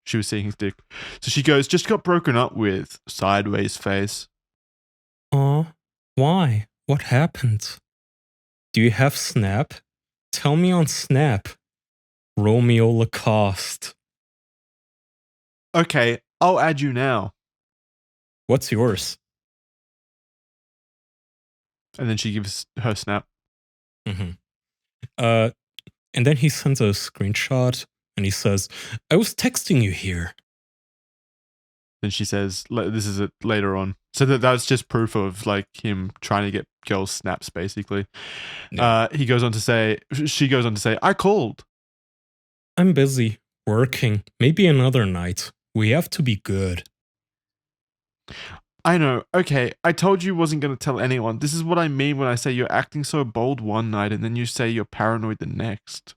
she was seeing his dick. So she goes, just got broken up with, sideways face. Aw, why? What happened? Do you have Snap? Tell me on Snap. Romeo Lacoste. Okay, I'll add you now. What's yours? And then she gives her Snap. And then he sends a screenshot and he says, I was texting you here. Then she says, this is it later on. So that's just proof of like him trying to get girls' snaps, basically. Yeah. She goes on to say, I called. I'm busy working. Maybe another night. We have to be good. I know. Okay, I told you wasn't going to tell anyone. This is what I mean when I say you're acting so bold one night and then you say you're paranoid the next.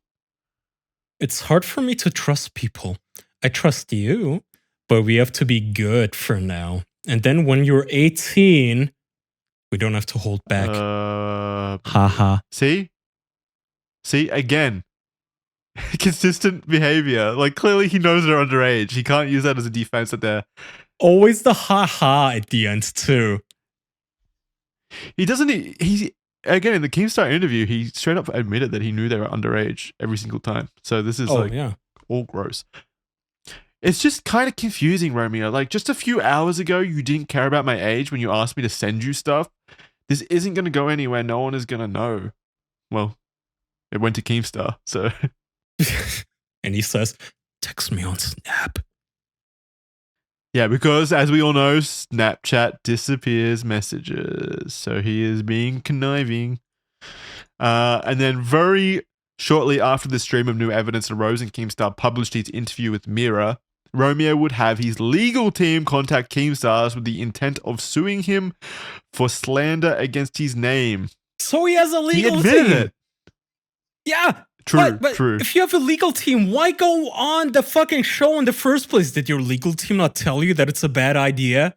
It's hard for me to trust people. I trust you, but we have to be good for now. And then when you're 18, We don't have to hold back. Haha. See, again, consistent behavior. Like clearly he knows they're underage. He can't use that as a defense that they're Always the haha at the end too. He doesn't. He again in the Keemstar interview, he straight up admitted that he knew they were underage every single time. So this is all gross. It's just kind of confusing, Romeo. Like just a few hours ago, you didn't care about my age when you asked me to send you stuff. This isn't going to go anywhere. No one is going to know. Well, it went to Keemstar, so. And he says, "Text me on Snap." Yeah, because as we all know, Snapchat disappears messages. So he is being conniving. And then very shortly after the stream of new evidence arose and Keemstar published his interview with Mira, Romeo would have his legal team contact Keemstar with the intent of suing him for slander against his name. So he has a legal team. He admitted it. Yeah. True, but true. If you have a legal team, why go on the fucking show in the first place? Did your legal team not tell you that it's a bad idea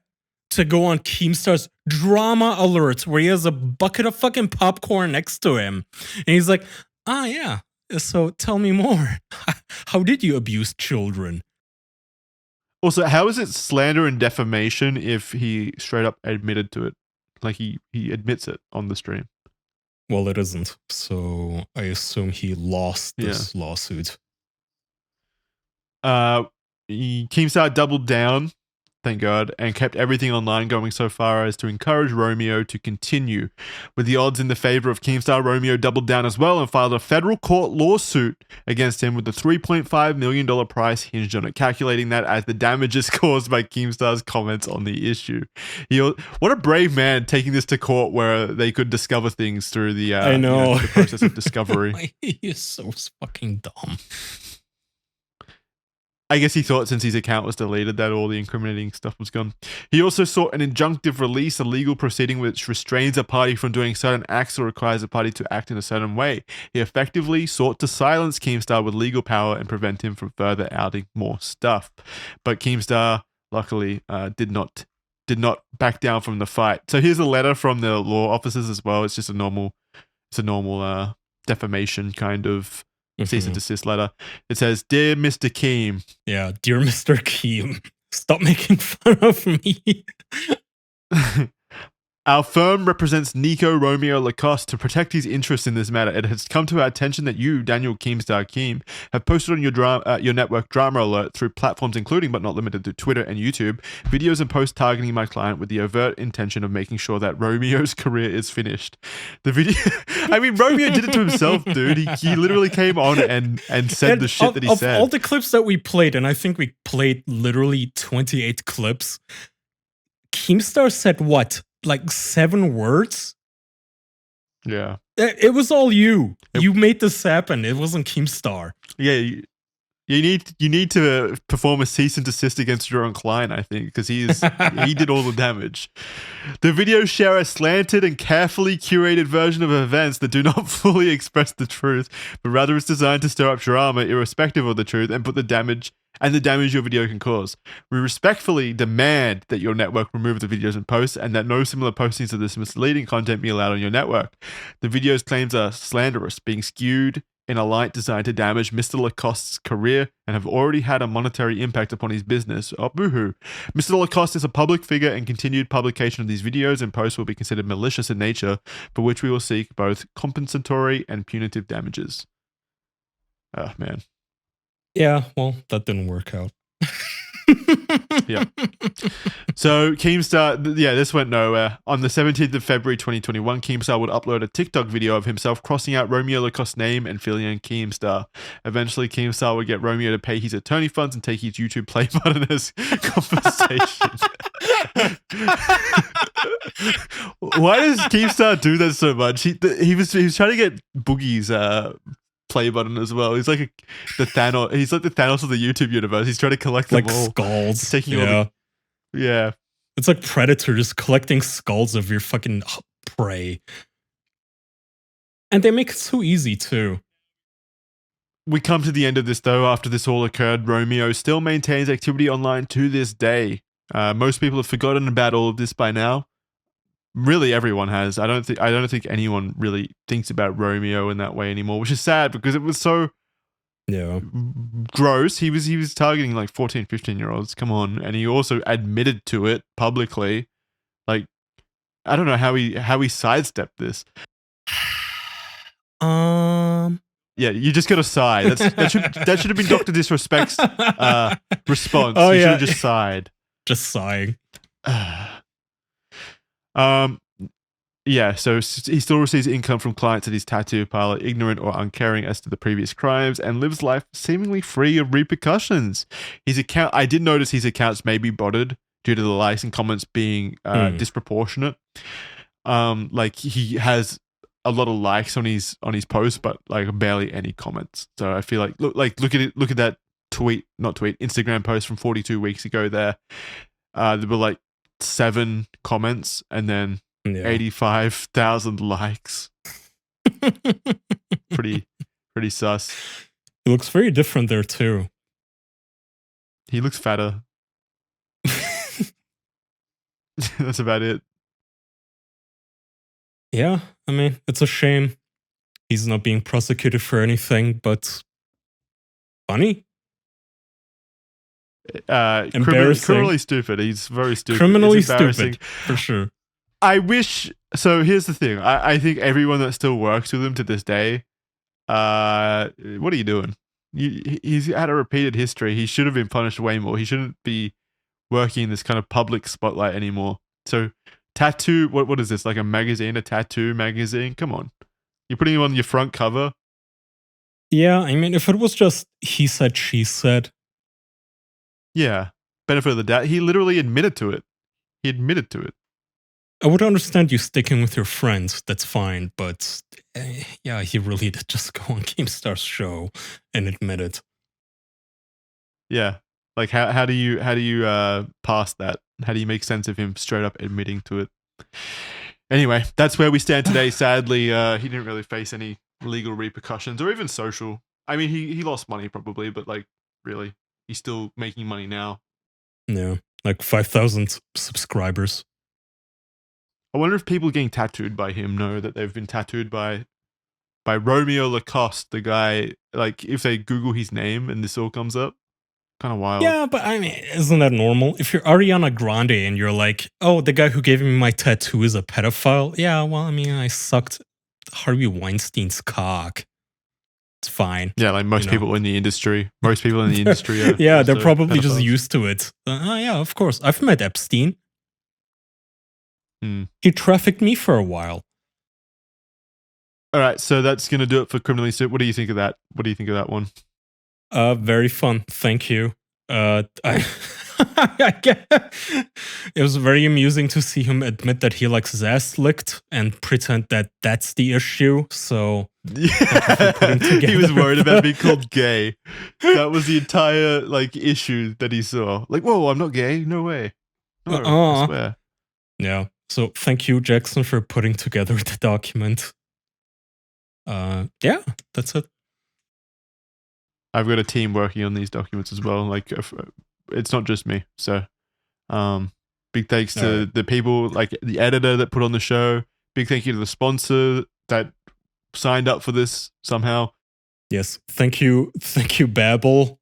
to go on Keemstar's drama alerts where he has a bucket of fucking popcorn next to him? And he's like, yeah, so tell me more. How did you abuse children? Also, how is it slander and defamation if he straight up admitted to it? Like he admits it on the stream. Well, it isn't. So I assume he lost this lawsuit. Keemstar doubled down, thank God, and kept everything online, going so far as to encourage Romeo to continue. With the odds in the favor of Keemstar, Romeo doubled down as well and filed a federal court lawsuit against him with a $3.5 million price hinged on it, calculating that as the damages caused by Keemstar's comments on the issue. What a brave man, taking this to court where they could discover things through the, the process of discovery. He is so fucking dumb. I guess he thought since his account was deleted that all the incriminating stuff was gone. He also sought an injunctive release, a legal proceeding which restrains a party from doing certain acts or requires a party to act in a certain way. He effectively sought to silence Keemstar with legal power and prevent him from further outing more stuff. But Keemstar, luckily, did not back down from the fight. So here's a letter from the law officers as well. It's just a normal defamation kind of cease and desist letter. It says, "Dear Mr. Keem." Yeah, dear Mr. Keem, stop making fun of me. Our firm represents Nico Romeo Lacoste to protect his interests in this matter. It has come to our attention that you, Daniel Keemstar Keem, have posted on your network Drama Alert through platforms including but not limited to Twitter and YouTube, videos and posts targeting my client with the overt intention of making sure that Romeo's career is finished. The video, I mean, Romeo did it to himself, dude. He literally came on and said the shit that he said. Of all the clips that we played, and I think we played literally 28 clips, Keemstar said what? Like 7 words? Yeah. It was all you. You made this happen. It wasn't Keemstar. Yeah, you need to perform a cease and desist against your own client, I think, because he did all the damage. The videos share a slanted and carefully curated version of events that do not fully express the truth, but rather is designed to stir up drama irrespective of the truth and put the damage your video can cause. We respectfully demand that your network remove the videos and posts and that no similar postings of this misleading content be allowed on your network. The video's claims are slanderous, being skewed in a light designed to damage Mr. Lacoste's career and have already had a monetary impact upon his business. Oh, boohoo. Mr. Lacoste is a public figure and continued publication of these videos and posts will be considered malicious in nature, for which we will seek both compensatory and punitive damages. Oh, man. Yeah, well, that didn't work out. Yeah. So Keemstar, this went nowhere. On the 17th of February 2021, Keemstar would upload a TikTok video of himself crossing out Romeo Lacoste's name and filling in Keemstar. Eventually, Keemstar would get Romeo to pay his attorney funds and take his YouTube play button as compensation. Why does Keemstar do that so much? He was trying to get Boogie's play button as well. He's like the Thanos. He's like the Thanos of the YouTube universe. He's trying to collect them all. Skulls. He's taking all the. It's like Predator just collecting skulls of your fucking prey. And they make it so easy too. We come to the end of this though. After this all occurred, Romeo still maintains activity online to this day. Most people have forgotten about all of this by now. really everyone has. I don't think anyone really thinks about Romeo in that way anymore, which is sad because it was so gross. He was targeting like 14, 15-year-olds. Come on. And he also admitted to it publicly. Like, I don't know how he sidestepped this. Yeah, you just got to sigh. That should have been Dr. Disrespect's response. Oh, you should yeah. have just sighed. Just sighing. Yeah, so he still receives income from clients at his tattoo parlor, ignorant or uncaring as to the previous crimes, and lives life seemingly free of repercussions. His account, I did notice his accounts may be botted due to the likes and comments being disproportionate. Like he has a lot of likes on his posts, but like barely any comments. So I feel like look at that Instagram post from 42 weeks ago. There were like 7 comments and then 85,000 likes. pretty sus. He looks very different there too. He looks fatter. That's about it. Yeah, I mean, it's a shame he's not being prosecuted for anything, but funny. Criminally stupid. He's very stupid. Criminally stupid, for sure. I wish. So here's the thing. I think everyone that still works with him to this day, what are you doing? He's had a repeated history. He should have been punished way more. He shouldn't be working in this kind of public spotlight anymore. So tattoo, what is this? Like a tattoo magazine? Come on. You're putting him on your front cover? Yeah, I mean, if it was just he said, she said. Yeah. Benefit of the doubt. He literally admitted to it. I would understand you sticking with your friends. That's fine. But yeah, he really did just go on Keemstar's show and admit it. Yeah. Like how do you pass that? How do you make sense of him straight up admitting to it? Anyway, that's where we stand today. Sadly, he didn't really face any legal repercussions or even social. I mean, he lost money probably, but like really, he's still making money now. Yeah, like 5,000 subscribers. I wonder if people getting tattooed by him know that they've been tattooed by Romeo Lacoste, the guy. Like if they Google his name and this all comes up, kind of wild. Yeah, but I mean, isn't that normal? If you're Ariana Grande and you're like, oh, the guy who gave me my tattoo is a pedophile. Yeah, well, I mean, I sucked Harvey Weinstein's cock. It's fine. Yeah, like most people in the industry. Most people in the industry are yeah, they're probably just used to it. Yeah, of course. I've met Epstein. He trafficked me for a while. All right, so that's going to do it for Criminally Stupid. What do you think of that? What do you think of that one? Very fun. Thank you. I it was very amusing to see him admit that he likes his ass licked and pretend that that's the issue. So yeah, he was worried about being called gay. That was the entire like issue that he saw. Like, whoa, I'm not gay. No way. No, I swear. Yeah. So thank you, Jackson, for putting together the document. Yeah, that's it. I've got a team working on these documents as well. Like, it's not just me. So, big thanks to the people, like the editor that put on the show. Big thank you to the sponsor that signed up for this somehow. Yes, thank you, Babbel,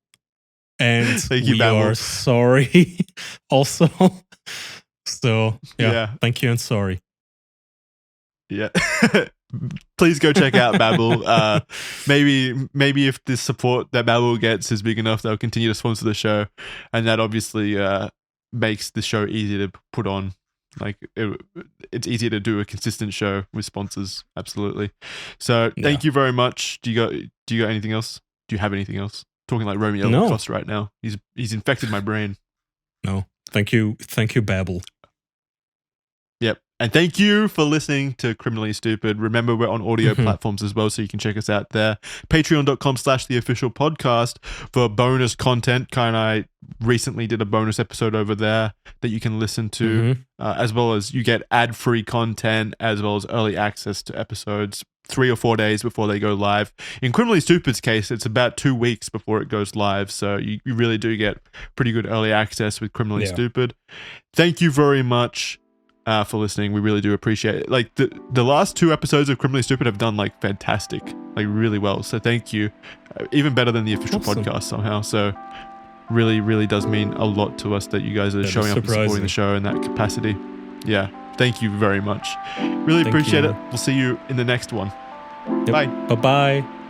and thank you, we Babbel. are sorry. Also, so yeah, thank you and sorry. Yeah. Please go check out Babbel. Maybe if the support that Babbel gets is big enough, they'll continue to sponsor the show, and that obviously makes the show easier to put on. Like it's easier to do a consistent show with sponsors. Absolutely. So thank you very much. Do you got anything else? Do you have anything else? Talking like Romeo Lacoste right now. He's infected my brain. No. Thank you, Babbel. Yep. And thank you for listening to Criminally Stupid. Remember, we're on audio platforms as well, so you can check us out there. Patreon.com/theofficialpodcast for bonus content. Kai and I recently did a bonus episode over there that you can listen to, as well as you get ad-free content, as well as early access to episodes 3 or 4 days before they go live. In Criminally Stupid's case, it's about 2 weeks before it goes live, so you really do get pretty good early access with Criminally Stupid. Thank you very much. for listening. We really do appreciate it. Like the last 2 episodes of Criminally Stupid have done like fantastic, like really well. So thank you. Even better than the official podcast somehow. So really, really does mean a lot to us that you guys are showing up and supporting the show in that capacity. Yeah. Thank you very much. Really appreciate it. We'll see you in the next one. Yep. Bye. Bye-bye.